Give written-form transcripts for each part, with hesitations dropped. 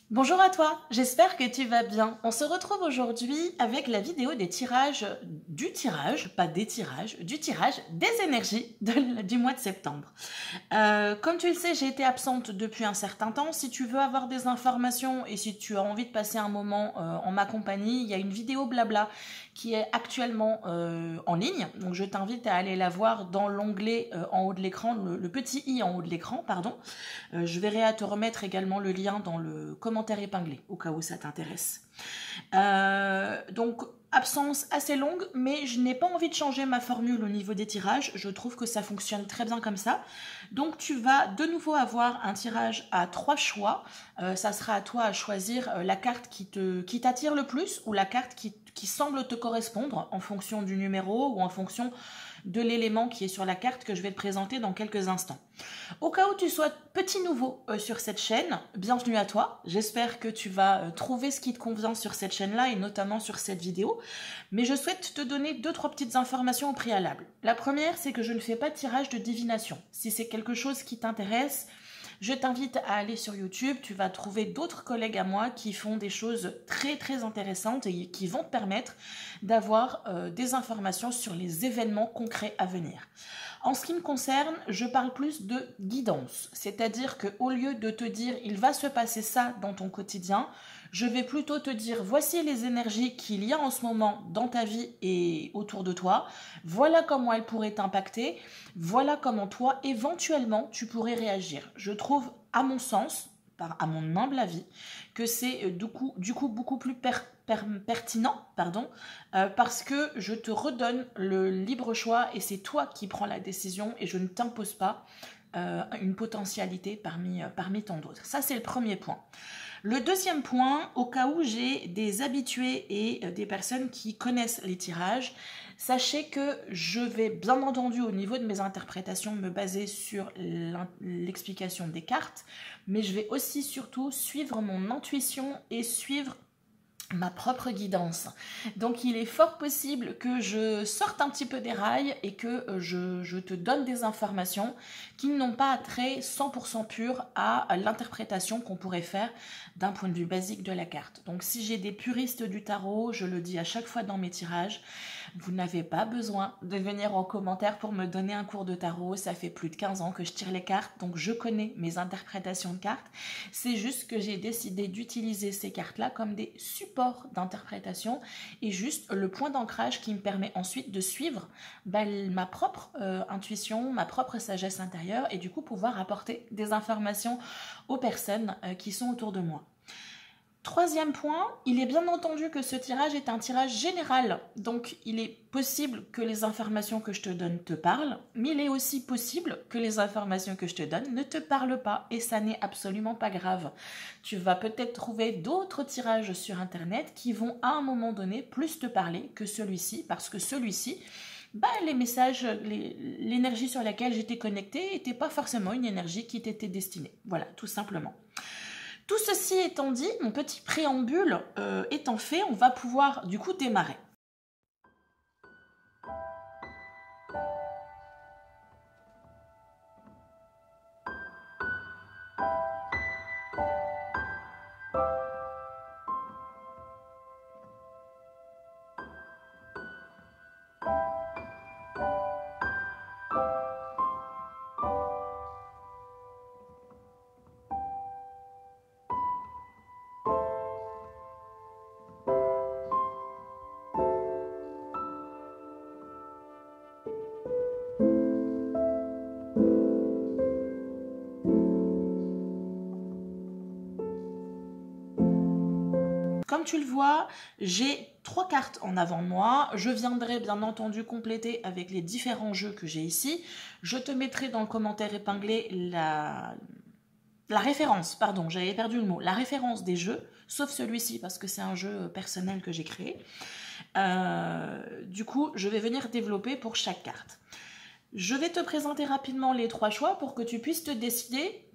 Bonjour à toi, j'espère que tu vas bien. On se retrouve aujourd'hui avec la vidéo des tirages, pas des tirages, du tirage des énergies du mois de septembre. Comme tu le sais, j'ai été absente depuis un certain temps. Si tu veux avoir des informations et si tu as envie de passer un moment en ma compagnie, il y a une vidéo blabla qui est actuellement en ligne. Donc je t'invite à aller la voir dans l'onglet en haut de l'écran, le petit i en haut de l'écran, pardon. Je verrai à te remettre également le lien dans le commentaire épinglé, au cas où ça t'intéresse. Donc, absence assez longue, mais je n'ai pas envie de changer ma formule au niveau des tirages. Je trouve que ça fonctionne très bien comme ça. Donc, tu vas de nouveau avoir un tirage à 3 choix. Ça sera à toi à choisir la carte qui t'attire le plus ou la carte qui semble te correspondre en fonction du numéro ou en fonction de l'élément qui est sur la carte que je vais te présenter dans quelques instants. Au cas où tu sois petit nouveau sur cette chaîne, bienvenue à toi. J'espère que tu vas trouver ce qui te convient sur cette chaîne-là et notamment sur cette vidéo. Mais je souhaite te donner 2-3 petites informations au préalable. La première, c'est que je ne fais pas de tirage de divination. Si c'est quelque chose qui t'intéresse, je t'invite à aller sur YouTube, tu vas trouver d'autres collègues à moi qui font des choses très intéressantes et qui vont te permettre d'avoir des informations sur les événements concrets à venir. En ce qui me concerne, je parle plus de guidance, c'est-à-dire qu'au lieu de te dire « il va se passer ça dans ton quotidien », je vais plutôt te dire « voici les énergies qu'il y a en ce moment dans ta vie et autour de toi, voilà comment elles pourraient t'impacter, voilà comment toi, éventuellement, tu pourrais réagir ». Je trouve, à mon sens, à mon humble avis, que c'est du coup beaucoup plus pertinent, parce que je te redonne le libre choix et c'est toi qui prends la décision et je ne t'impose pas une potentialité parmi tant d'autres. Ça, c'est le premier point. Le deuxième point, au cas où j'ai des habitués et des personnes qui connaissent les tirages, sachez que je vais bien entendu au niveau de mes interprétations me baser sur l'explication des cartes, mais je vais aussi surtout suivre mon intuition et suivre ma propre guidance. Donc il est fort possible que je sorte un petit peu des rails et que je te donne des informations qui n'ont pas attrait 100% pur à l'interprétation qu'on pourrait faire d'un point de vue basique de la carte. Donc si j'ai des puristes du tarot, je le dis à chaque fois dans mes tirages, vous n'avez pas besoin de venir en commentaire pour me donner un cours de tarot. Ça fait plus de 15 ans que je tire les cartes, donc je connais mes interprétations de cartes. C'est juste que j'ai décidé d'utiliser ces cartes-là comme des supports d'interprétation et juste le point d'ancrage qui me permet ensuite de suivre ma propre intuition, ma propre sagesse intérieure et du coup pouvoir apporter des informations aux personnes qui sont autour de moi. Troisième point, il est bien entendu que ce tirage est un tirage général, donc il est possible que les informations que je te donne te parlent, mais il est aussi possible que les informations que je te donne ne te parlent pas, et ça n'est absolument pas grave. Tu vas peut-être trouver d'autres tirages sur internet qui vont à un moment donné plus te parler que celui-ci, parce que celui-ci, les messages, l'énergie sur laquelle j'étais connectée n'était pas forcément une énergie qui t'était destinée. Voilà, tout simplement. Tout ceci étant dit, mon petit préambule étant fait, on va pouvoir du coup démarrer. Comme tu le vois, j'ai 3 cartes en avant de moi. Je viendrai bien entendu compléter avec les différents jeux que j'ai ici. Je te mettrai dans le commentaire épinglé la référence, pardon, j'avais perdu le mot, la référence des jeux, sauf celui-ci parce que c'est un jeu personnel que j'ai créé. Du coup, je vais venir développer pour chaque carte. Je vais te présenter rapidement les 3 choix pour que tu puisses te décider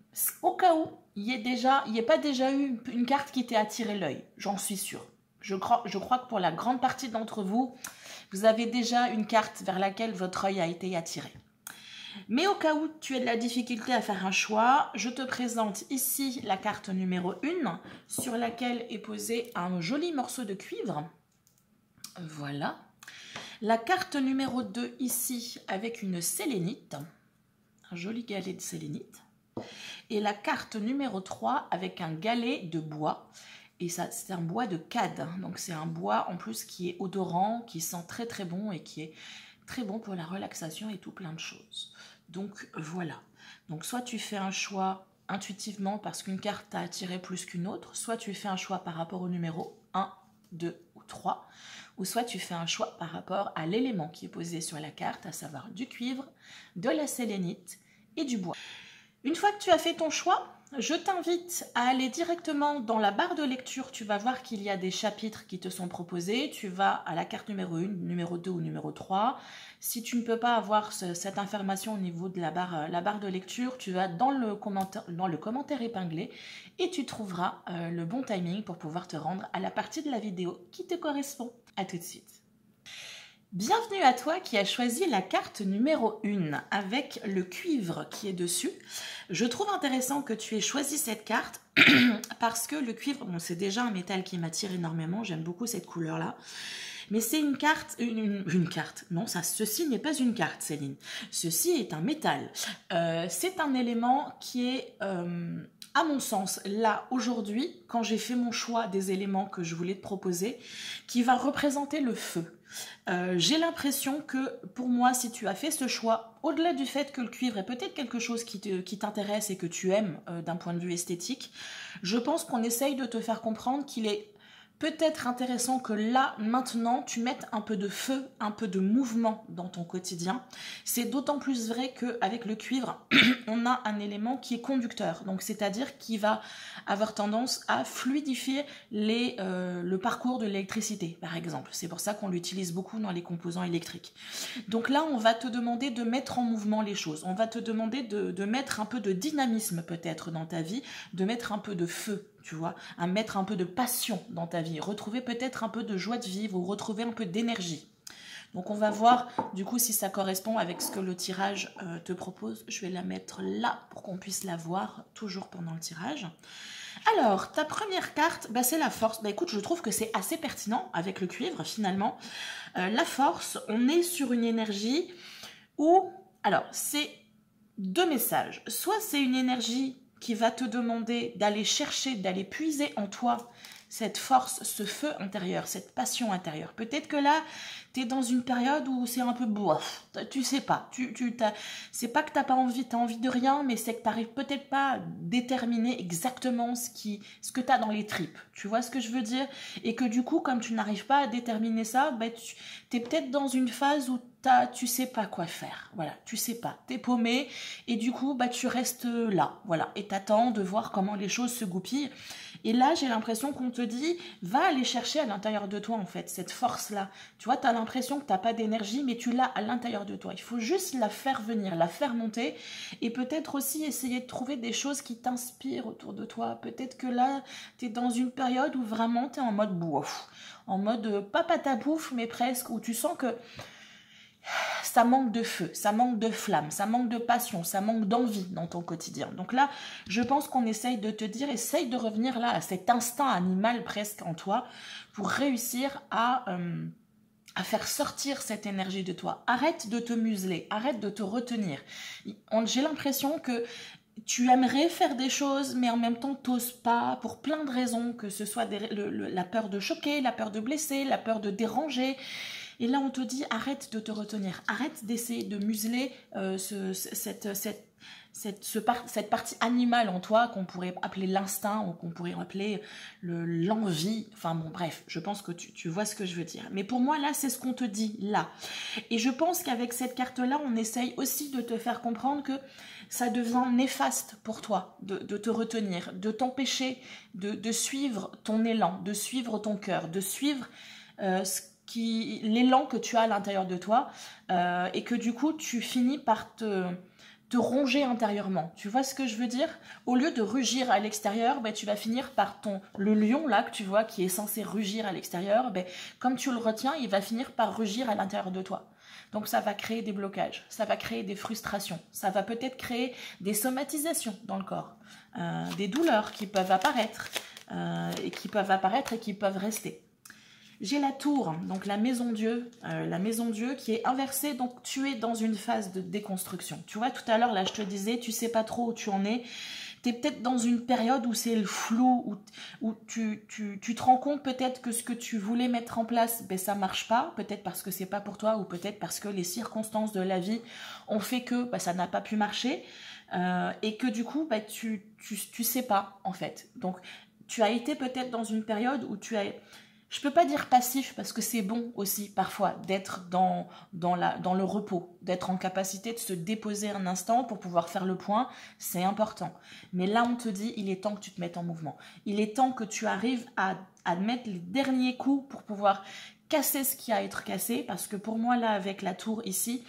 au cas où il n'y ait pas déjà eu une carte qui t'ait attiré l'œil. J'en suis sûre. Je crois que pour la grande partie d'entre vous, vous avez déjà une carte vers laquelle votre œil a été attiré. Mais au cas où tu as de la difficulté à faire un choix, je te présente ici la carte numéro 1 sur laquelle est posé un joli morceau de cuivre. Voilà. La carte numéro 2 ici avec une sélénite, un joli galet de sélénite. Et la carte numéro 3 avec un galet de bois. Et ça, c'est un bois de cade. Donc c'est un bois en plus qui est odorant, qui sent très très bon et qui est très bon pour la relaxation et tout plein de choses. Donc voilà. Donc soit tu fais un choix intuitivement parce qu'une carte t'a attiré plus qu'une autre, soit tu fais un choix par rapport au numéro 1, 2 ou 3, ou soit tu fais un choix par rapport à l'élément qui est posé sur la carte, à savoir du cuivre, de la sélénite et du bois. Une fois que tu as fait ton choix, je t'invite à aller directement dans la barre de lecture. Tu vas voir qu'il y a des chapitres qui te sont proposés. Tu vas à la carte numéro 1, numéro 2 ou numéro 3. Si tu ne peux pas avoir cette information au niveau de la barre de lecture, tu vas dans le commentaire épinglé et tu trouveras le bon timing pour pouvoir te rendre à la partie de la vidéo qui te correspond. À tout de suite. Bienvenue à toi qui as choisi la carte numéro 1 avec le cuivre qui est dessus. Je trouve intéressant que tu aies choisi cette carte parce que le cuivre, bon, c'est déjà un métal qui m'attire énormément, j'aime beaucoup cette couleur-là. Mais c'est une carte, une carte, non, ceci n'est pas une carte, Céline. Ceci est un métal. C'est un élément qui est, à mon sens, là, aujourd'hui, quand j'ai fait mon choix des éléments que je voulais te proposer, qui va représenter le feu. J'ai l'impression que pour moi, si tu as fait ce choix, au-delà du fait que le cuivre est peut-être quelque chose qui t'intéresse et que tu aimes d'un point de vue esthétique, je pense qu'on essaye de te faire comprendre qu'il est peut-être intéressant que là, maintenant, tu mettes un peu de feu, un peu de mouvement dans ton quotidien. C'est d'autant plus vrai qu'avec le cuivre, on a un élément qui est conducteur, donc c'est-à-dire qui va avoir tendance à fluidifier le parcours de l'électricité, par exemple. C'est pour ça qu'on l'utilise beaucoup dans les composants électriques. Donc là, on va te demander de mettre en mouvement les choses. On va te demander de mettre un peu de dynamisme peut-être dans ta vie, de mettre un peu de feu, tu vois, à mettre un peu de passion dans ta vie, retrouver peut-être un peu de joie de vivre ou retrouver un peu d'énergie. Donc on va voir du coup si ça correspond avec ce que le tirage te propose. Je vais la mettre là pour qu'on puisse la voir toujours pendant le tirage. Alors, ta première carte, bah, c'est la force. Bah, écoute, je trouve que c'est assez pertinent avec le cuivre finalement. La force, on est sur une énergie où, alors c'est deux messages. Soit c'est une énergie qui va te demander d'aller chercher, d'aller puiser en toi cette force, ce feu intérieur, cette passion intérieure. Peut-être que là, tu es dans une période où c'est un peu bof, tu sais pas, c'est pas que t'as pas envie, t'as envie de rien, mais c'est que t'arrives peut-être pas à déterminer exactement ce que t'as dans les tripes, tu vois ce que je veux dire? Et que du coup, comme tu n'arrives pas à déterminer ça, bah, tu es peut-être dans une phase où tu sais pas quoi faire, voilà, tu sais pas, t'es paumé, et du coup, bah, tu restes là, voilà, et t'attends de voir comment les choses se goupillent. Et là, j'ai l'impression qu'on te dit, va aller chercher à l'intérieur de toi, en fait, cette force-là. Tu vois, tu as l'impression que tu n'as pas d'énergie, mais tu l'as à l'intérieur de toi. Il faut juste la faire venir, la faire monter, et peut-être aussi essayer de trouver des choses qui t'inspirent autour de toi. Peut-être que là, tu es dans une période où vraiment tu es en mode bouf, en mode pas patapouf, mais presque, où tu sens que ça manque de feu, ça manque de flamme, ça manque de passion, ça manque d'envie dans ton quotidien. Donc là, je pense qu'on essaye de te dire, essaye de revenir là à cet instinct animal presque en toi pour réussir à faire sortir cette énergie de toi. Arrête de te museler, arrête de te retenir. J'ai l'impression que tu aimerais faire des choses, mais en même temps, t'oses pas pour plein de raisons, que ce soit la peur de choquer, la peur de blesser, la peur de déranger. Et là, on te dit, arrête de te retenir, arrête d'essayer de museler cette partie animale en toi qu'on pourrait appeler l'instinct ou qu'on pourrait appeler l'envie. Enfin bon, bref, je pense que tu vois ce que je veux dire. Mais pour moi, là, c'est ce qu'on te dit, là. Et je pense qu'avec cette carte-là, on essaye aussi de te faire comprendre que ça devient néfaste pour toi de te retenir, de t'empêcher de suivre ton élan, de suivre ton cœur, de suivre l'élan que tu as à l'intérieur de toi et que du coup tu finis par te ronger intérieurement. Tu vois ce que je veux dire? Au lieu de rugir à l'extérieur, ben, tu vas finir par le lion là que tu vois qui est censé rugir à l'extérieur, ben, comme tu le retiens, il va finir par rugir à l'intérieur de toi. Donc ça va créer des blocages, ça va créer des frustrations, ça va peut-être créer des somatisations dans le corps, des douleurs qui peuvent apparaître et qui peuvent rester. J'ai la tour, donc la maison Dieu qui est inversée, donc tu es dans une phase de déconstruction. Tu vois, tout à l'heure, là, je te disais, tu sais pas trop où tu en es. Tu es peut-être dans une période où c'est le flou, où tu te rends compte peut-être que ce que tu voulais mettre en place, ben, ça marche pas, peut-être parce que c'est pas pour toi, ou peut-être parce que les circonstances de la vie ont fait que ben, ça n'a pas pu marcher, et que du coup, ben, tu sais pas, en fait. Donc, tu as été peut-être dans une période où tu as... Je peux pas dire passif parce que c'est bon aussi parfois d'être dans le repos, d'être en capacité de se déposer un instant pour pouvoir faire le point, c'est important. Mais là on te dit, il est temps que tu te mettes en mouvement. Il est temps que tu arrives à mettre les derniers coups pour pouvoir casser ce qui a à être cassé, parce que pour moi là avec la tour ici,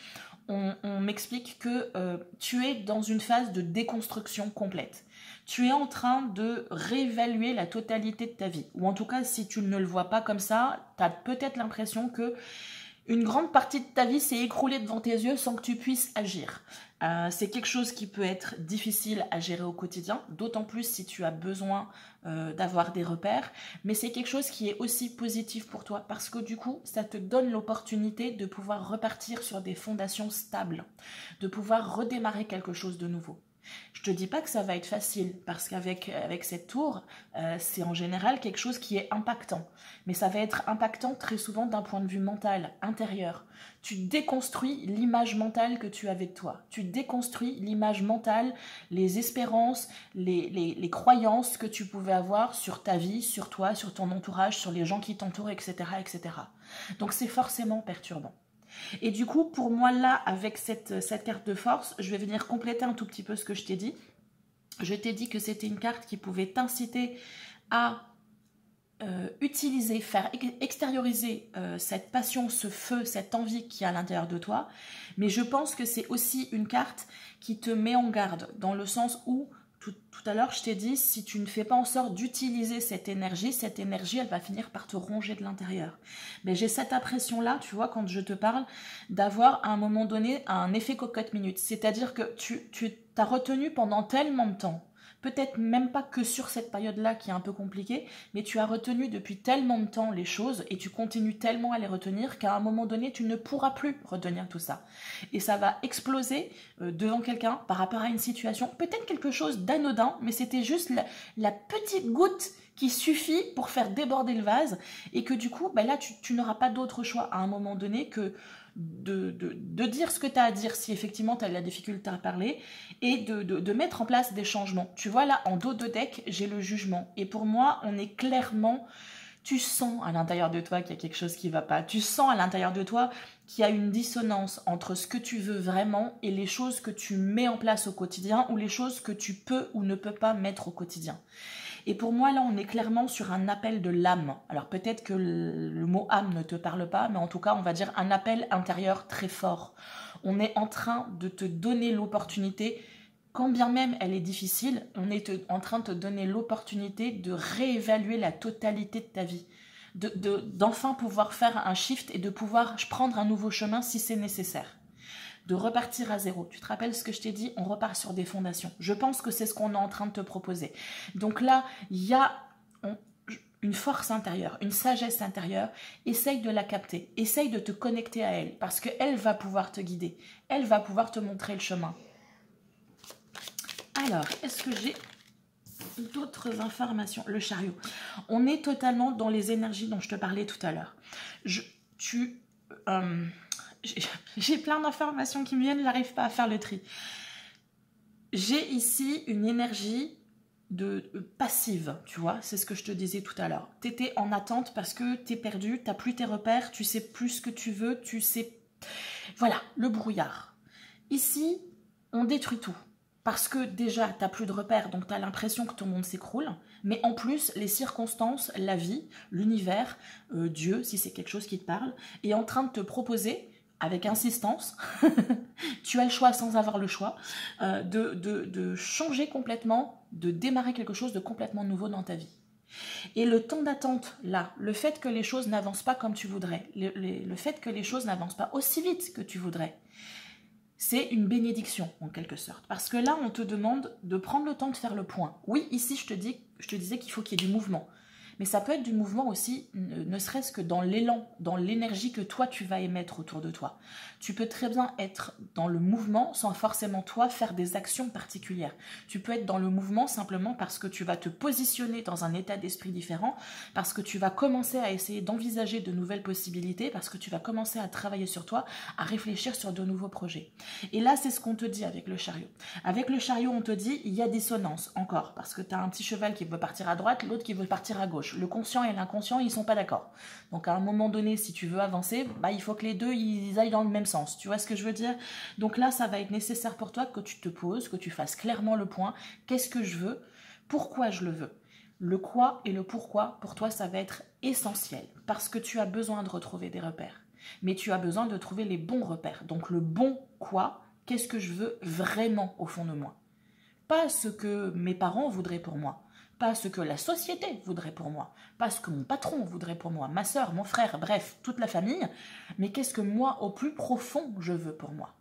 on m'explique que tu es dans une phase de déconstruction complète. Tu es en train de réévaluer la totalité de ta vie. Ou en tout cas, si tu ne le vois pas comme ça, tu as peut-être l'impression que une grande partie de ta vie s'est écroulée devant tes yeux sans que tu puisses agir. C'est quelque chose qui peut être difficile à gérer au quotidien, d'autant plus si tu as besoin d'avoir des repères, mais c'est quelque chose qui est aussi positif pour toi, parce que du coup, ça te donne l'opportunité de pouvoir repartir sur des fondations stables, de pouvoir redémarrer quelque chose de nouveau. Je te dis pas que ça va être facile, parce qu'avec cette tour, c'est en général quelque chose qui est impactant. Mais ça va être impactant très souvent d'un point de vue mental, intérieur. Tu déconstruis l'image mentale que tu avais de toi. Tu déconstruis l'image mentale, les espérances, les croyances que tu pouvais avoir sur ta vie, sur toi, sur ton entourage, sur les gens qui t'entourent, etc., etc. Donc c'est forcément perturbant. Et du coup, pour moi, là, avec cette carte de force, je vais venir compléter un tout petit peu ce que je t'ai dit. Je t'ai dit que c'était une carte qui pouvait t'inciter à utiliser, faire extérioriser cette passion, ce feu, cette envie qui est à l'intérieur de toi. Mais je pense que c'est aussi une carte qui te met en garde, dans le sens où, tout à l'heure, je t'ai dit, si tu ne fais pas en sorte d'utiliser cette énergie, elle va finir par te ronger de l'intérieur. Mais j'ai cette impression-là, tu vois, quand je te parle, d'avoir à un moment donné un effet cocotte minute. C'est-à-dire que tu t'as retenu pendant tellement de temps, peut-être même pas que sur cette période-là qui est un peu compliquée, mais tu as retenu depuis tellement de temps les choses et tu continues tellement à les retenir qu'à un moment donné, tu ne pourras plus retenir tout ça. Et ça va exploser devant quelqu'un par rapport à une situation, peut-être quelque chose d'anodin, mais c'était juste la petite goutte qui suffit pour faire déborder le vase et que du coup, bah là, tu n'auras pas d'autre choix à un moment donné que de dire ce que tu as à dire si effectivement tu as de la difficulté à parler et de mettre en place des changements. Tu vois là, en dos de deck, j'ai le jugement. Et pour moi, on est clairement... Tu sens à l'intérieur de toi qu'il y a quelque chose qui ne va pas. Tu sens à l'intérieur de toi qu'il y a une dissonance entre ce que tu veux vraiment et les choses que tu mets en place au quotidien ou les choses que tu peux ou ne peux pas mettre au quotidien. Et pour moi, là, on est clairement sur un appel de l'âme. Alors peut-être que le mot âme ne te parle pas, mais en tout cas, on va dire un appel intérieur très fort. On est en train de te donner l'opportunité, quand bien même elle est difficile, on est en train de te donner l'opportunité de réévaluer la totalité de ta vie. D'enfin pouvoir faire un shift et de pouvoir prendre un nouveau chemin si c'est nécessaire. De repartir à zéro. Tu te rappelles ce que je t'ai dit? On repart sur des fondations. Je pense que c'est ce qu'on est en train de te proposer. Donc là, il y a une force intérieure, une sagesse intérieure. Essaye de la capter. Essaye de te connecter à elle parce qu'elle va pouvoir te guider. Elle va pouvoir te montrer le chemin. Alors, est-ce que j'ai d'autres informations? Le chariot. On est totalement dans les énergies dont je te parlais tout à l'heure. J'ai plein d'informations qui me viennent, j'arrive pas à faire le tri. J'ai ici une énergie passive, tu vois, c'est ce que je te disais tout à l'heure. Tu étais en attente parce que tu es perdu, tu n'as plus tes repères, tu sais plus ce que tu veux, tu sais... Voilà, le brouillard. Ici, on détruit tout. Parce que déjà, tu n'as plus de repères, donc tu as l'impression que ton monde s'écroule. Mais en plus, les circonstances, la vie, l'univers, Dieu, si c'est quelque chose qui te parle, est en train de te proposer, avec insistance, tu as le choix sans avoir le choix, de changer complètement, de démarrer quelque chose de complètement nouveau dans ta vie. Et le temps d'attente, là, le fait que les choses n'avancent pas comme tu voudrais, le fait que les choses n'avancent pas aussi vite que tu voudrais, c'est une bénédiction en quelque sorte. Parce que là, on te demande de prendre le temps de faire le point. Oui, ici, je te disais qu'il faut qu'il y ait du mouvement. Mais ça peut être du mouvement aussi, ne serait-ce que dans l'élan, dans l'énergie que toi, tu vas émettre autour de toi. Tu peux très bien être dans le mouvement sans forcément, toi, faire des actions particulières. Tu peux être dans le mouvement simplement parce que tu vas te positionner dans un état d'esprit différent, parce que tu vas commencer à essayer d'envisager de nouvelles possibilités, parce que tu vas commencer à travailler sur toi, à réfléchir sur de nouveaux projets. Et là, c'est ce qu'on te dit avec le chariot. Avec le chariot, on te dit, il y a dissonance encore, parce que tu as un petit cheval qui veut partir à droite, l'autre qui veut partir à gauche. Le conscient et l'inconscient, ils sont pas d'accord. Donc à un moment donné, si tu veux avancer, il faut que les deux ils aillent dans le même sens. Tu vois ce que je veux dire? Donc là, ça va être nécessaire pour toi que tu te poses, que tu fasses clairement le point. Qu'est-ce que je veux? Pourquoi je le veux? Le quoi et le pourquoi, pour toi, ça va être essentiel. Parce que tu as besoin de retrouver des repères. Mais tu as besoin de trouver les bons repères. Donc le bon quoi, qu'est-ce que je veux vraiment au fond de moi? Pas ce que mes parents voudraient pour moi. Pas ce que la société voudrait pour moi, pas ce que mon patron voudrait pour moi, ma soeur, mon frère, bref, toute la famille, mais qu'est-ce que moi, au plus profond, je veux pour moi.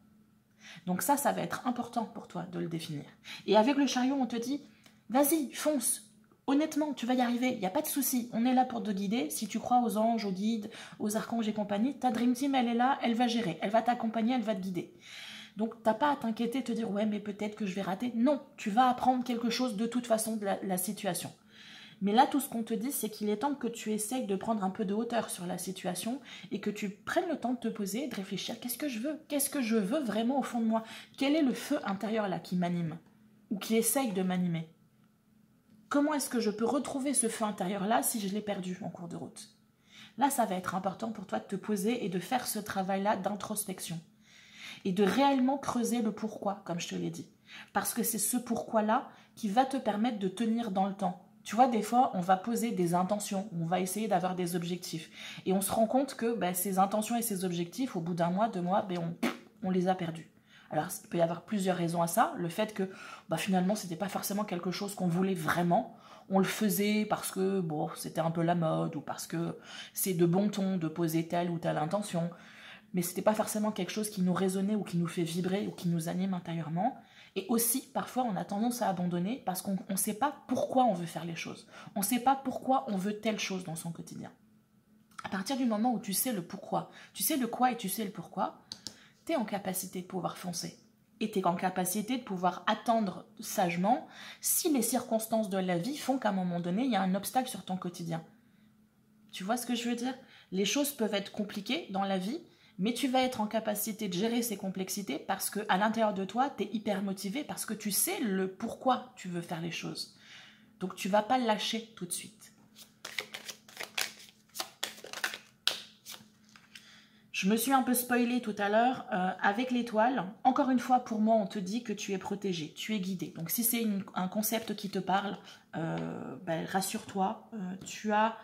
Donc ça va être important pour toi de le définir. Et avec le chariot, on te dit, vas-y, fonce, honnêtement, tu vas y arriver, il n'y a pas de souci, on est là pour te guider, si tu crois aux anges, aux guides, aux archanges et compagnie, ta Dream Team, elle est là, elle va gérer, elle va t'accompagner, elle va te guider. Donc, tu n'as pas à t'inquiéter, te dire « ouais, mais peut-être que je vais rater ». Non, tu vas apprendre quelque chose de toute façon de la situation. Mais là, tout ce qu'on te dit, c'est qu'il est temps que tu essayes de prendre un peu de hauteur sur la situation et que tu prennes le temps de te poser, de réfléchir. Qu'est-ce que je veux? Qu'est-ce que je veux vraiment au fond de moi? Quel est le feu intérieur là qui m'anime ou qui essaye de m'animer? Comment est-ce que je peux retrouver ce feu intérieur là si je l'ai perdu en cours de route? Là, ça va être important pour toi de te poser et de faire ce travail-là d'introspection. Et de réellement creuser le pourquoi, comme je te l'ai dit. Parce que c'est ce pourquoi-là qui va te permettre de tenir dans le temps. Tu vois, des fois, on va poser des intentions, on va essayer d'avoir des objectifs. Et on se rend compte que ces intentions et ces objectifs, au bout d'un mois, 2 mois, on les a perdus. Alors, il peut y avoir plusieurs raisons à ça. Le fait que finalement, ce n'était pas forcément quelque chose qu'on voulait vraiment. On le faisait parce que c'était un peu la mode ou parce que c'est de bon ton de poser telle ou telle intention. Mais ce n'était pas forcément quelque chose qui nous résonnait ou qui nous fait vibrer ou qui nous anime intérieurement. Et aussi, parfois, on a tendance à abandonner parce qu'on ne sait pas pourquoi on veut faire les choses. On ne sait pas pourquoi on veut telle chose dans son quotidien. À partir du moment où tu sais le pourquoi, tu sais le quoi et tu sais le pourquoi, tu es en capacité de pouvoir foncer. Et tu es en capacité de pouvoir attendre sagement si les circonstances de la vie font qu'à un moment donné, il y a un obstacle sur ton quotidien. Tu vois ce que je veux dire? Les choses peuvent être compliquées dans la vie, mais tu vas être en capacité de gérer ces complexités parce qu'à l'intérieur de toi, tu es hyper motivé parce que tu sais le pourquoi tu veux faire les choses. Donc tu ne vas pas le lâcher tout de suite. Je me suis un peu spoilée tout à l'heure avec l'étoile. Encore une fois, pour moi, on te dit que tu es protégé, tu es guidé. Donc si c'est un concept qui te parle, rassure-toi, tu as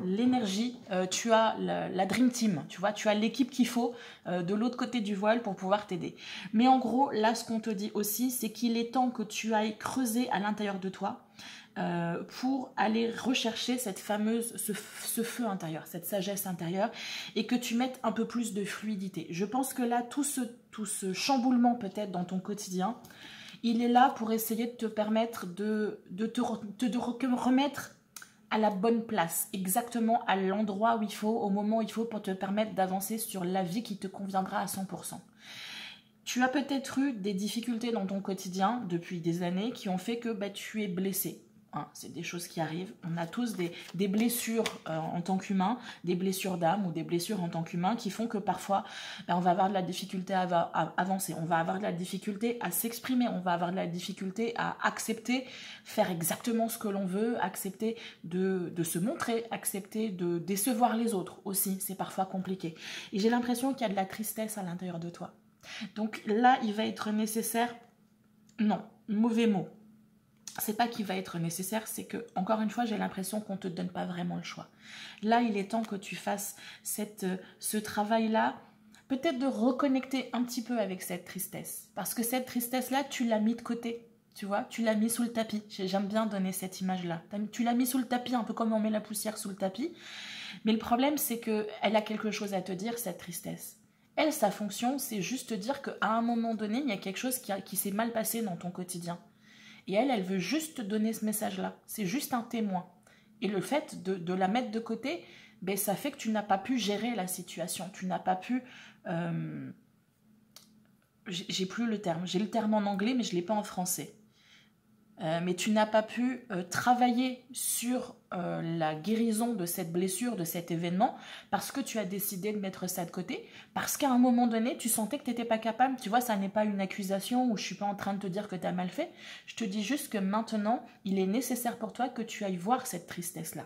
l'énergie, tu as la Dream Team, tu vois, tu as l'équipe qu'il faut de l'autre côté du voile pour pouvoir t'aider. Mais en gros, là, ce qu'on te dit aussi, c'est qu'il est temps que tu ailles creuser à l'intérieur de toi pour aller rechercher cette fameuse, ce feu intérieur, cette sagesse intérieure, et que tu mettes un peu plus de fluidité. Je pense que là, tout ce chamboulement peut-être dans ton quotidien, il est là pour essayer de te permettre de te remettre à la bonne place, exactement à l'endroit où il faut, au moment où il faut, pour te permettre d'avancer sur la vie qui te conviendra à 100%. Tu as peut-être eu des difficultés dans ton quotidien depuis des années qui ont fait que tu es blessé. Hein, c'est des choses qui arrivent. On a tous des blessures en tant qu'humain, des blessures d'âme ou des blessures en tant qu'humain qui font que parfois on va avoir de la difficulté à avancer, on va avoir de la difficulté à s'exprimer, on va avoir de la difficulté à accepter, faire exactement ce que l'on veut, accepter de se montrer, accepter de décevoir les autres aussi, c'est parfois compliqué. Et j'ai l'impression qu'il y a de la tristesse à l'intérieur de toi. Donc là, il va être nécessaire, non, mauvais mot. C'est pas qu'il va être nécessaire, c'est que, encore une fois, j'ai l'impression qu'on ne te donne pas vraiment le choix. Là, il est temps que tu fasses ce travail-là, peut-être de reconnecter un petit peu avec cette tristesse. Parce que cette tristesse-là, tu l'as mis de côté. Tu vois, tu l'as mis sous le tapis. J'aime bien donner cette image-là. Tu l'as mis sous le tapis, un peu comme on met la poussière sous le tapis. Mais le problème, c'est qu'elle a quelque chose à te dire, cette tristesse. Elle, sa fonction, c'est juste te dire qu'à un moment donné, il y a quelque chose qui s'est mal passé dans ton quotidien. Et elle veut juste te donner ce message-là. C'est juste un témoin. Et le fait de la mettre de côté, ben, ça fait que tu n'as pas pu gérer la situation. Tu n'as pas pu... j'ai plus le terme. J'ai le terme en anglais, mais je ne l'ai pas en français. Mais tu n'as pas pu travailler sur la guérison de cette blessure, de cet événement, parce que tu as décidé de mettre ça de côté, parce qu'à un moment donné, tu sentais que tu n'étais pas capable. Tu vois, ça n'est pas une accusation ou je ne suis pas en train de te dire que tu as mal fait. Je te dis juste que maintenant, il est nécessaire pour toi que tu ailles voir cette tristesse-là.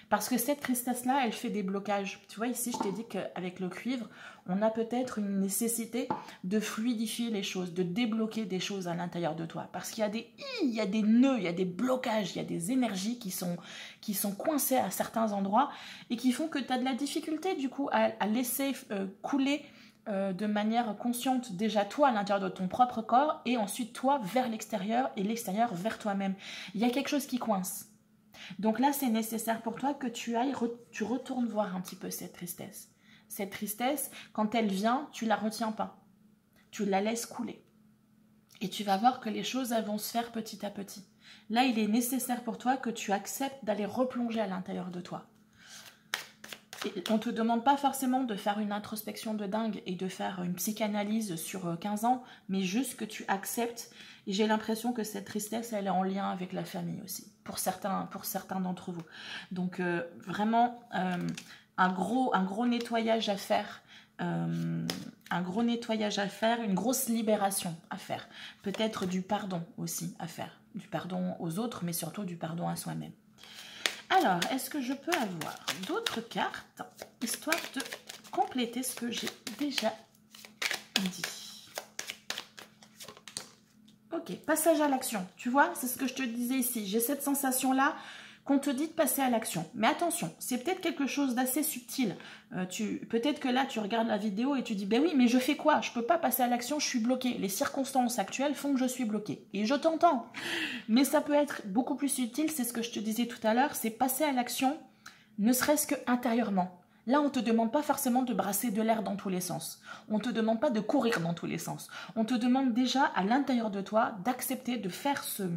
Parce que cette tristesse-là, elle fait des blocages. Tu vois, ici, je t'ai dit qu'avec le cuivre, on a peut-être une nécessité de fluidifier les choses, de débloquer des choses à l'intérieur de toi. Parce qu'il y a des nœuds, il y a des blocages, il y a des énergies qui sont coincées à certains endroits et qui font que tu as de la difficulté, du coup, à laisser couler de manière consciente déjà toi à l'intérieur de ton propre corps et ensuite toi vers l'extérieur et l'extérieur vers toi-même. Il y a quelque chose qui coince. Donc là, c'est nécessaire pour toi que tu retournes voir un petit peu cette tristesse. Cette tristesse, quand elle vient, tu ne la retiens pas. Tu la laisses couler. Et tu vas voir que les choses vont se faire petit à petit. Là, il est nécessaire pour toi que tu acceptes d'aller replonger à l'intérieur de toi. Et on ne te demande pas forcément de faire une introspection de dingue et de faire une psychanalyse sur 15 ans, mais juste que tu acceptes. Et j'ai l'impression que cette tristesse, elle est en lien avec la famille aussi, pour certains d'entre vous. Donc vraiment, un gros nettoyage à faire. Une grosse libération à faire. Peut-être du pardon aussi à faire. Du pardon aux autres, mais surtout du pardon à soi-même. Alors, est-ce que je peux avoir d'autres cartes, histoire de compléter ce que j'ai déjà dit? Ok, passage à l'action. Tu vois, c'est ce que je te disais ici. J'ai cette sensation-là qu'on te dit de passer à l'action. Mais attention, c'est peut-être quelque chose d'assez subtil. Peut-être que là, tu regardes la vidéo et tu dis, ben oui, mais je fais quoi? Je ne peux pas passer à l'action, je suis bloquée. Les circonstances actuelles font que je suis bloquée. Et je t'entends. Mais ça peut être beaucoup plus subtil, c'est ce que je te disais tout à l'heure, c'est passer à l'action, ne serait-ce que intérieurement. Là, on ne te demande pas forcément de brasser de l'air dans tous les sens. On ne te demande pas de courir dans tous les sens. On te demande déjà, à l'intérieur de toi, d'accepter de faire ce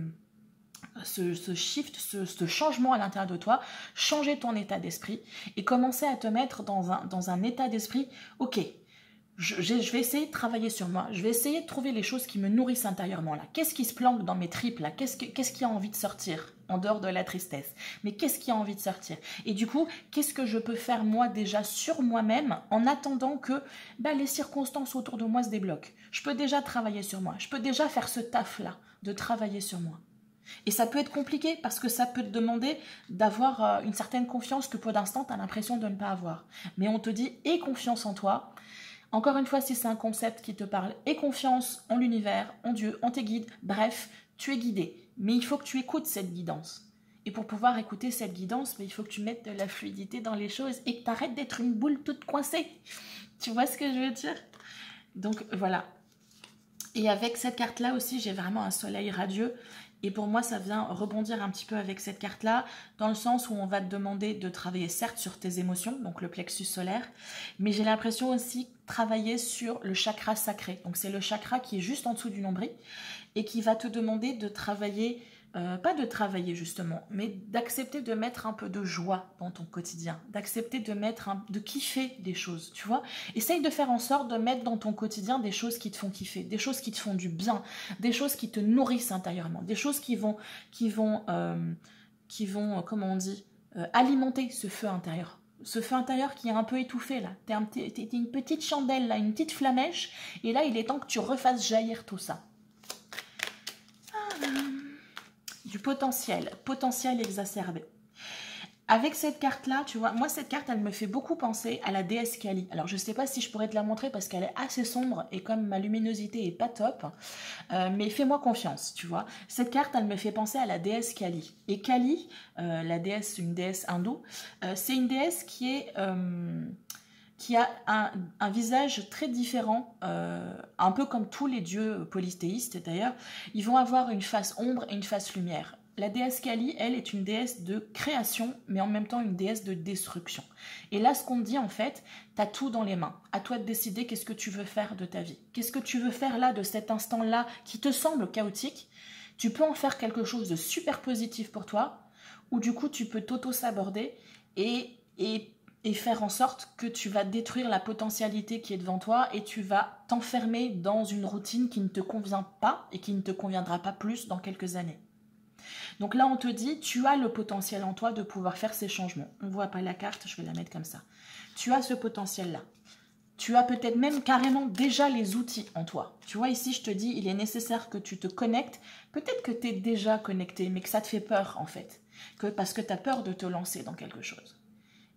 shift, ce changement à l'intérieur de toi, changer ton état d'esprit et commencer à te mettre dans un état d'esprit, ok, je vais essayer de travailler sur moi, je vais essayer de trouver les choses qui me nourrissent intérieurement là. Qu'est-ce qui se planque dans mes tripes là? Qu'est-ce qui a envie de sortir en dehors de la tristesse? Mais qu'est-ce qui a envie de sortir? Et du coup, qu'est-ce que je peux faire moi déjà sur moi-même en attendant que les circonstances autour de moi se débloquent? Je peux déjà travailler sur moi, je peux déjà faire ce taf là, de travailler sur moi. Et ça peut être compliqué parce que ça peut te demander d'avoir une certaine confiance que pour l'instant tu as l'impression de ne pas avoir. Mais on te dit aie confiance en toi. Encore une fois, si c'est un concept qui te parle, aie confiance en l'univers, en Dieu, en tes guides, bref, tu es guidé. Mais il faut que tu écoutes cette guidance. Et pour pouvoir écouter cette guidance, il faut que tu mettes de la fluidité dans les choses et que tu arrêtes d'être une boule toute coincée. Tu vois ce que je veux dire? Donc voilà. Et avec cette carte-là aussi, j'ai vraiment un soleil radieux. Et pour moi, ça vient rebondir un petit peu avec cette carte-là, dans le sens où on va te demander de travailler certes sur tes émotions, donc le plexus solaire, mais j'ai l'impression aussi de travailler sur le chakra sacré. Donc c'est le chakra qui est juste en dessous du nombril et qui va te demander de travailler, pas de travailler justement, mais d'accepter de mettre un peu de joie dans ton quotidien, d'accepter de kiffer des choses, tu vois. Essaye de faire en sorte de mettre dans ton quotidien des choses qui te font kiffer, des choses qui te font du bien, des choses qui te nourrissent intérieurement, des choses qui vont comment on dit, alimenter ce feu intérieur. Ce feu intérieur qui est un peu étouffé là. T'es une petite chandelle là, une petite flamèche, et là il est temps que tu refasses jaillir tout ça. Du potentiel exacerbé. Avec cette carte-là, tu vois, moi cette carte, elle me fait beaucoup penser à la déesse Kali. Alors je ne sais pas si je pourrais te la montrer parce qu'elle est assez sombre et comme ma luminosité est pas top, mais fais-moi confiance, tu vois. Cette carte, elle me fait penser à la déesse Kali. Et Kali, la déesse, une déesse hindoue, c'est une déesse qui qui a un visage très différent, un peu comme tous les dieux polythéistes d'ailleurs. Ils vont avoir une face ombre et une face lumière. La déesse Kali, elle, est une déesse de création, mais en même temps une déesse de destruction. Et là, ce qu'on te dit, en fait, t'as tout dans les mains. À toi de décider qu'est-ce que tu veux faire de ta vie. Qu'est-ce que tu veux faire là, de cet instant-là, qui te semble chaotique. Tu peux en faire quelque chose de super positif pour toi, ou du coup, tu peux t'auto-saborder et faire en sorte que tu vas détruire la potentialité qui est devant toi et tu vas t'enfermer dans une routine qui ne te convient pas et qui ne te conviendra pas plus dans quelques années. Donc là, on te dit, tu as le potentiel en toi de pouvoir faire ces changements. On ne voit pas la carte, je vais la mettre comme ça. Tu as ce potentiel-là. Tu as peut-être même carrément déjà les outils en toi. Tu vois, ici, je te dis, il est nécessaire que tu te connectes. Peut-être que tu es déjà connecté, mais que ça te fait peur, en fait. Parce que tu as peur de te lancer dans quelque chose.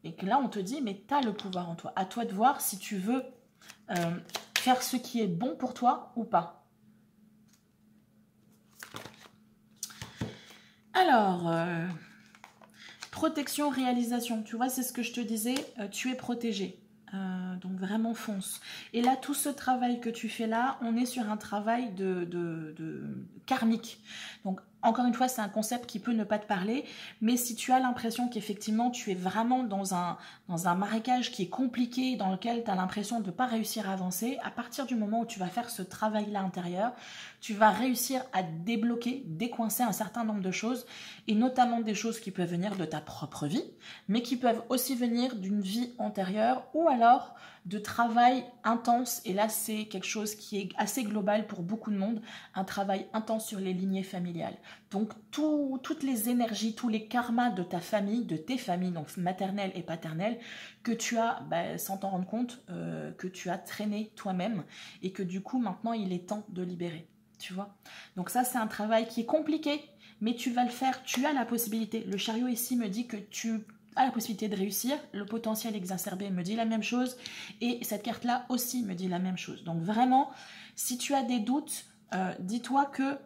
Et que là, on te dit, mais tu as le pouvoir en toi. À toi de voir si tu veux faire ce qui est bon pour toi ou pas. Alors, protection, réalisation. Tu vois, c'est ce que je te disais, tu es protégé. Donc vraiment fonce. Et là, tout ce travail que tu fais là, on est sur un travail de karmique. Donc encore une fois, c'est un concept qui peut ne pas te parler, mais si tu as l'impression qu'effectivement tu es vraiment dans un marécage qui est compliqué, dans lequel tu as l'impression de ne pas réussir à avancer, à partir du moment où tu vas faire ce travail-là intérieur, tu vas réussir à débloquer, décoincer un certain nombre de choses, et notamment des choses qui peuvent venir de ta propre vie, mais qui peuvent aussi venir d'une vie antérieure, ou alors de travail intense, et là c'est quelque chose qui est assez global pour beaucoup de monde, un travail intense sur les lignées familiales. Donc toutes les énergies, tous les karmas de ta famille, de tes familles, donc maternelle et paternelle, que tu as, sans t'en rendre compte, que tu as traîné toi-même, et que du coup maintenant il est temps de libérer. Tu vois, donc ça c'est un travail qui est compliqué, mais tu vas le faire, tu as la possibilité. Le chariot ici me dit que tu as la possibilité de réussir, le potentiel exacerbé me dit la même chose, et cette carte là aussi me dit la même chose. Donc vraiment, si tu as des doutes, dis-toi que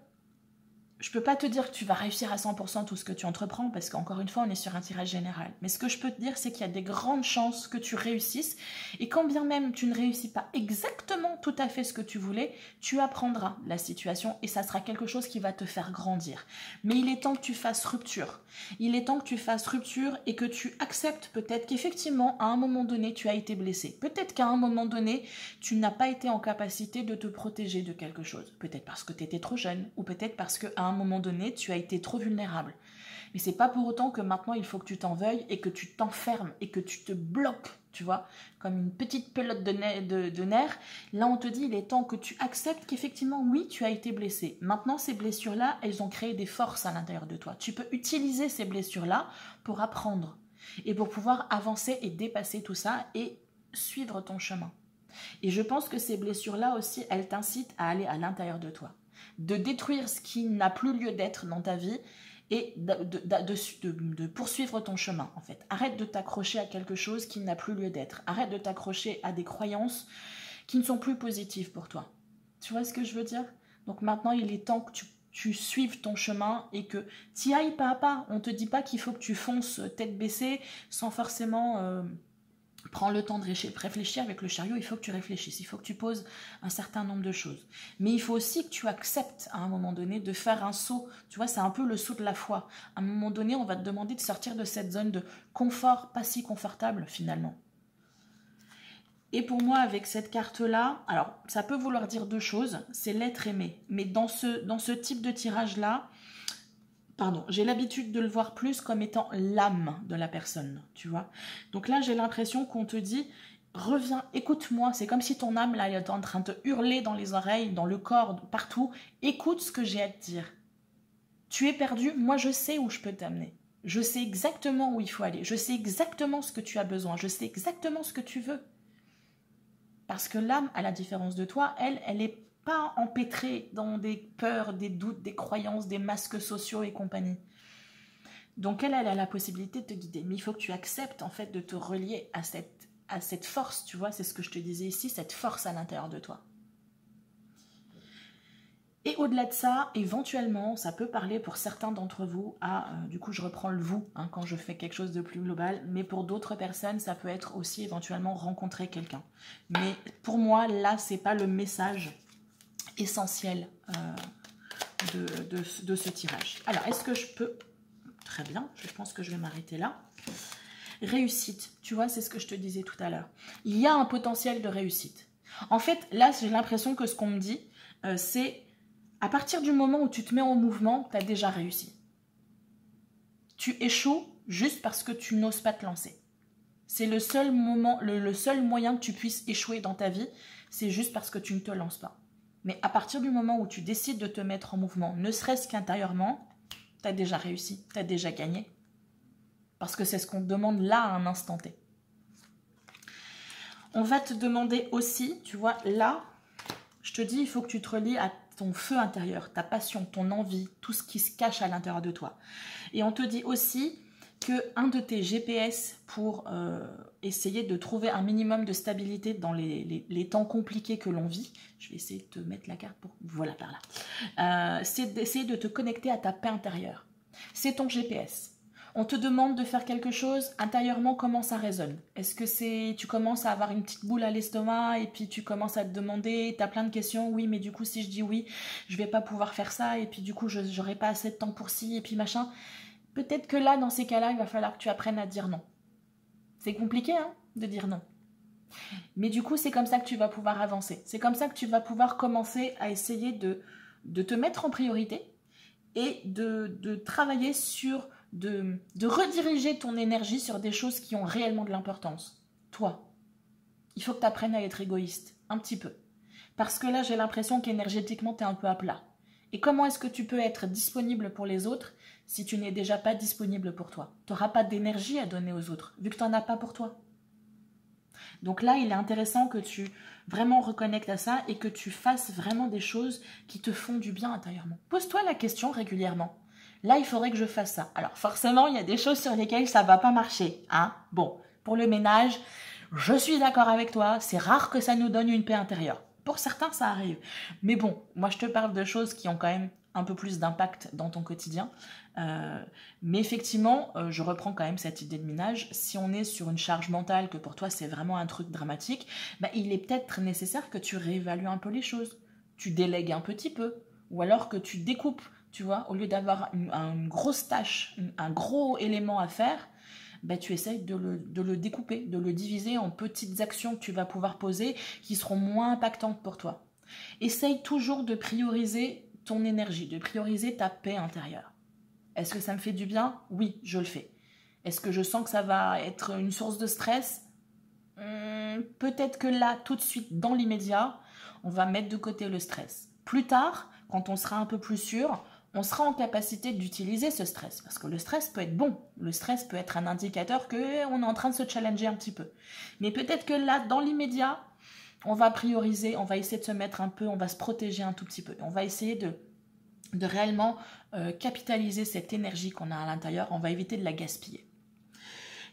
je ne peux pas te dire que tu vas réussir à 100% tout ce que tu entreprends, parce qu'encore une fois, on est sur un tirage général. Mais ce que je peux te dire, c'est qu'il y a des grandes chances que tu réussisses. Et quand bien même tu ne réussis pas exactement tout à fait ce que tu voulais, tu apprendras la situation et ça sera quelque chose qui va te faire grandir. Mais il est temps que tu fasses rupture. Il est temps que tu fasses rupture et que tu acceptes peut-être qu'effectivement, à un moment donné, tu as été blessé. Peut-être qu'à un moment donné, tu n'as pas été en capacité de te protéger de quelque chose. Peut-être parce que tu étais trop jeune ou peut-être parce qu'à un moment donné, tu as été trop vulnérable. Mais c'est pas pour autant que maintenant, il faut que tu t'en veuilles et que tu t'enfermes et que tu te bloques, tu vois, comme une petite pelote de nerfs. Là, on te dit, il est temps que tu acceptes qu'effectivement, oui, tu as été blessé. Maintenant, ces blessures-là, elles ont créé des forces à l'intérieur de toi. Tu peux utiliser ces blessures-là pour apprendre et pour pouvoir avancer et dépasser tout ça et suivre ton chemin. Et je pense que ces blessures-là aussi, elles t'incitent à aller à l'intérieur de toi, de détruire ce qui n'a plus lieu d'être dans ta vie et de poursuivre ton chemin, en fait. Arrête de t'accrocher à quelque chose qui n'a plus lieu d'être. Arrête de t'accrocher à des croyances qui ne sont plus positives pour toi. Tu vois ce que je veux dire? Donc maintenant, il est temps que tu suives ton chemin et que tu y ailles pas à pas. On ne te dit pas qu'il faut que tu fonces tête baissée sans forcément... Prends le temps de réfléchir avec le chariot, il faut que tu réfléchisses, il faut que tu poses un certain nombre de choses. Mais il faut aussi que tu acceptes à un moment donné de faire un saut. Tu vois, c'est un peu le saut de la foi. À un moment donné, on va te demander de sortir de cette zone de confort, pas si confortable finalement. Et pour moi, avec cette carte-là, alors ça peut vouloir dire deux choses, c'est l'être aimé. Mais dans ce type de tirage-là, pardon, j'ai l'habitude de le voir plus comme étant l'âme de la personne, tu vois. Donc là, j'ai l'impression qu'on te dit, reviens, écoute-moi. C'est comme si ton âme, là, elle est en train de te hurler dans les oreilles, dans le corps, partout. Écoute ce que j'ai à te dire. Tu es perdu, moi je sais où je peux t'amener. Je sais exactement où il faut aller. Je sais exactement ce que tu as besoin. Je sais exactement ce que tu veux. Parce que l'âme, à la différence de toi, elle est pas empêtrée dans des peurs, des doutes, des croyances, des masques sociaux et compagnie. Donc elle a la possibilité de te guider. Mais il faut que tu acceptes en fait de te relier à cette force, tu vois, c'est ce que je te disais ici, cette force à l'intérieur de toi. Et au-delà de ça, éventuellement, ça peut parler pour certains d'entre vous à, du coup je reprends le vous hein, quand je fais quelque chose de plus global, mais pour d'autres personnes, ça peut être aussi éventuellement rencontrer quelqu'un. Mais pour moi, là, c'est pas le message essentiel de ce tirage. Alors, est-ce que je peux... Très bien, je pense que je vais m'arrêter là. Réussite, tu vois, c'est ce que je te disais tout à l'heure. Il y a un potentiel de réussite. En fait, là, j'ai l'impression que ce qu'on me dit, c'est... À partir du moment où tu te mets en mouvement, tu as déjà réussi. Tu échoues juste parce que tu n'oses pas te lancer. C'est le seul moment, le seul moyen que tu puisses échouer dans ta vie, c'est juste parce que tu ne te lances pas. Mais à partir du moment où tu décides de te mettre en mouvement, ne serait-ce qu'intérieurement, tu as déjà réussi, tu as déjà gagné. Parce que c'est ce qu'on te demande là à un instant T. On va te demander aussi, tu vois, là, je te dis, il faut que tu te relies à ton feu intérieur, ta passion, ton envie, tout ce qui se cache à l'intérieur de toi. Et on te dit aussi que un de tes GPS pour essayer de trouver un minimum de stabilité dans les temps compliqués que l'on vit, je vais essayer de te mettre la carte pour... Voilà, par là. C'est d'essayer de te connecter à ta paix intérieure. C'est ton GPS. On te demande de faire quelque chose, intérieurement, comment ça résonne? Est-ce que c'est, tu commences à avoir une petite boule à l'estomac et puis tu commences à te demander, tu as plein de questions, oui, mais du coup, si je dis oui, je vais pas pouvoir faire ça et puis du coup, je n'aurai pas assez de temps pour ci et puis machin. Peut-être que là, dans ces cas-là, il va falloir que tu apprennes à dire non. C'est compliqué, hein, de dire non. Mais du coup, c'est comme ça que tu vas pouvoir avancer. C'est comme ça que tu vas pouvoir commencer à essayer de te mettre en priorité et de travailler sur... De rediriger ton énergie sur des choses qui ont réellement de l'importance. Toi, il faut que tu apprennes à être égoïste, un petit peu. Parce que là, j'ai l'impression qu'énergétiquement, tu es un peu à plat. Et comment est-ce que tu peux être disponible pour les autres si tu n'es déjà pas disponible pour toi? Tu n'auras pas d'énergie à donner aux autres, vu que tu n'en as pas pour toi. Donc là, il est intéressant que tu vraiment reconnectes à ça et que tu fasses vraiment des choses qui te font du bien intérieurement. Pose-toi la question régulièrement. Là, il faudrait que je fasse ça. Alors forcément, il y a des choses sur lesquelles ça ne va pas marcher. Hein, bon, pour le ménage, je suis d'accord avec toi. C'est rare que ça nous donne une paix intérieure. Pour certains, ça arrive. Mais bon, moi, je te parle de choses qui ont quand même un peu plus d'impact dans ton quotidien. Mais effectivement, je reprends quand même cette idée de ménage. Si on est sur une charge mentale, que pour toi, c'est vraiment un truc dramatique, bah, il est peut-être nécessaire que tu réévalues un peu les choses. Tu délègues un petit peu. Ou alors que tu découpes. Tu vois, au lieu d'avoir une grosse tâche, un gros élément à faire, ben, tu essayes de le découper, de le diviser en petites actions que tu vas pouvoir poser qui seront moins impactantes pour toi. Essaye toujours de prioriser ton énergie, de prioriser ta paix intérieure. Est-ce que ça me fait du bien? Oui, je le fais. Est-ce que je sens que ça va être une source de stress? Peut-être que là, tout de suite, dans l'immédiat, on va mettre de côté le stress. Plus tard, quand on sera un peu plus sûr, on sera en capacité d'utiliser ce stress. Parce que le stress peut être bon. Le stress peut être un indicateur qu'on est en train de se challenger un petit peu. Mais peut-être que là, dans l'immédiat, on va prioriser, on va essayer de se mettre un peu, on va se protéger un tout petit peu. On va essayer de réellement capitaliser cette énergie qu'on a à l'intérieur. On va éviter de la gaspiller.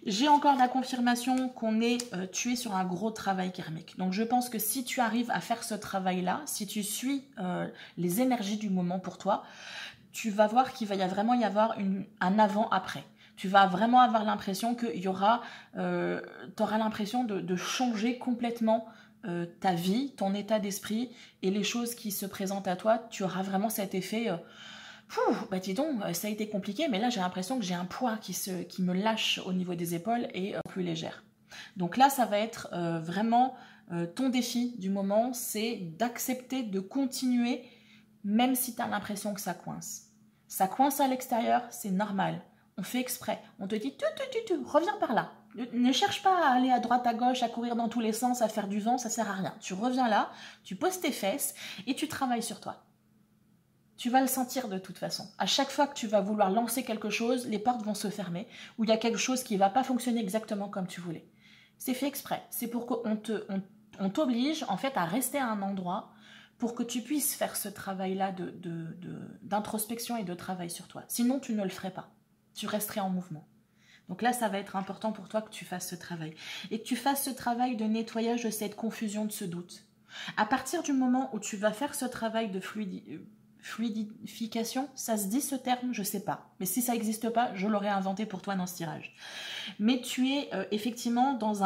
J'ai encore la confirmation qu'on est tué sur un gros travail karmique. Donc je pense que si tu arrives à faire ce travail-là, si tu suis les énergies du moment pour toi, tu vas voir qu'il va vraiment y avoir un avant-après. Tu vas vraiment avoir l'impression qu'il y aura, tu auras l'impression de changer complètement ta vie, ton état d'esprit et les choses qui se présentent à toi. Tu auras vraiment cet effet... bah dis donc, ça a été compliqué, mais là j'ai l'impression que j'ai un poids qui me lâche au niveau des épaules et plus légère. Donc là, ça va être vraiment ton défi du moment, c'est d'accepter de continuer même si tu as l'impression que ça coince. Ça coince à l'extérieur, c'est normal. On fait exprès. On te dit, reviens par là. Ne cherche pas à aller à droite, à gauche, à courir dans tous les sens, à faire du vent, ça sert à rien. Tu reviens là, tu poses tes fesses et tu travailles sur toi. Tu vas le sentir de toute façon. À chaque fois que tu vas vouloir lancer quelque chose, les portes vont se fermer ou il y a quelque chose qui ne va pas fonctionner exactement comme tu voulais. C'est fait exprès. C'est pour qu'on t'oblige en fait à rester à un endroit pour que tu puisses faire ce travail-là d'introspection et de travail sur toi. Sinon, tu ne le ferais pas. Tu resterais en mouvement. Donc là, ça va être important pour toi que tu fasses ce travail. Et que tu fasses ce travail de nettoyage de cette confusion, de ce doute. À partir du moment où tu vas faire ce travail de Fluidification, ça se dit ce terme, je sais pas. Mais si ça n'existe pas, je l'aurais inventé pour toi dans ce tirage. Mais tu es effectivement dans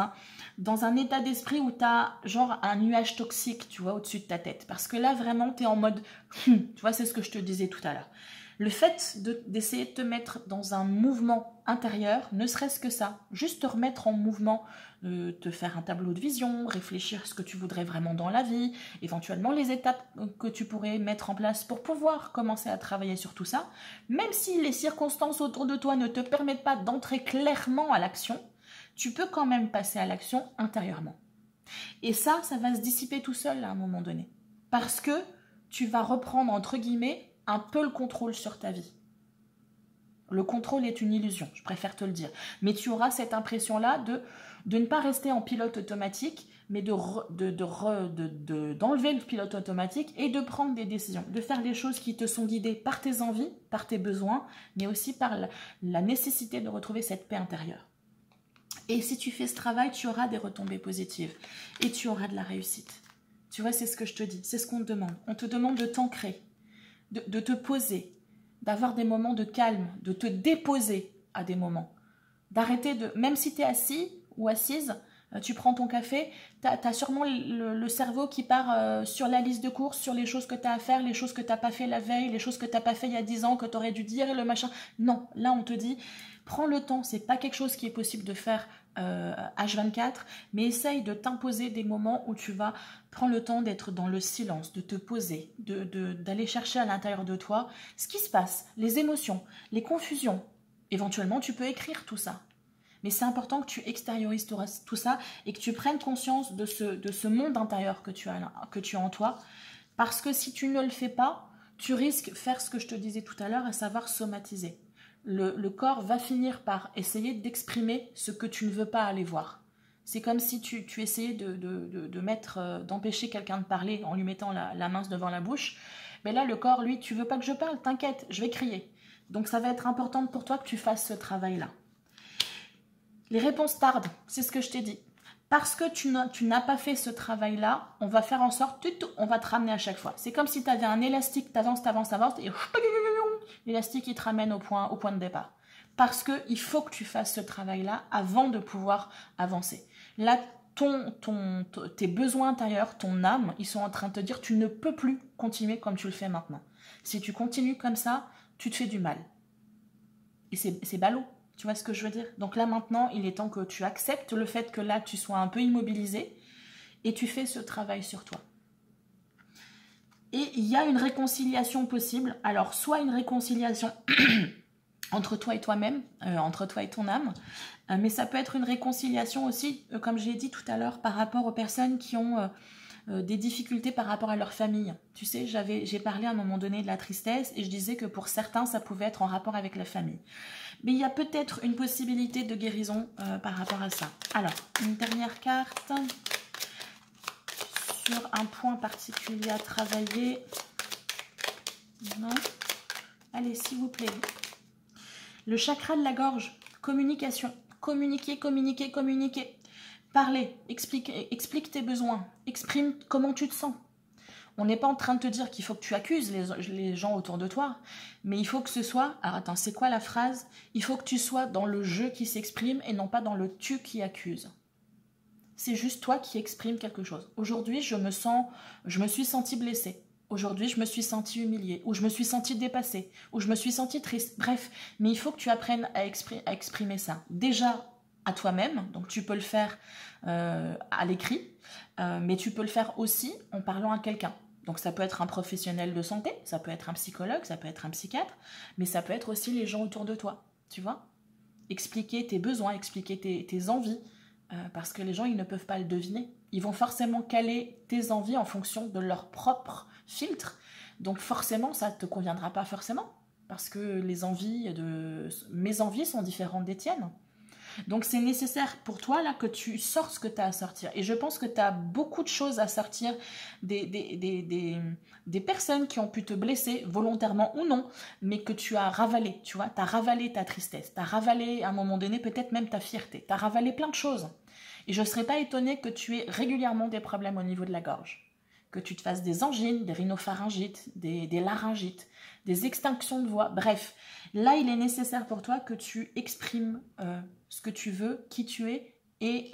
un état d'esprit où tu as genre un nuage toxique, tu vois, au-dessus de ta tête. Parce que là, vraiment, tu es en mode, tu vois, c'est ce que je te disais tout à l'heure. Le fait d'essayer de te mettre dans un mouvement intérieur, ne serait-ce que ça, juste te remettre en mouvement, te faire un tableau de vision, réfléchir à ce que tu voudrais vraiment dans la vie, éventuellement les étapes que tu pourrais mettre en place pour pouvoir commencer à travailler sur tout ça, même si les circonstances autour de toi ne te permettent pas d'entrer clairement à l'action, tu peux quand même passer à l'action intérieurement. Et ça va se dissiper tout seul à un moment donné. Parce que tu vas reprendre, entre guillemets, un peu le contrôle sur ta vie. Le contrôle est une illusion, je préfère te le dire. Mais tu auras cette impression-là de ne pas rester en pilote automatique, mais d'enlever le pilote automatique et de prendre des décisions, de faire des choses qui te sont guidées par tes envies, par tes besoins, mais aussi par la nécessité de retrouver cette paix intérieure. Et si tu fais ce travail, tu auras des retombées positives et tu auras de la réussite. Tu vois, c'est ce que je te dis, c'est ce qu'on te demande. On te demande de t'ancrer, de te poser, d'avoir des moments de calme, de te déposer à des moments, d'arrêter de... Même si tu es assis ou assise, tu prends ton café, tu as sûrement le cerveau qui part sur la liste de courses, sur les choses que tu as à faire, les choses que tu n'as pas fait la veille, les choses que tu n'as pas fait il y a 10 ans, que tu aurais dû dire, et le machin. Non, là on te dit, prends le temps, c'est pas quelque chose qui est possible de faire H24, mais essaye de t'imposer des moments où tu vas prendre le temps d'être dans le silence, de te poser, d'aller chercher à l'intérieur de toi ce qui se passe, les émotions, les confusions. Éventuellement, tu peux écrire tout ça. Mais c'est important que tu extériorises tout ça et que tu prennes conscience de ce monde intérieur que tu as en toi. Parce que si tu ne le fais pas, tu risques de faire ce que je te disais tout à l'heure, à savoir somatiser. Le corps va finir par essayer d'exprimer ce que tu ne veux pas aller voir. C'est comme si tu essayais d'empêcher quelqu'un de parler en lui mettant la main devant la bouche. Mais là, le corps, lui, tu veux pas que je parle, t'inquiète, je vais crier. Donc ça va être important pour toi que tu fasses ce travail-là. Les réponses tardent, c'est ce que je t'ai dit. Parce que tu n'as pas fait ce travail-là, on va faire en sorte, on va te ramener à chaque fois. C'est comme si tu avais un élastique, t'avances, et l'élastique, il te ramène au point de départ. Parce qu'il faut que tu fasses ce travail-là avant de pouvoir avancer. Là, tes besoins intérieurs, ton âme, ils sont en train de te dire tu ne peux plus continuer comme tu le fais maintenant. Si tu continues comme ça, tu te fais du mal. Et c'est ballot. Tu vois ce que je veux dire? Donc là, maintenant, il est temps que tu acceptes le fait que là, tu sois un peu immobilisé et tu fais ce travail sur toi. Et il y a une réconciliation possible. Alors, soit une réconciliation entre toi et toi-même, entre toi et ton âme, mais ça peut être une réconciliation aussi, comme je l'ai dit tout à l'heure, par rapport aux personnes qui ont des difficultés par rapport à leur famille. Tu sais, j'ai parlé à un moment donné de la tristesse et je disais que pour certains, ça pouvait être en rapport avec la famille. Mais il y a peut-être une possibilité de guérison par rapport à ça. Alors, une dernière carte sur un point particulier à travailler. Non. Allez, s'il vous plaît. Le chakra de la gorge, communication. Communiquer, communiquer, communiquer. Parler, explique tes besoins, exprime comment tu te sens. On n'est pas en train de te dire qu'il faut que tu accuses les gens autour de toi, mais il faut que ce soit... Alors attends, c'est quoi la phrase? Il faut que tu sois dans le je qui s'exprime et non pas dans le tu qui accuse. C'est juste toi qui exprime quelque chose. Aujourd'hui, je me suis sentie blessée. Aujourd'hui, je me suis sentie humiliée, ou je me suis sentie dépassée, ou je me suis sentie triste. Bref, mais il faut que tu apprennes à exprimer ça. Déjà à toi-même, donc tu peux le faire à l'écrit, mais tu peux le faire aussi en parlant à quelqu'un. Donc ça peut être un professionnel de santé, ça peut être un psychologue, ça peut être un psychiatre, mais ça peut être aussi les gens autour de toi, tu vois. Expliquer tes besoins, expliquer tes envies, parce que les gens, ils ne peuvent pas le deviner. Ils vont forcément caler tes envies en fonction de leur propre filtre, donc forcément, ça ne te conviendra pas forcément, parce que mes envies sont différentes des tiennes. Donc c'est nécessaire pour toi là que tu sors ce que tu as à sortir. Et je pense que tu as beaucoup de choses à sortir des personnes qui ont pu te blesser, volontairement ou non, mais que tu as ravalé, tu vois. Tu as ravalé ta tristesse, tu as ravalé à un moment donné peut-être même ta fierté, tu as ravalé plein de choses. Et je ne serais pas étonnée que tu aies régulièrement des problèmes au niveau de la gorge. que tu te fasses des angines, des rhinopharyngites, des laryngites, des extinctions de voix. Bref, là, il est nécessaire pour toi que tu exprimes ce que tu veux, qui tu es, et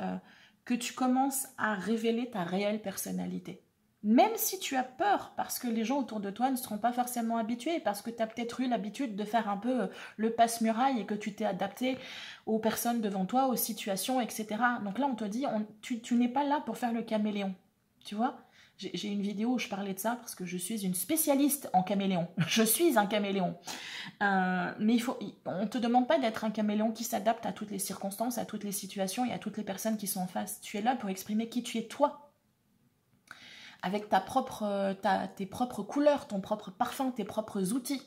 que tu commences à révéler ta réelle personnalité. Même si tu as peur, parce que les gens autour de toi ne seront pas forcément habitués, parce que tu as peut-être eu l'habitude de faire un peu le passe-muraille et que tu t'es adapté aux personnes devant toi, aux situations, etc. Donc là, on te dit, tu n'es pas là pour faire le caméléon, tu vois. J'ai une vidéo où je parlais de ça parce que je suis une spécialiste en caméléon. Je suis un caméléon. Mais on ne te demande pas d'être un caméléon qui s'adapte à toutes les circonstances, à toutes les situations et à toutes les personnes qui sont en face. Tu es là pour exprimer qui tu es toi. Avec tes propres couleurs, ton propre parfum, tes propres outils.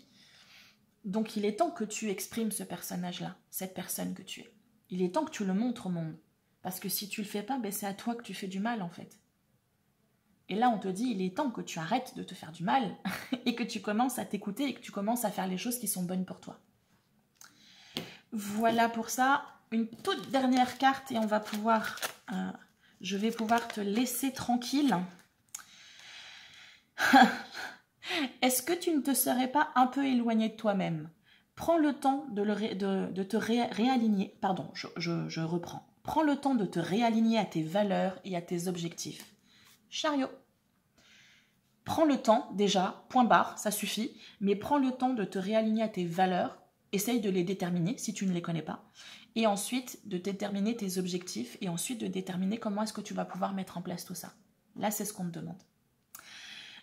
Donc il est temps que tu exprimes ce personnage-là, cette personne que tu es. Il est temps que tu le montres au monde. Parce que si tu le fais pas, ben c'est à toi que tu fais du mal en fait. Et là, on te dit, il est temps que tu arrêtes de te faire du mal et que tu commences à t'écouter et que tu commences à faire les choses qui sont bonnes pour toi. Voilà pour ça. Une toute dernière carte et on va pouvoir... je vais pouvoir te laisser tranquille. Est-ce que tu ne te serais pas un peu éloigné de toi-même? Prends le temps de te réaligner. Pardon, je reprends. Prends le temps de te réaligner à tes valeurs et à tes objectifs. Chariot. Prends le temps, déjà, point barre, ça suffit, mais prends le temps de te réaligner à tes valeurs, essaye de les déterminer si tu ne les connais pas, et ensuite de déterminer tes objectifs, et ensuite de déterminer comment est-ce que tu vas pouvoir mettre en place tout ça. Là, c'est ce qu'on te demande.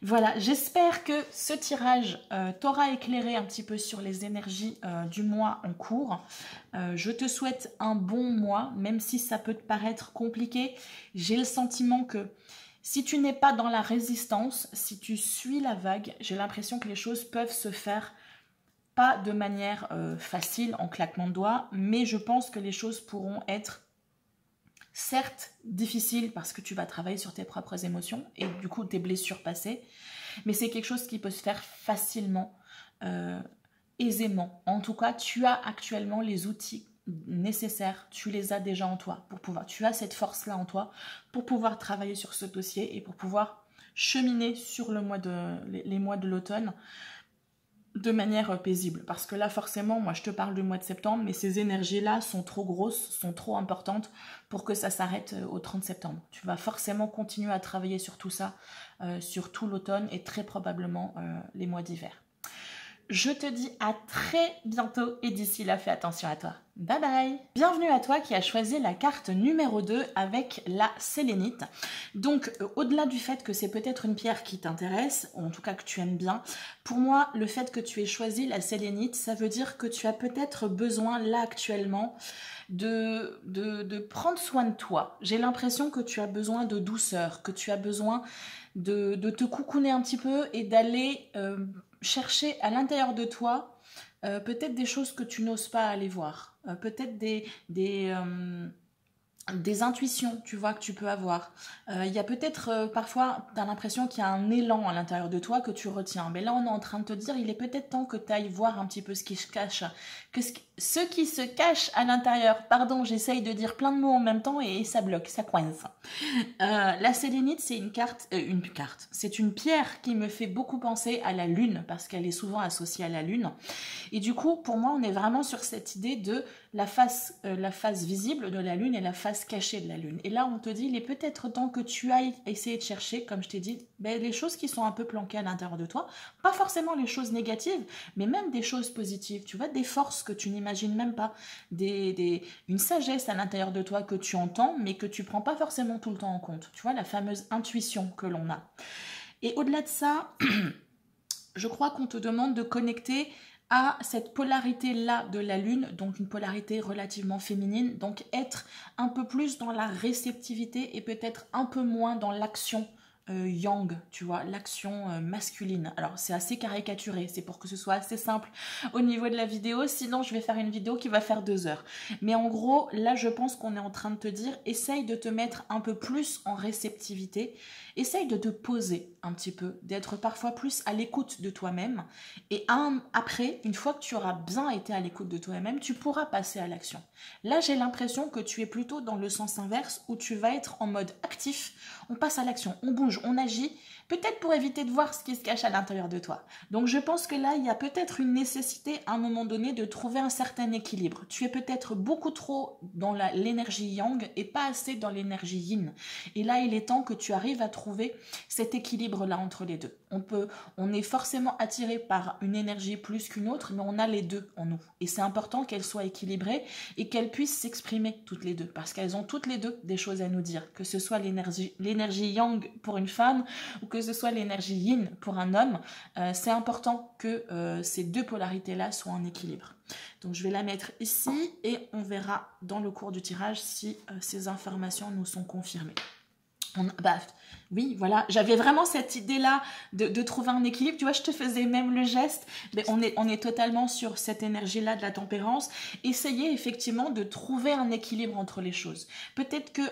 Voilà, j'espère que ce tirage t'aura éclairé un petit peu sur les énergies du mois en cours. Je te souhaite un bon mois, même si ça peut te paraître compliqué. J'ai le sentiment que si tu n'es pas dans la résistance, si tu suis la vague, j'ai l'impression que les choses peuvent se faire pas de manière facile, en claquement de doigts, mais je pense que les choses pourront être certes difficiles parce que tu vas travailler sur tes propres émotions et du coup tes blessures passées, mais c'est quelque chose qui peut se faire facilement, aisément. En tout cas, tu as actuellement les outils nécessaires, tu les as déjà en toi pour pouvoir, tu as cette force-là en toi pour pouvoir travailler sur ce dossier et pour pouvoir cheminer sur les mois de l'automne de manière paisible. Parce que là, forcément, moi, je te parle du mois de septembre, mais ces énergies-là sont trop grosses, sont trop importantes pour que ça s'arrête au 30 septembre. Tu vas forcément continuer à travailler sur tout ça, sur tout l'automne et très probablement les mois d'hiver. Je te dis à très bientôt et d'ici là, fais attention à toi. Bye bye. Bienvenue à toi qui as choisi la carte numéro 2 avec la sélénite. Donc, au-delà du fait que c'est peut-être une pierre qui t'intéresse, ou en tout cas que tu aimes bien, pour moi, le fait que tu aies choisi la sélénite, ça veut dire que tu as peut-être besoin là actuellement de prendre soin de toi. J'ai l'impression que tu as besoin de douceur, que tu as besoin de te coucouner un petit peu et d'aller chercher à l'intérieur de toi peut-être des choses que tu n'oses pas aller voir, peut-être des intuitions, tu vois, que tu peux avoir. Il y a peut-être, parfois, tu as l'impression qu'il y a un élan à l'intérieur de toi que tu retiens. Mais là, on est en train de te dire, il est peut-être temps que tu ailles voir un petit peu ce qui se cache. Ce qui se cache à l'intérieur. Pardon, j'essaye de dire plein de mots en même temps et ça bloque, ça coince. La sélénite, c'est une carte, c'est une pierre qui me fait beaucoup penser à la lune, parce qu'elle est souvent associée à la lune. Et du coup, pour moi, on est vraiment sur cette idée de la face visible de la lune et la face cachée de la lune. Et là, on te dit, il est peut-être temps que tu ailles essayer de chercher, comme je t'ai dit, les choses qui sont un peu planquées à l'intérieur de toi. Pas forcément les choses négatives, mais même des choses positives. Tu vois, des forces que tu n'imagines même pas. Une sagesse à l'intérieur de toi que tu entends, mais que tu prends pas forcément tout le temps en compte. Tu vois, la fameuse intuition que l'on a. Et au-delà de ça, je crois qu'on te demande de connecter à cette polarité-là de la lune, donc une polarité relativement féminine, donc être un peu plus dans la réceptivité et peut-être un peu moins dans l'action yang, tu vois, l'action masculine. Alors c'est assez caricaturé, c'est pour que ce soit assez simple au niveau de la vidéo, sinon je vais faire une vidéo qui va faire 2 heures. Mais en gros, là je pense qu'on est en train de te dire, essaye de te mettre un peu plus en réceptivité, essaye de te poser un petit peu, d'être parfois plus à l'écoute de toi-même, et après, une fois que tu auras bien été à l'écoute de toi-même, tu pourras passer à l'action. Là j'ai l'impression que tu es plutôt dans le sens inverse, où tu vas être en mode actif, on passe à l'action, on bouge, on agit peut-être pour éviter de voir ce qui se cache à l'intérieur de toi. Donc je pense que là, il y a peut-être une nécessité à un moment donné de trouver un certain équilibre. Tu es peut-être beaucoup trop dans l'énergie yang et pas assez dans l'énergie yin. Et là, il est temps que tu arrives à trouver cet équilibre-là entre les deux. On est forcément attiré par une énergie plus qu'une autre, mais on a les deux en nous. Et c'est important qu'elles soient équilibrées et qu'elles puissent s'exprimer toutes les deux, parce qu'elles ont toutes les deux des choses à nous dire, que ce soit l'énergie yang pour une femme ou que ce soit l'énergie yin pour un homme. C'est important que ces deux polarités-là soient en équilibre. Donc je vais la mettre ici et on verra dans le cours du tirage si ces informations nous sont confirmées. Oui, voilà, j'avais vraiment cette idée-là de trouver un équilibre. Tu vois, je te faisais même le geste, mais on est totalement sur cette énergie-là de la tempérance. Essayez effectivement de trouver un équilibre entre les choses. Peut-être que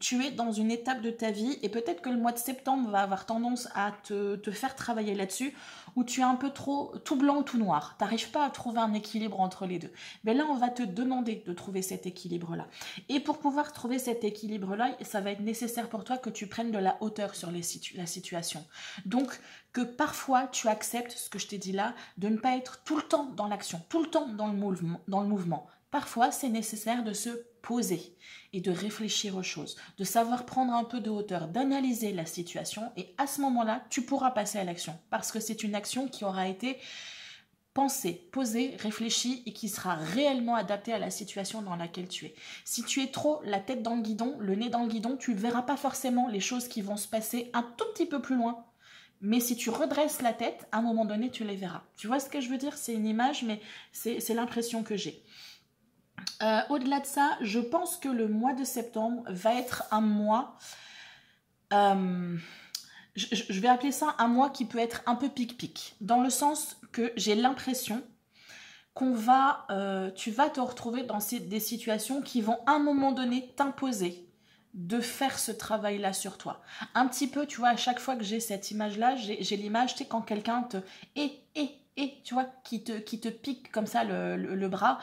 tu es dans une étape de ta vie et peut-être que le mois de septembre va avoir tendance à te faire travailler là-dessus, où tu es un peu trop tout blanc ou tout noir. Tu n'arrives pas à trouver un équilibre entre les deux. Mais là, on va te demander de trouver cet équilibre-là. Et pour pouvoir trouver cet équilibre-là, ça va être nécessaire pour toi que tu prennes de la hauteur sur la situation. Donc, que parfois, tu acceptes ce que je t'ai dit là, de ne pas être tout le temps dans l'action, tout le temps dans le mouvement. Parfois, c'est nécessaire de se poser et de réfléchir aux choses, de savoir prendre un peu de hauteur, d'analyser la situation et à ce moment-là, tu pourras passer à l'action parce que c'est une action qui aura été pensée, posée, réfléchie et qui sera réellement adaptée à la situation dans laquelle tu es. Si tu es trop la tête dans le guidon, le nez dans le guidon, tu ne verras pas forcément les choses qui vont se passer un tout petit peu plus loin. Mais si tu redresses la tête, à un moment donné, tu les verras. Tu vois ce que je veux dire? C'est une image, mais c'est l'impression que j'ai. Au-delà de ça, je pense que le mois de septembre va être un mois, je vais appeler ça un mois qui peut être un peu pic-pic, dans le sens que j'ai l'impression tu vas te retrouver dans des situations qui vont à un moment donné t'imposer de faire ce travail-là sur toi. Un petit peu, tu vois, à chaque fois que j'ai cette image-là, j'ai l'image, tu sais, quand quelqu'un et tu vois, qui te pique comme ça le bras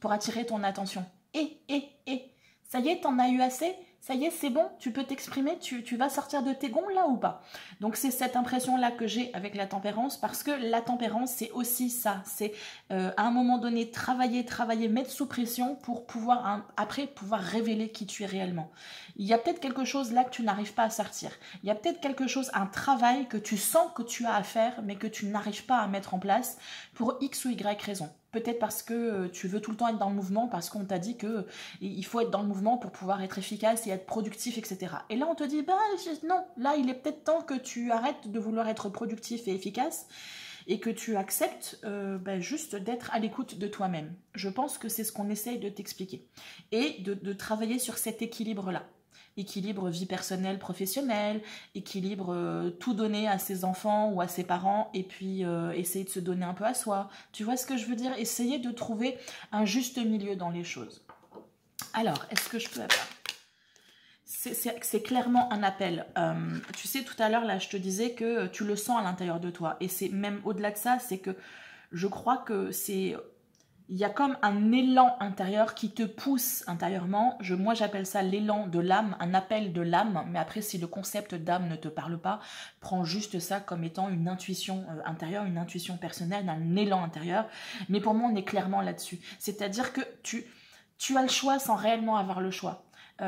pour attirer ton attention. Ça y est, t'en as eu assez? Ça y est, c'est bon, tu peux t'exprimer, tu vas sortir de tes gonds là ou pas? Donc c'est cette impression-là que j'ai avec la tempérance, parce que la tempérance, c'est aussi ça. C'est à un moment donné, travailler, mettre sous pression pour pouvoir, après, pouvoir révéler qui tu es réellement. Il y a peut-être quelque chose là que tu n'arrives pas à sortir. Il y a peut-être quelque chose, un travail que tu sens que tu as à faire, mais que tu n'arrives pas à mettre en place pour X ou Y raison. Peut-être parce que tu veux tout le temps être dans le mouvement, parce qu'on t'a dit qu'il faut être dans le mouvement pour pouvoir être efficace et être productif, etc. Et là, on te dit, non, là, il est peut-être temps que tu arrêtes de vouloir être productif et efficace et que tu acceptes juste d'être à l'écoute de toi-même. Je pense que c'est ce qu'on essaye de t'expliquer. Et de travailler sur cet équilibre-là. Équilibre vie personnelle, professionnelle, équilibre tout donner à ses enfants ou à ses parents et puis essayer de se donner un peu à soi. Tu vois ce que je veux dire? Essayer de trouver un juste milieu dans les choses. Alors, est-ce que je peux avoir... C'est clairement un appel. Tu sais, tout à l'heure, là, je te disais que tu le sens à l'intérieur de toi. Et c'est même au-delà de ça, c'est que je crois que c'est... Il y a comme un élan intérieur qui te pousse intérieurement. Moi, j'appelle ça l'élan de l'âme, un appel de l'âme. Mais après, si le concept d'âme ne te parle pas, prends juste ça comme étant une intuition intérieure, une intuition personnelle, un élan intérieur. Mais pour moi, on est clairement là-dessus. C'est-à-dire que tu as le choix sans réellement avoir le choix.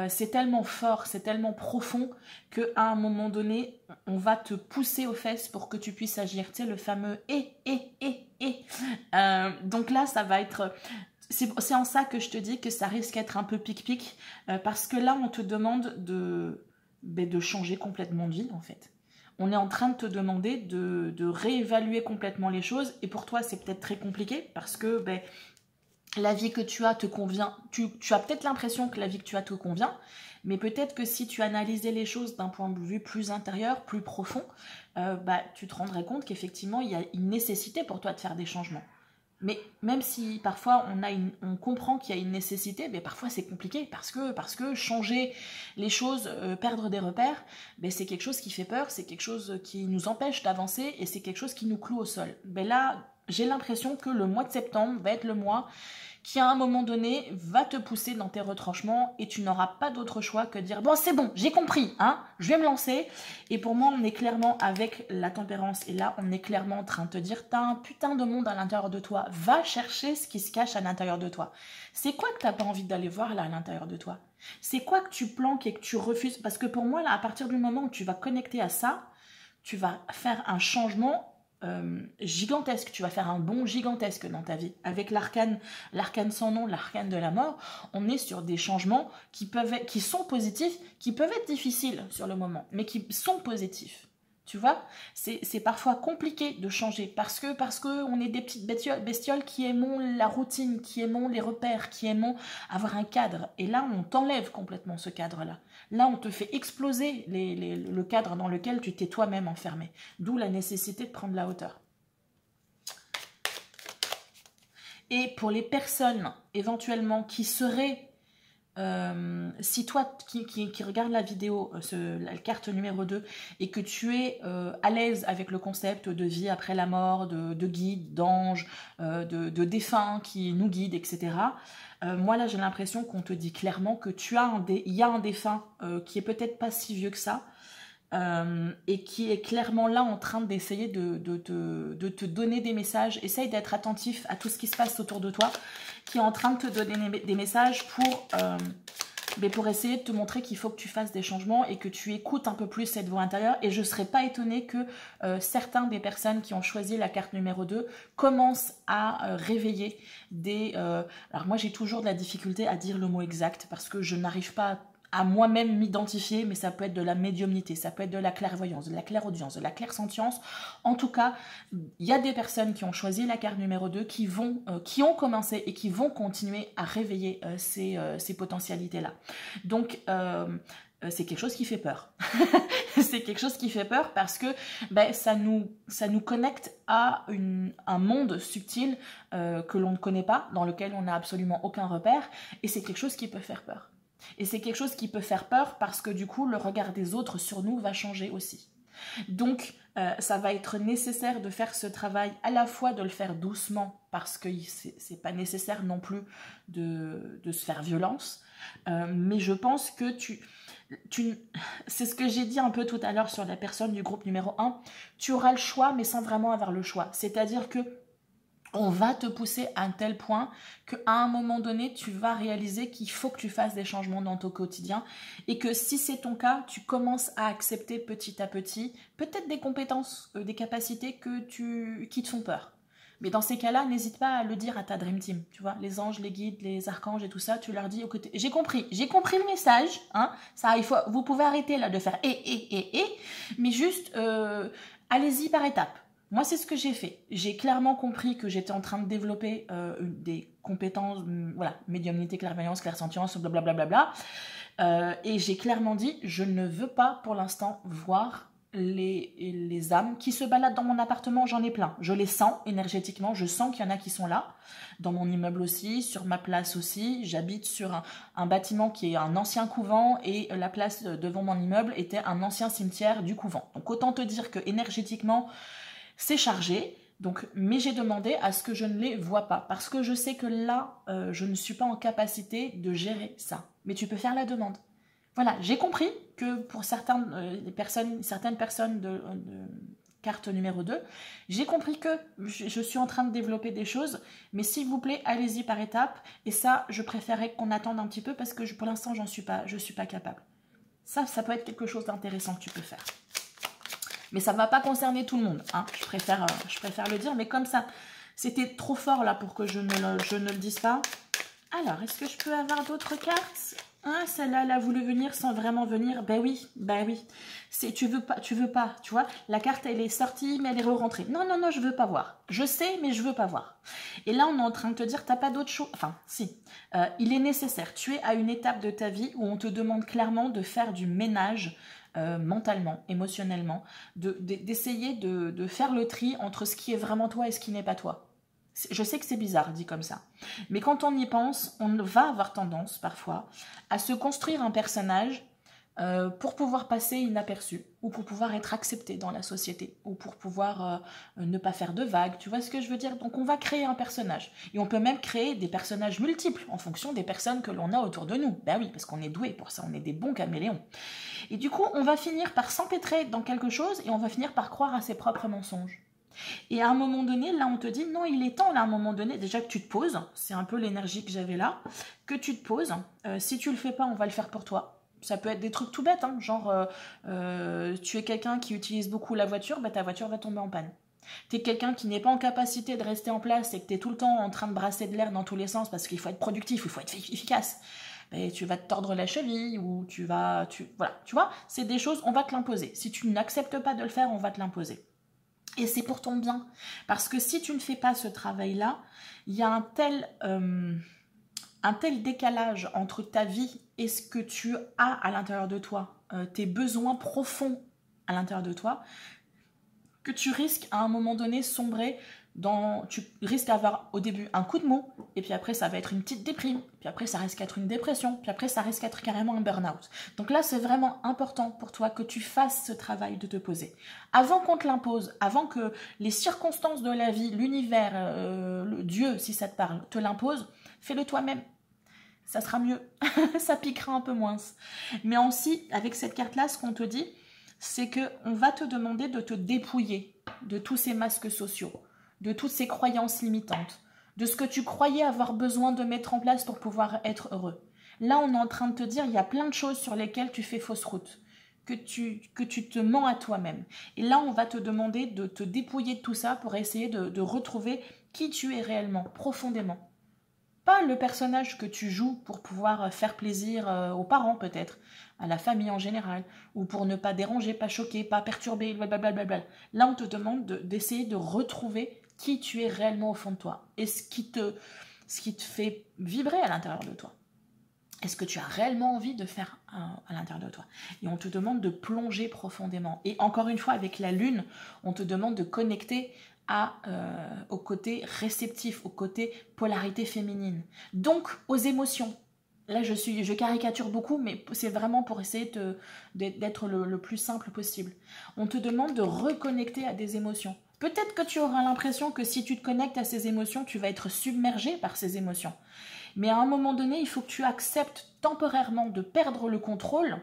C'est tellement fort, c'est tellement profond qu'à un moment donné, on va te pousser aux fesses pour que tu puisses agir. Tu sais, le fameux donc là, ça va être... C'est en ça que je te dis que ça risque d'être un peu pic-pic, parce que là, on te demande de changer complètement de vie, en fait. On est en train de te demander de réévaluer complètement les choses, et pour toi, c'est peut-être très compliqué, parce que... la vie que tu as te convient, tu as peut-être l'impression que la vie que tu as te convient, mais peut-être que si tu analysais les choses d'un point de vue plus intérieur, plus profond, tu te rendrais compte qu'effectivement, il y a une nécessité pour toi de faire des changements. Mais même si parfois on comprend qu'il y a une nécessité, mais parfois c'est compliqué parce que changer les choses, perdre des repères, c'est quelque chose qui fait peur, c'est quelque chose qui nous empêche d'avancer et c'est quelque chose qui nous cloue au sol. Là, j'ai l'impression que le mois de septembre va être le mois qui à un moment donné va te pousser dans tes retranchements et tu n'auras pas d'autre choix que de dire bon c'est bon, j'ai compris, hein, je vais me lancer. Et pour moi on est clairement avec la tempérance et là on est clairement en train de te dire t'as un putain de monde à l'intérieur de toi, va chercher ce qui se cache à l'intérieur de toi. C'est quoi que t'as pas envie d'aller voir là à l'intérieur de toi? C'est quoi que tu planques et que tu refuses? Parce que pour moi là à partir du moment où tu vas connecter à ça, tu vas faire un changement gigantesque, tu vas faire un bond gigantesque dans ta vie. Avec l'arcane sans nom, l'arcane de la mort, on est sur des changements qui sont positifs, qui peuvent être difficiles sur le moment, mais qui sont positifs. Tu vois, c'est parfois compliqué de changer parce que on est des petites bestioles qui aimons la routine, qui aimons les repères, qui aimons avoir un cadre. Et là, on t'enlève complètement ce cadre-là. Là, on te fait exploser le cadre dans lequel tu t'es toi-même enfermé. D'où la nécessité de prendre la hauteur. Et pour les personnes éventuellement qui seraient... si toi qui regarde la vidéo, la carte numéro 2, et que tu es à l'aise avec le concept de vie après la mort, de guide, d'ange, de défunt qui nous guide, etc. Moi là j'ai l'impression qu'on te dit clairement que il y a un défunt qui est peut-être pas si vieux que ça, et qui est clairement là en train d'essayer de te donner des messages. Essaye d'être attentif à tout ce qui se passe autour de toi, qui est en train de te donner des messages pour essayer de te montrer qu'il faut que tu fasses des changements et que tu écoutes un peu plus cette voix intérieure. Et je ne serais pas étonnée que certains des personnes qui ont choisi la carte numéro 2 commencent à réveiller des... alors moi j'ai toujours de la difficulté à dire le mot exact parce que je n'arrive pas à moi-même m'identifier, mais ça peut être de la médiumnité, ça peut être de la clairvoyance, de la clairaudience, de la clairsentience. En tout cas, il y a des personnes qui ont choisi la carte numéro 2, qui ont commencé et qui vont continuer à réveiller ces potentialités-là. Donc, c'est quelque chose qui fait peur. C'est quelque chose qui fait peur parce que ça nous connecte à un monde subtil que l'on ne connaît pas, dans lequel on n'a absolument aucun repère, et c'est quelque chose qui peut faire peur. Et c'est quelque chose qui peut faire peur parce que du coup, le regard des autres sur nous va changer aussi. Donc, ça va être nécessaire de faire ce travail, à la fois de le faire doucement, parce que c'est pas nécessaire non plus de se faire violence, mais je pense que c'est ce que j'ai dit un peu tout à l'heure sur la personne du groupe numéro 1, tu auras le choix, mais sans vraiment avoir le choix. C'est-à-dire que on va te pousser à un tel point qu'à un moment donné, tu vas réaliser qu'il faut que tu fasses des changements dans ton quotidien et que si c'est ton cas, tu commences à accepter petit à petit peut-être des compétences, des capacités qui te font peur. Mais dans ces cas-là, n'hésite pas à le dire à ta Dream Team, tu vois, les anges, les guides, les archanges et tout ça, tu leur dis au côté, j'ai compris le message, hein, ça, vous pouvez arrêter là de faire mais juste, allez-y par étapes. Moi, c'est ce que j'ai fait. J'ai clairement compris que j'étais en train de développer des compétences, voilà, médiumnité, clairvoyance, clairsentience, blablabla. Et j'ai clairement dit, je ne veux pas pour l'instant voir les âmes qui se baladent dans mon appartement, j'en ai plein. Je les sens énergétiquement, je sens qu'il y en a qui sont là. Dans mon immeuble aussi, sur ma place aussi. J'habite sur un bâtiment qui est un ancien couvent et la place devant mon immeuble était un ancien cimetière du couvent. Donc autant te dire que énergétiquement, c'est chargé, donc, mais j'ai demandé à ce que je ne les vois pas, parce que je sais que là, je ne suis pas en capacité de gérer ça. Mais tu peux faire la demande. Voilà, j'ai compris que pour certaines personnes de carte numéro 2, j'ai compris que je suis en train de développer des choses, mais s'il vous plaît, allez-y par étapes, et ça, je préférais qu'on attende un petit peu, parce que pour l'instant, je suis pas capable. Ça peut être quelque chose d'intéressant que tu peux faire. Mais ça ne va pas concerner tout le monde, hein. Je préfère le dire, mais comme ça, c'était trop fort là pour que je ne le dise pas. Alors, est-ce que je peux avoir d'autres cartes? Ah, celle-là, elle a voulu venir sans vraiment venir. Ben oui. Tu veux pas, tu vois. La carte, elle est sortie, mais elle est re-rentrée. Non, je veux pas voir. Je sais, mais je veux pas voir. Et là, on est en train de te dire, t'as pas d'autre chose. Enfin, si. Il est nécessaire. Tu es à une étape de ta vie où on te demande clairement de faire du ménage, mentalement, émotionnellement, d'essayer de faire le tri entre ce qui est vraiment toi et ce qui n'est pas toi. Je sais que c'est bizarre dit comme ça, mais quand on y pense, on va avoir tendance parfois à se construire un personnage pour pouvoir passer inaperçu, ou pour pouvoir être accepté dans la société, ou pour pouvoir ne pas faire de vagues, tu vois ce que je veux dire? Donc on va créer un personnage, et on peut même créer des personnages multiples, en fonction des personnes que l'on a autour de nous. Ben oui, parce qu'on est doué pour ça, on est des bons caméléons. Et du coup, on va finir par s'empêtrer dans quelque chose, et on va finir par croire à ses propres mensonges. Et à un moment donné, là, on te dit, non, il est temps, là, à un moment donné, déjà que tu te poses, c'est un peu l'énergie que j'avais là, que tu te poses, si tu le fais pas, on va le faire pour toi. Ça peut être des trucs tout bêtes, hein, genre tu es quelqu'un qui utilise beaucoup la voiture, bah, ta voiture va tomber en panne. Tu es quelqu'un qui n'est pas en capacité de rester en place et que tu es tout le temps en train de brasser de l'air dans tous les sens parce qu'il faut être productif, il faut être efficace. Et tu vas te tordre la cheville ou voilà, tu vois, c'est des choses, on va te l'imposer. Si tu n'acceptes pas de le faire, on va te l'imposer. Et c'est pour ton bien. Parce que si tu ne fais pas ce travail-là, il y a un tel décalage entre ta vie et ce que tu as à l'intérieur de toi, tes besoins profonds à l'intérieur de toi, que tu risques à un moment donné sombrer tu risques d'avoir au début un coup de mou, et puis après ça va être une petite déprime, puis après ça risque d'être une dépression, puis après ça risque d'être carrément un burn-out. Donc là c'est vraiment important pour toi que tu fasses ce travail de te poser. Avant qu'on te l'impose, avant que les circonstances de la vie, l'univers, Dieu si ça te parle, te l'impose, fais-le toi-même. Ça sera mieux, ça piquera un peu moins. Mais aussi, avec cette carte-là, ce qu'on te dit, c'est qu'on va te demander de te dépouiller de tous ces masques sociaux, de toutes ces croyances limitantes, de ce que tu croyais avoir besoin de mettre en place pour pouvoir être heureux. Là, on est en train de te dire, il y a plein de choses sur lesquelles tu fais fausse route, que tu te mens à toi-même. Et là, on va te demander de te dépouiller de tout ça pour essayer de retrouver qui tu es réellement, profondément. Pas le personnage que tu joues pour pouvoir faire plaisir aux parents peut-être, à la famille en général, ou pour ne pas déranger, pas choquer, pas perturber, blablabla. Là, on te demande d'essayer de retrouver qui tu es réellement au fond de toi et ce qui te fait vibrer à l'intérieur de toi. Est-ce que tu as réellement envie de faire à l'intérieur de toi? Et on te demande de plonger profondément. Et encore une fois, avec la lune, on te demande de connecter au côté réceptif, au côté polarité féminine. Donc, aux émotions. Là, je caricature beaucoup, mais c'est vraiment pour essayer d'être le plus simple possible. On te demande de reconnecter à des émotions. Peut-être que tu auras l'impression que si tu te connectes à ces émotions, tu vas être submergé par ces émotions. Mais à un moment donné, il faut que tu acceptes temporairement de perdre le contrôle.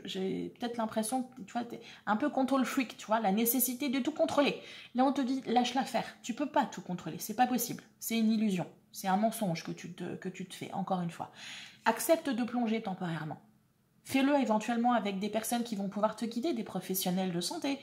J'ai peut-être l'impression que tu vois, t'es un peu control freak, tu vois, la nécessité de tout contrôler. Là, on te dit, lâche l'affaire. Tu peux pas tout contrôler, c'est pas possible. C'est une illusion, c'est un mensonge que tu te fais, encore une fois. Accepte de plonger temporairement. Fais-le éventuellement avec des personnes qui vont pouvoir te guider, des professionnels de santé,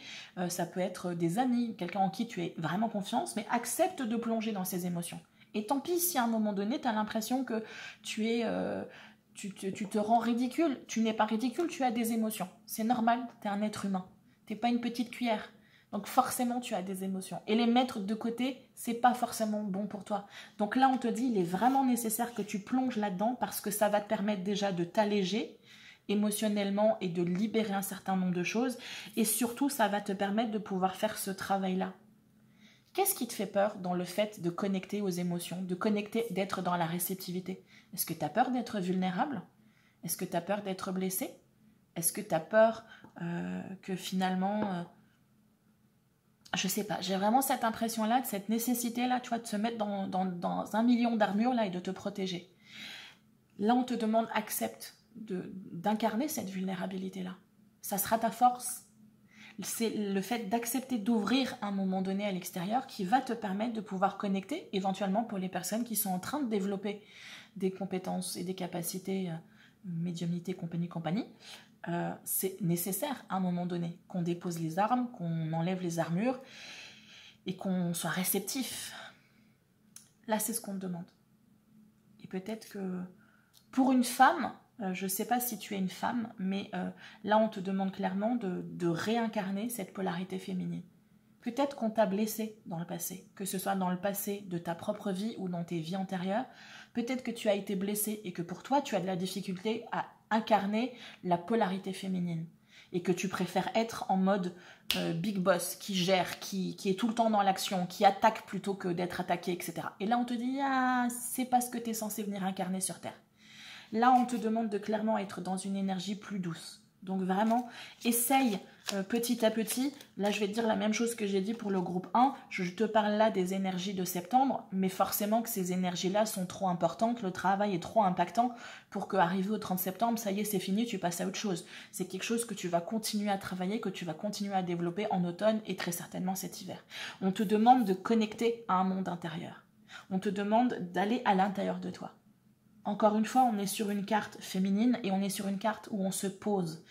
ça peut être des amis, quelqu'un en qui tu as vraiment confiance, mais accepte de plonger dans ces émotions. Et tant pis si à un moment donné, tu as l'impression que tu te rends ridicule. Tu n'es pas ridicule, tu as des émotions. C'est normal, tu es un être humain. Tu n'es pas une petite cuillère. Donc forcément, tu as des émotions. Et les mettre de côté, c'est pas forcément bon pour toi. Donc là, on te dit, il est vraiment nécessaire que tu plonges là-dedans parce que ça va te permettre déjà de t'alléger émotionnellement et de libérer un certain nombre de choses. Et surtout, ça va te permettre de pouvoir faire ce travail-là. Qu'est-ce qui te fait peur dans le fait de connecter aux émotions, de connecter, d'être dans la réceptivité? Est-ce que tu as peur d'être vulnérable? Est-ce que tu as peur d'être blessé? Est-ce que tu as peur que finalement... je sais pas, j'ai vraiment cette impression-là, de cette nécessité-là, tu vois, de se mettre dans un million d'armures là et de te protéger. Là, on te demande, accepte d'incarner cette vulnérabilité-là. Ça sera ta force. C'est le fait d'accepter d'ouvrir un moment donné à l'extérieur qui va te permettre de pouvoir connecter, éventuellement pour les personnes qui sont en train de développer des compétences et des capacités, médiumnité, compagnie. C'est nécessaire à un moment donné qu'on dépose les armes, qu'on enlève les armures et qu'on soit réceptif. Là, c'est ce qu'on te demande. Et peut-être que pour une femme, je ne sais pas si tu es une femme, mais là, on te demande clairement de réincarner cette polarité féminine. Peut-être qu'on t'a blessé dans le passé, que ce soit dans le passé de ta propre vie ou dans tes vies antérieures. Peut-être que tu as été blessé et que pour toi, tu as de la difficulté à incarner la polarité féminine et que tu préfères être en mode big boss, qui gère, qui est tout le temps dans l'action, qui attaque plutôt que d'être attaqué, etc. Et là, on te dit, ah, c'est pas ce que tu es censé venir incarner sur Terre. Là, on te demande de clairement être dans une énergie plus douce, Donc vraiment, essaye petit à petit. Là, je vais te dire la même chose que j'ai dit pour le groupe 1. Je te parle là des énergies de septembre, mais forcément que ces énergies-là sont trop importantes, le travail est trop impactant pour qu'arrivé au 30 septembre, ça y est, c'est fini, tu passes à autre chose. C'est quelque chose que tu vas continuer à travailler, que tu vas continuer à développer en automne et très certainement cet hiver. On te demande de connecter à un monde intérieur. On te demande d'aller à l'intérieur de toi. Encore une fois, on est sur une carte féminine et on est sur une carte où on se pose.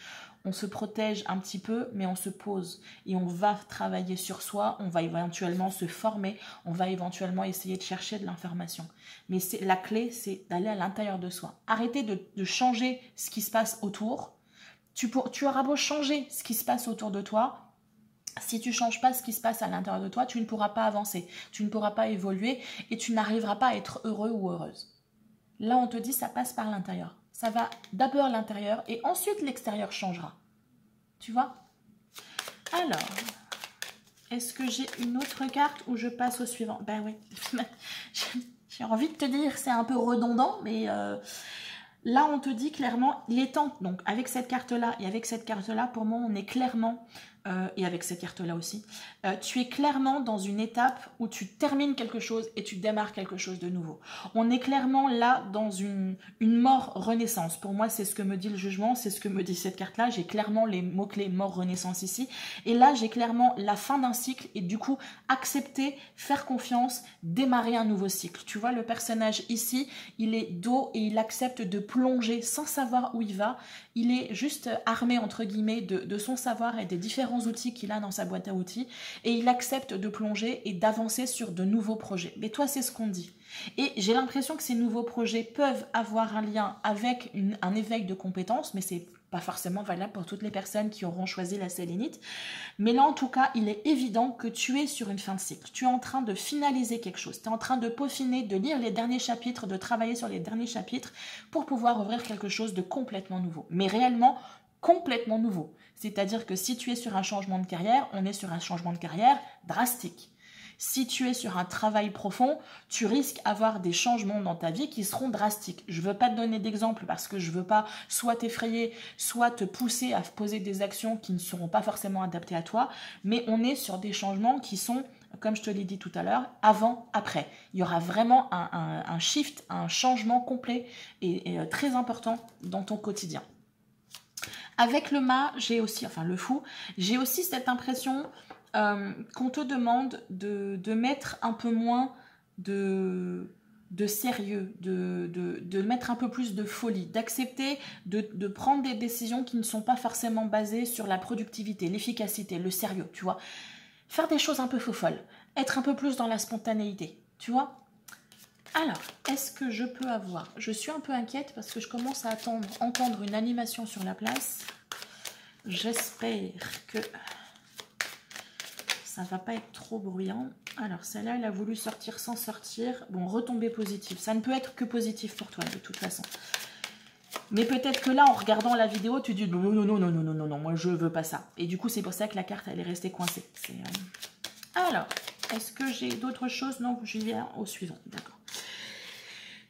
On se protège un petit peu, mais on se pose. Et on va travailler sur soi, on va éventuellement se former, on va éventuellement essayer de chercher de l'information. Mais la clé, c'est d'aller à l'intérieur de soi. Arrêtez de changer ce qui se passe autour. Tu auras beau changer ce qui se passe autour de toi, si tu ne changes pas ce qui se passe à l'intérieur de toi, tu ne pourras pas avancer, tu ne pourras pas évoluer et tu n'arriveras pas à être heureux ou heureuse. Là, on te dit ça passe par l'intérieur. Ça va d'abord l'intérieur et ensuite l'extérieur changera. Tu vois? Alors, est-ce que j'ai une autre carte où je passe au suivant? Ben oui. J'ai envie de te dire, c'est un peu redondant, mais là, on te dit clairement, il est temps. Donc, avec cette carte-là et avec cette carte-là, pour moi, on est clairement... et avec cette carte-là aussi, tu es clairement dans une étape où tu termines quelque chose et tu démarres quelque chose de nouveau. On est clairement là dans une mort-renaissance. Pour moi, c'est ce que me dit le jugement, c'est ce que me dit cette carte-là. J'ai clairement les mots-clés mort-renaissance ici. Et là, j'ai clairement la fin d'un cycle et du coup, accepter, faire confiance, démarrer un nouveau cycle. Tu vois, le personnage ici, il est dos et il accepte de plonger sans savoir où il va. Il est juste armé, entre guillemets, de son savoir et des différents outils qu'il a dans sa boîte à outils et il accepte de plonger et d'avancer sur de nouveaux projets. Mais toi, c'est ce qu'on dit. Et j'ai l'impression que ces nouveaux projets peuvent avoir un lien avec un éveil de compétences, mais c'est pas forcément valable pour toutes les personnes qui auront choisi la sélénite. Mais là, en tout cas, il est évident que tu es sur une fin de cycle. Tu es en train de finaliser quelque chose. Tu es en train de peaufiner, de lire les derniers chapitres, de travailler sur les derniers chapitres pour pouvoir ouvrir quelque chose de complètement nouveau. Mais réellement, complètement nouveau. C'est-à-dire que si tu es sur un changement de carrière, on est sur un changement de carrière drastique. Si tu es sur un travail profond, tu risques d'avoir des changements dans ta vie qui seront drastiques. Je ne veux pas te donner d'exemple parce que je ne veux pas soit t'effrayer, soit te pousser à poser des actions qui ne seront pas forcément adaptées à toi, mais on est sur des changements qui sont, comme je te l'ai dit tout à l'heure, avant, après. Il y aura vraiment un shift, un changement complet et très important dans ton quotidien. Avec le mât, j'ai aussi, enfin le fou, j'ai aussi cette impression qu'on te demande de mettre un peu moins de sérieux, de mettre un peu plus de folie, d'accepter de prendre des décisions qui ne sont pas forcément basées sur la productivité, l'efficacité, le sérieux, tu vois. Faire des choses un peu folles, être un peu plus dans la spontanéité, tu vois. Alors, est-ce que je peux avoir... Je suis un peu inquiète parce que je commence à entendre une animation sur la place. J'espère que ça ne va pas être trop bruyant. Alors, celle-là, elle a voulu sortir sans sortir. Bon, retombée positive. Ça ne peut être que positif pour toi, de toute façon. Mais peut-être que là, en regardant la vidéo, tu dis non, non, non, non, non, non, non, non, moi, je veux pas ça. Et du coup, c'est pour ça que la carte, elle est restée coincée. Alors, est-ce que j'ai d'autres choses? Non, je viens au suivant. D'accord.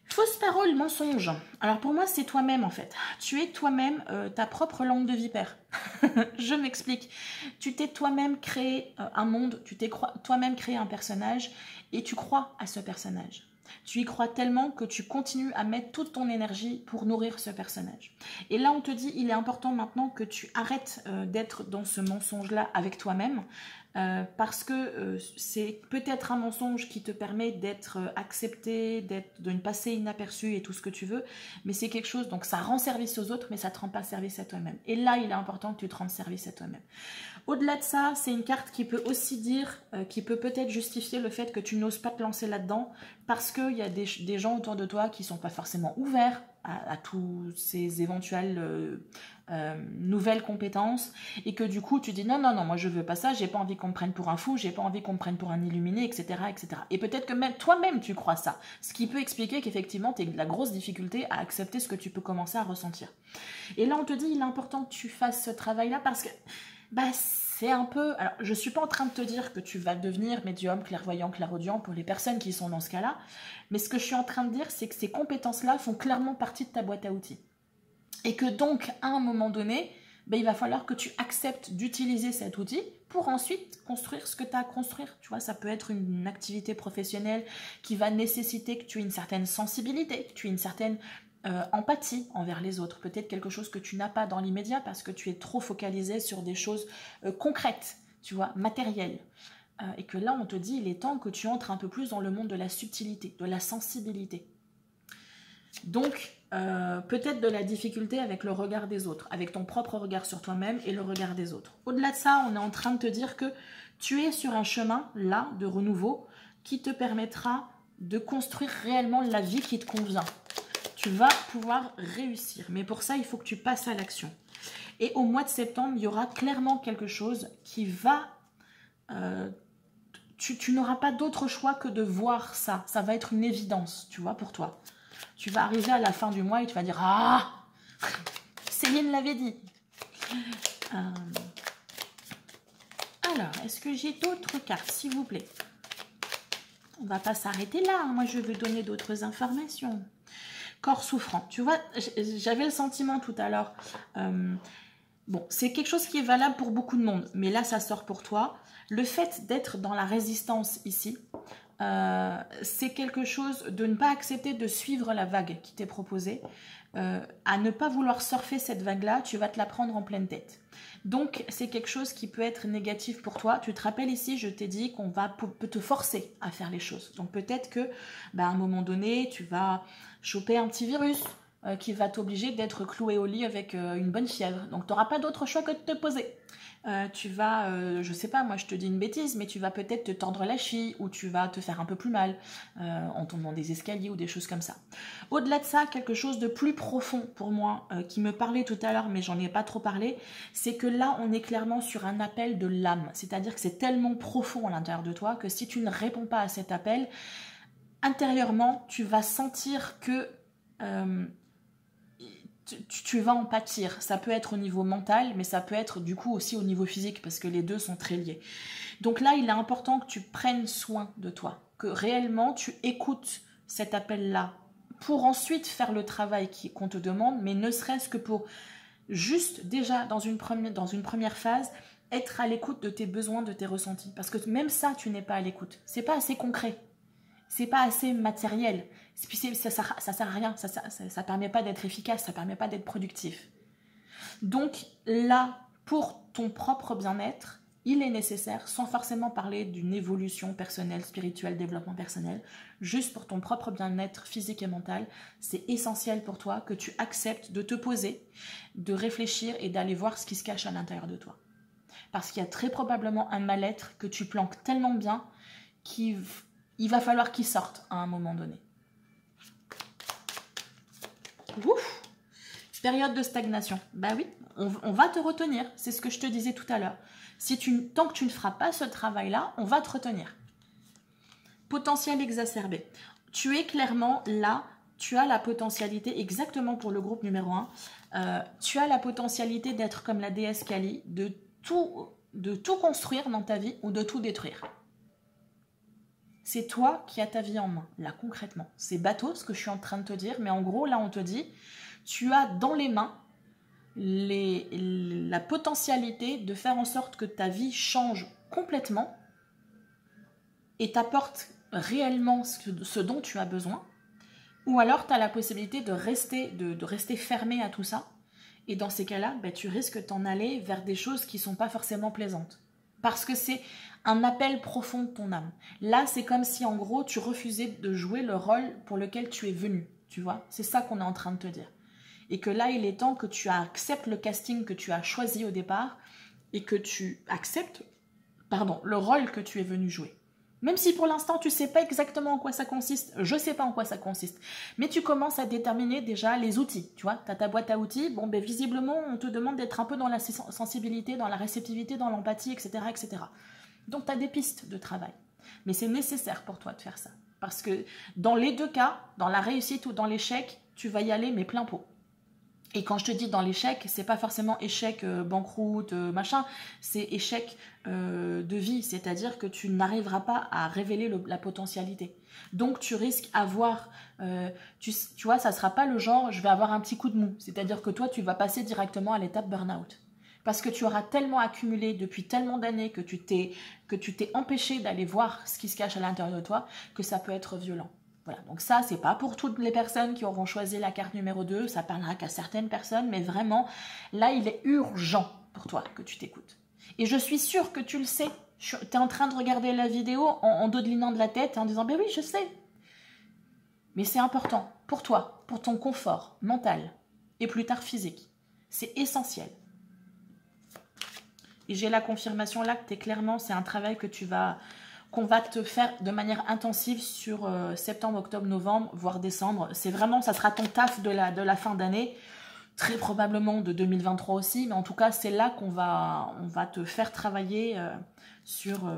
Fausse parole, mensonge. Alors pour moi, c'est toi-même en fait. Tu es toi-même ta propre langue de vipère. Je m'explique. Tu t'es toi-même créé un monde, tu t'es toi-même créé un personnage et tu crois à ce personnage. Tu y crois tellement que tu continues à mettre toute ton énergie pour nourrir ce personnage. Et là, on te dit, il est important maintenant que tu arrêtes d'être dans ce mensonge-là avec toi-même. Parce que c'est peut-être un mensonge qui te permet d'être accepté, de ne passer inaperçu et tout ce que tu veux, mais c'est quelque chose, donc ça rend service aux autres, mais ça ne te rend pas service à toi-même. Et là, il est important que tu te rendes service à toi-même. Au-delà de ça, c'est une carte qui peut aussi dire, qui peut peut-être justifier le fait que tu n'oses pas te lancer là-dedans, parce qu'il y a des gens autour de toi qui ne sont pas forcément ouverts à tous ces éventuelles nouvelles compétences et que du coup tu dis non, non, non, moi je veux pas ça, j'ai pas envie qu'on me prenne pour un fou, j'ai pas envie qu'on me prenne pour un illuminé, etc. etc. Et peut-être que même toi-même tu crois ça, ce qui peut expliquer qu'effectivement tu as de la grosse difficulté à accepter ce que tu peux commencer à ressentir. Et là on te dit il est important que tu fasses ce travail-là parce que bah, c'est un peu... Alors je suis pas en train de te dire que tu vas devenir médium, clairvoyant, clairaudient pour les personnes qui sont dans ce cas-là, mais ce que je suis en train de dire c'est que ces compétences-là font clairement partie de ta boîte à outils. Et que donc, à un moment donné, ben, il va falloir que tu acceptes d'utiliser cet outil pour ensuite construire ce que tu as à construire. Tu vois, ça peut être une activité professionnelle qui va nécessiter que tu aies une certaine sensibilité, que tu aies une certaine empathie envers les autres. Peut-être quelque chose que tu n'as pas dans l'immédiat parce que tu es trop focalisé sur des choses concrètes, tu vois, matérielles. Et que là, on te dit, il est temps que tu entres un peu plus dans le monde de la subtilité, de la sensibilité. Donc, peut-être de la difficulté avec le regard des autres, avec ton propre regard sur toi-même et le regard des autres. Au-delà de ça, on est en train de te dire que tu es sur un chemin, là, de renouveau, qui te permettra de construire réellement la vie qui te convient. Tu vas pouvoir réussir, mais pour ça, il faut que tu passes à l'action. Et au mois de septembre, il y aura clairement quelque chose qui va... tu n'auras pas d'autre choix que de voir ça. Ça va être une évidence, tu vois, pour toi. Tu vas arriver à la fin du mois et tu vas dire « Ah, Céline l'avait dit !» Alors, est-ce que j'ai d'autres cartes, s'il vous plaît? On ne va pas s'arrêter là. Moi, je veux donner d'autres informations. Corps souffrant. Tu vois, j'avais le sentiment tout à l'heure. Bon, c'est quelque chose qui est valable pour beaucoup de monde. Mais là, ça sort pour toi. Le fait d'être dans la résistance ici, c'est quelque chose de ne pas accepter de suivre la vague qui t'est proposée, à ne pas vouloir surfer cette vague-là, tu vas te la prendre en pleine tête. Donc, c'est quelque chose qui peut être négatif pour toi. Tu te rappelles ici, je t'ai dit qu'on peut te forcer à faire les choses. Donc, peut-être que, à un moment donné, tu vas choper un petit virus qui va t'obliger d'être cloué au lit avec une bonne fièvre. Donc, tu n'auras pas d'autre choix que de te poser. Tu vas, je sais pas, moi je te dis une bêtise, mais tu vas peut-être te tordre la cheville ou tu vas te faire un peu plus mal en tombant des escaliers ou des choses comme ça. Au-delà de ça, quelque chose de plus profond pour moi qui me parlait tout à l'heure, mais j'en ai pas trop parlé, c'est que là on est clairement sur un appel de l'âme. C'est-à-dire que c'est tellement profond à l'intérieur de toi que si tu ne réponds pas à cet appel, intérieurement tu vas sentir que... tu vas en pâtir. Ça peut être au niveau mental, mais ça peut être du coup aussi au niveau physique, parce que les deux sont très liés. Donc là, il est important que tu prennes soin de toi, que réellement tu écoutes cet appel-là, pour ensuite faire le travail qu'on te demande, mais ne serait-ce que pour juste déjà dans une première phase, être à l'écoute de tes besoins, de tes ressentis. Parce que même ça, tu n'es pas à l'écoute. C'est pas assez concret. C'est pas assez matériel. Puis ça sert à rien, ça permet pas d'être efficace, ça permet pas d'être productif. Donc là, pour ton propre bien-être, il est nécessaire, sans forcément parler d'une évolution personnelle, spirituelle, développement personnel, juste pour ton propre bien-être physique et mental, c'est essentiel pour toi que tu acceptes de te poser, de réfléchir et d'aller voir ce qui se cache à l'intérieur de toi. Parce qu'il y a très probablement un mal-être que tu planques tellement bien qu'il va falloir qu'il sorte à un moment donné. Ouf. Période de stagnation. Bah oui, on va te retenir. C'est ce que je te disais tout à l'heure. Tant que tu ne feras pas ce travail-là, on va te retenir. Potentiel exacerbé. Tu es clairement là, tu as la potentialité, exactement pour le groupe numéro 1, tu as la potentialité d'être comme la déesse Kali, de tout construire dans ta vie ou de tout détruire. C'est toi qui as ta vie en main, là, concrètement. C'est bateau ce que je suis en train de te dire, mais en gros, là, on te dit, tu as dans les mains la potentialité de faire en sorte que ta vie change complètement et t'apporte réellement ce dont tu as besoin, ou alors tu as la possibilité de rester fermé à tout ça, et dans ces cas-là, tu risques de t'en aller vers des choses qui ne sont pas forcément plaisantes. Parce que c'est un appel profond de ton âme. Là, c'est comme si, en gros, tu refusais de jouer le rôle pour lequel tu es venu. Tu vois, c'est ça qu'on est en train de te dire. Et que là, il est temps que tu acceptes le casting que tu as choisi au départ et que tu acceptes, le rôle que tu es venu jouer. Même si pour l'instant, tu ne sais pas exactement en quoi ça consiste, je ne sais pas en quoi ça consiste, mais tu commences à déterminer déjà les outils, tu vois, tu as ta boîte à outils, visiblement, on te demande d'être un peu dans la sensibilité, dans la réceptivité, dans l'empathie, etc., etc. Donc, tu as des pistes de travail, mais c'est nécessaire pour toi de faire ça, parce que dans les deux cas, dans la réussite ou dans l'échec, tu vas y aller, mais plein pot. Et quand je te dis dans l'échec, c'est pas forcément échec, banqueroute, machin, c'est échec de vie, c'est-à-dire que tu n'arriveras pas à révéler la potentialité. Donc tu risques avoir, tu vois, ça sera pas le genre, je vais avoir un petit coup de mou, c'est-à-dire que toi tu vas passer directement à l'étape burn-out. parce que tu auras tellement accumulé depuis tellement d'années que tu t'es empêché d'aller voir ce qui se cache à l'intérieur de toi, que ça peut être violent. Voilà, donc ça, c'est pas pour toutes les personnes qui auront choisi la carte numéro 2, ça parlera qu'à certaines personnes, mais vraiment, là, il est urgent pour toi que tu t'écoutes. Et je suis sûre que tu le sais. Tu es en train de regarder la vidéo en dodelinant de la tête, en disant « Ben oui, je sais ». Mais c'est important pour toi, pour ton confort mental et plus tard physique. C'est essentiel. Et j'ai la confirmation là que clairement, c'est un travail qu'on va te faire de manière intensive sur septembre, octobre, novembre, voire décembre. C'est vraiment, ça sera ton taf de la fin d'année, très probablement de 2023 aussi, mais en tout cas, c'est là qu'on va te faire travailler sur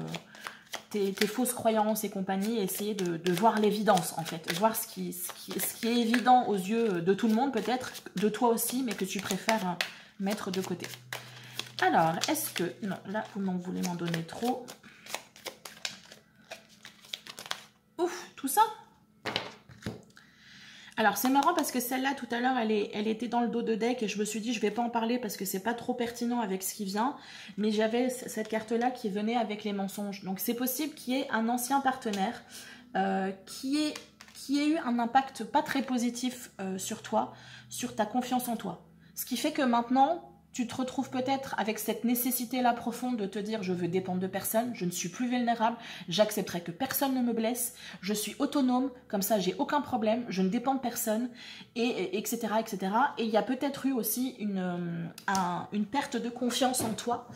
tes fausses croyances et compagnie, et essayer de voir l'évidence, en fait, voir ce qui est évident aux yeux de tout le monde, peut-être, de toi aussi, mais que tu préfères mettre de côté. Alors, est-ce que... Non, là, vous voulez m'en donner trop. Ouf, tout ça. Alors, c'est marrant parce que celle-là, tout à l'heure, elle était dans le dos de deck et je me suis dit, je ne vais pas en parler parce que c'est pas trop pertinent avec ce qui vient. Mais j'avais cette carte-là qui venait avec les mensonges. Donc, c'est possible qu'il y ait un ancien partenaire qui ait eu un impact pas très positif sur toi, sur ta confiance en toi. Ce qui fait que maintenant... Tu te retrouves peut-être avec cette nécessité-là profonde de te dire « je veux dépendre de personne, je ne suis plus vulnérable, j'accepterai que personne ne me blesse, je suis autonome, comme ça j'ai aucun problème, je ne dépends de personne, et etc. etc. » Et il y a peut-être eu aussi une perte de confiance en toi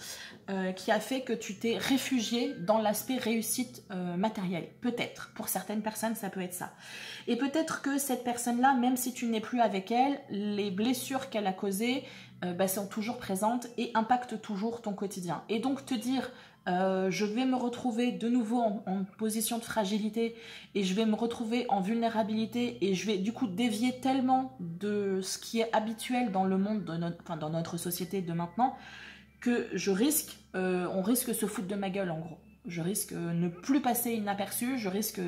qui a fait que tu t'es réfugié dans l'aspect réussite matérielle. Peut-être, pour certaines personnes, ça peut être ça. Et peut-être que cette personne-là, même si tu n'es plus avec elle, les blessures qu'elle a causées sont toujours présentes et impactent toujours ton quotidien. Et donc te dire, je vais me retrouver de nouveau en position de fragilité et je vais me retrouver en vulnérabilité et je vais du coup dévier tellement de ce qui est habituel dans le monde, dans notre société de maintenant, que on risque de se foutre de ma gueule en gros. Je risque ne plus passer inaperçu, je risque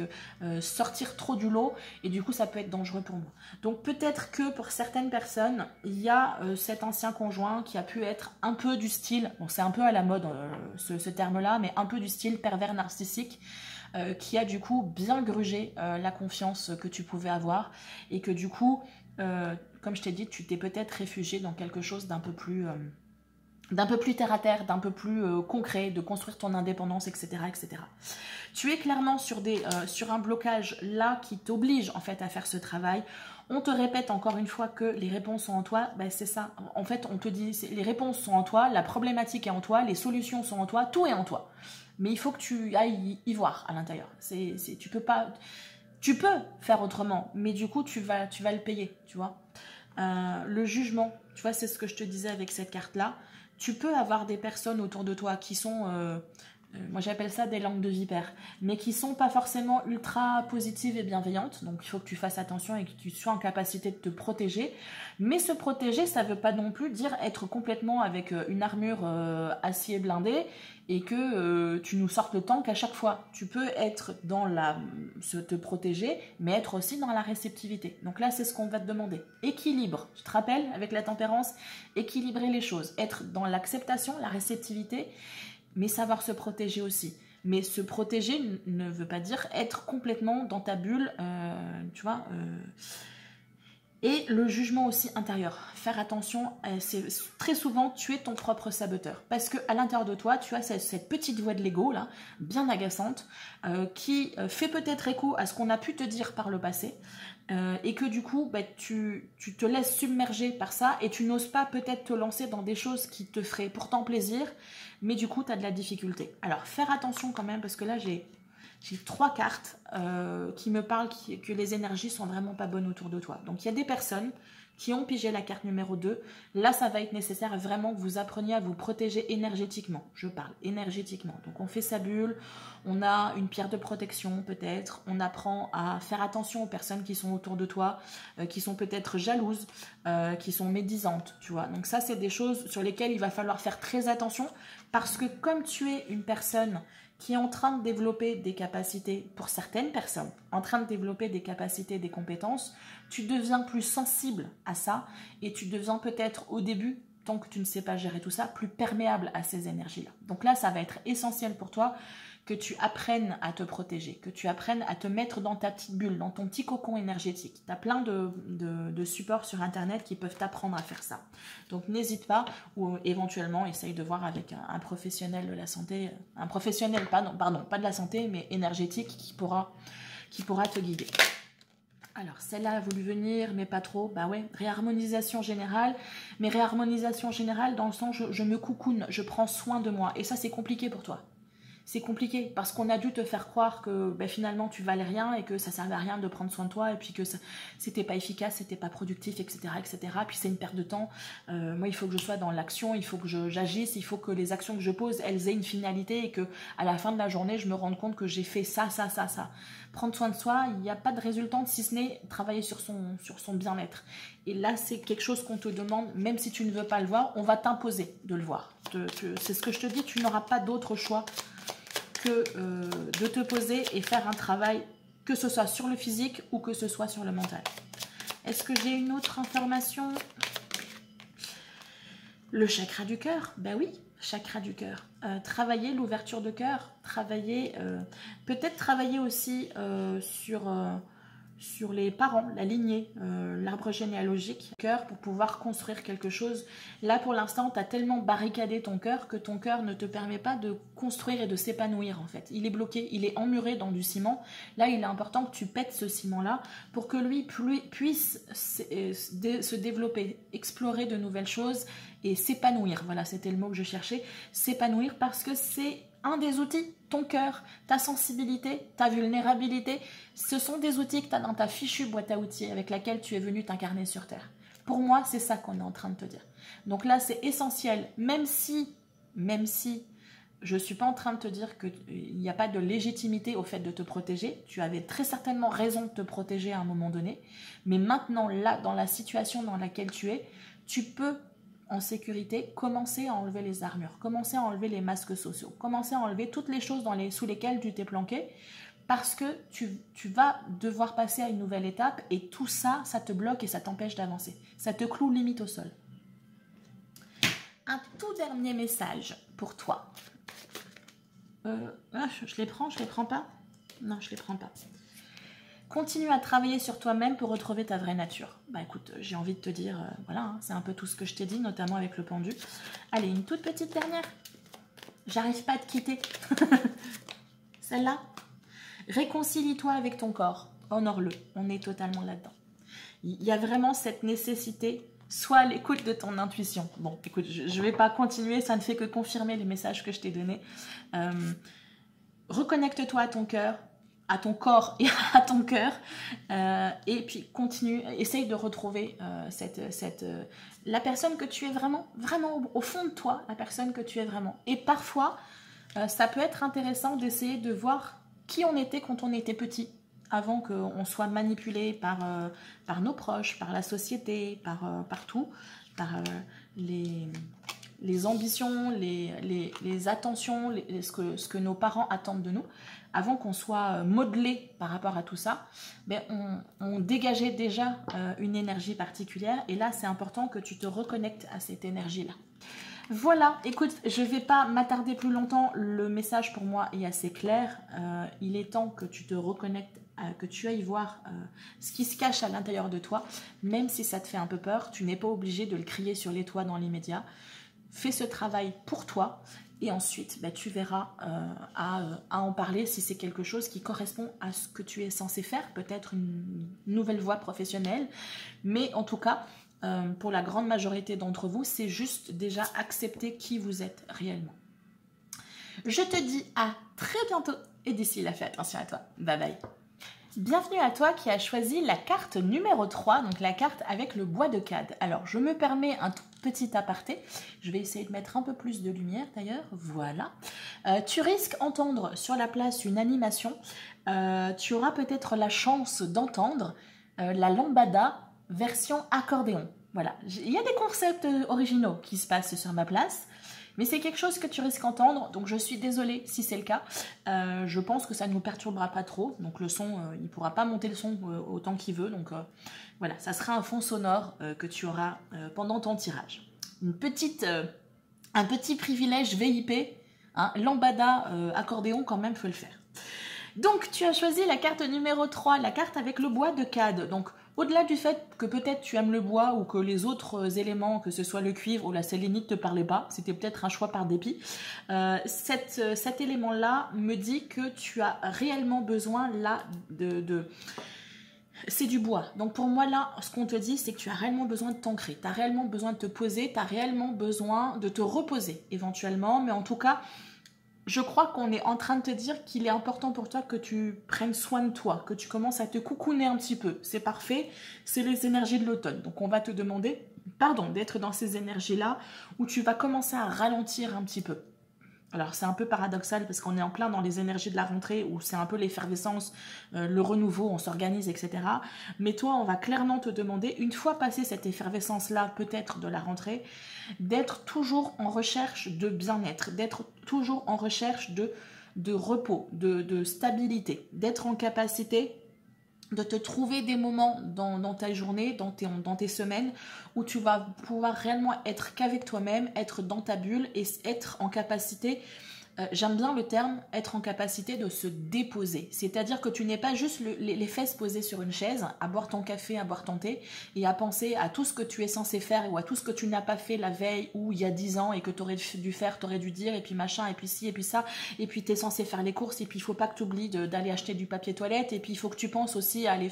sortir trop du lot et du coup ça peut être dangereux pour moi. Donc peut-être que pour certaines personnes, il y a cet ancien conjoint qui a pu être un peu du style, bon c'est un peu à la mode ce terme-là, mais un peu du style pervers narcissique, qui a du coup bien grugé la confiance que tu pouvais avoir et que du coup, comme je t'ai dit, tu t'es peut-être réfugié dans quelque chose d'un peu plus terre à terre, d'un peu plus concret, de construire ton indépendance, etc., etc. Tu es clairement sur un blocage là qui t'oblige en fait à faire ce travail. On te répète encore une fois que les réponses sont en toi, ben c'est ça. En fait, on te dit les réponses sont en toi, la problématique est en toi, les solutions sont en toi, tout est en toi. Mais il faut que tu ailles y voir à l'intérieur. Tu peux pas, tu peux faire autrement, mais du coup tu vas le payer, tu vois. Le jugement, tu vois, c'est ce que je te disais avec cette carte-là. Tu peux avoir des personnes autour de toi qui sont, moi j'appelle ça des langues de vipère, mais qui sont pas forcément ultra positives et bienveillantes. Donc il faut que tu fasses attention et que tu sois en capacité de te protéger. Mais se protéger, ça veut pas non plus dire être complètement avec une armure acier blindé et que tu nous sortes le tank à chaque fois. Tu peux être dans te protéger, mais être aussi dans la réceptivité. Donc là, c'est ce qu'on va te demander. Équilibre. Je te rappelle, avec la tempérance, équilibrer les choses. Être dans l'acceptation, la réceptivité, mais savoir se protéger aussi. Mais se protéger ne veut pas dire être complètement dans ta bulle, tu vois. Et le jugement aussi intérieur. Faire attention, c'est très souvent tu es ton propre saboteur. Parce qu'à l'intérieur de toi, tu as cette petite voix de l'ego, là, bien agaçante, qui fait peut-être écho à ce qu'on a pu te dire par le passé. Et que du coup, tu te laisses submerger par ça et tu n'oses pas peut-être te lancer dans des choses qui te feraient pourtant plaisir, mais du coup, tu as de la difficulté. Alors, faire attention quand même, parce que là, j'ai 3 cartes qui me parlent que les énergies sont vraiment pas bonnes autour de toi. Donc il y a des personnes qui ont pigé la carte numéro 2. Là, ça va être nécessaire vraiment que vous appreniez à vous protéger énergétiquement. Je parle énergétiquement. Donc on fait sa bulle, on a une pierre de protection peut-être, on apprend à faire attention aux personnes qui sont autour de toi, qui sont peut-être jalouses, qui sont médisantes, tu vois. Donc ça, c'est des choses sur lesquelles il va falloir faire très attention parce que comme tu es une personne qui est en train de développer des capacités, pour certaines personnes, en train de développer des capacités, des compétences, tu deviens plus sensible à ça et tu deviens peut-être au début tant que tu ne sais pas gérer tout ça, plus perméable à ces énergies-là. Donc là, ça va être essentiel pour toi que tu apprennes à te protéger, que tu apprennes à te mettre dans ta petite bulle, dans ton petit cocon énergétique. Tu as plein de supports sur Internet qui peuvent t'apprendre à faire ça. Donc n'hésite pas, ou éventuellement essaye de voir avec un professionnel de la santé, un professionnel, pas de la santé, mais énergétique qui pourra te guider. Alors, celle-là a voulu venir, mais pas trop. Bah ouais, réharmonisation générale. Mais réharmonisation générale dans le sens, je me coucoune, je prends soin de moi. Et ça, c'est compliqué pour toi. C'est compliqué parce qu'on a dû te faire croire que ben, finalement tu valais rien et que ça servait à rien de prendre soin de toi et puis que c'était pas efficace, c'était pas productif, etc. etc. Puis c'est une perte de temps. Moi, il faut que je sois dans l'action, il faut que j'agisse, il faut que les actions que je pose, elles aient une finalité et que à la fin de la journée, je me rende compte que j'ai fait ça. Prendre soin de soi, il n'y a pas de résultante si ce n'est travailler sur son bien-être. Et là, c'est quelque chose qu'on te demande, même si tu ne veux pas le voir, on va t'imposer de le voir. C'est ce que je te dis, tu n'auras pas d'autre choix que de te poser et faire un travail, que ce soit sur le physique ou que ce soit sur le mental. Est-ce que j'ai une autre information? Le chakra du cœur, ben oui, chakra du cœur. Travailler l'ouverture de cœur, peut-être travailler aussi sur les parents, la lignée, l'arbre généalogique, cœur pour pouvoir construire quelque chose. Là, pour l'instant, tu as tellement barricadé ton cœur que ton cœur ne te permet pas de construire et de s'épanouir, en fait. Il est bloqué, il est emmuré dans du ciment. Là, il est important que tu pètes ce ciment-là pour que lui puisse se développer, explorer de nouvelles choses et s'épanouir. Voilà, c'était le mot que je cherchais. S'épanouir parce que c'est un des outils, ton cœur, ta sensibilité, ta vulnérabilité, ce sont des outils que tu as dans ta fichue boîte à outils avec laquelle tu es venu t'incarner sur Terre. Pour moi, c'est ça qu'on est en train de te dire. Donc là, c'est essentiel, même si je ne suis pas en train de te dire qu'il n'y a pas de légitimité au fait de te protéger. Tu avais très certainement raison de te protéger à un moment donné. Mais maintenant, là, dans la situation dans laquelle tu es, tu peux en sécurité, commencer à enlever les armures, commencer à enlever les masques sociaux, commencer à enlever toutes les choses sous lesquelles tu t'es planqué parce que tu vas devoir passer à une nouvelle étape et tout ça, ça te bloque et ça t'empêche d'avancer. Ça te cloue limite au sol. Un tout dernier message pour toi. Je les prends pas? Non, je les prends pas. Continue à travailler sur toi-même pour retrouver ta vraie nature. Bah écoute, j'ai envie de te dire, voilà, hein, c'est un peu tout ce que je t'ai dit, notamment avec le pendu. Allez, une toute petite dernière. J'arrive pas à te quitter. Celle-là. Réconcilie-toi avec ton corps. Honore-le. On est totalement là-dedans. Il y a vraiment cette nécessité, sois à l'écoute de ton intuition. Bon, écoute, je vais pas continuer, ça ne fait que confirmer les messages que je t'ai donnés. Reconnecte-toi à ton cœur, à ton corps et à ton cœur, et puis continue, essaye de retrouver la personne que tu es vraiment, vraiment au fond de toi, la personne que tu es vraiment. Et parfois, ça peut être intéressant d'essayer de voir qui on était quand on était petit, avant qu'on soit manipulé par nos proches, par la société, par tout, par les ambitions, les attentions, ce que nos parents attendent de nous. Avant qu'on soit modelé par rapport à tout ça, ben on dégageait déjà une énergie particulière. Et là, c'est important que tu te reconnectes à cette énergie-là. Voilà, écoute, je ne vais pas m'attarder plus longtemps. Le message pour moi est assez clair. Il est temps que tu te reconnectes, que tu ailles voir ce qui se cache à l'intérieur de toi. Même si ça te fait un peu peur, tu n'es pas obligé de le crier sur les toits dans l'immédiat. Fais ce travail pour toi. Et ensuite, bah, tu verras à en parler si c'est quelque chose qui correspond à ce que tu es censé faire, peut-être une nouvelle voie professionnelle. Mais en tout cas, pour la grande majorité d'entre vous, c'est juste déjà accepter qui vous êtes réellement. Je te dis à très bientôt et d'ici là, fais attention à toi. Bye bye. Bienvenue à toi qui as choisi la carte numéro 3, donc la carte avec le bois de Cade. Alors, je me permets un tout petit aparté. Je vais essayer de mettre un peu plus de lumière d'ailleurs. Voilà. Tu risques d'entendre sur la place une animation. Tu auras peut-être la chance d'entendre la lambada version accordéon. Voilà. Il y a des concepts originaux qui se passent sur ma place. Mais c'est quelque chose que tu risques d'entendre, donc je suis désolée si c'est le cas. Je pense que ça ne nous perturbera pas trop, donc le son, il ne pourra pas monter le son autant qu'il veut. Donc voilà, ça sera un fond sonore que tu auras pendant ton tirage. un petit privilège VIP, hein, lambada, accordéon quand même, faut le faire. Donc, tu as choisi la carte numéro 3, la carte avec le bois de Cade. Donc, au-delà du fait que peut-être tu aimes le bois ou que les autres éléments, que ce soit le cuivre ou la sélénite, ne te parlaient pas, c'était peut-être un choix par dépit, cet élément-là me dit que tu as réellement besoin là c'est du bois. Donc pour moi là, ce qu'on te dit, c'est que tu as réellement besoin de t'ancrer, tu as réellement besoin de te poser, tu as réellement besoin de te reposer éventuellement, mais en tout cas, je crois qu'on est en train de te dire qu'il est important pour toi que tu prennes soin de toi, que tu commences à te coucouner un petit peu. C'est parfait, c'est les énergies de l'automne. Donc on va te demander, d'être dans ces énergies-là où tu vas commencer à ralentir un petit peu. Alors c'est un peu paradoxal parce qu'on est en plein dans les énergies de la rentrée où c'est un peu l'effervescence, le renouveau, on s'organise, etc. Mais toi, on va clairement te demander, une fois passé cette effervescence-là, peut-être de la rentrée, d'être toujours en recherche de bien-être, d'être toujours en recherche de repos, de stabilité, d'être en capacité de te trouver des moments dans ta journée, dans tes semaines, où tu vas pouvoir réellement être qu'avec toi-même, être dans ta bulle et être en capacité, j'aime bien le terme, être en capacité de se déposer. C'est-à-dire que tu n'es pas juste les fesses posées sur une chaise, à boire ton café, à boire ton thé, et à penser à tout ce que tu es censé faire, ou à tout ce que tu n'as pas fait la veille, ou il y a 10 ans, et que tu aurais dû faire, tu aurais dû dire, et puis machin, et puis ci, et puis ça, et puis tu es censé faire les courses, et puis il faut pas que tu oublies d'aller acheter du papier toilette, et puis il faut que tu penses aussi à aller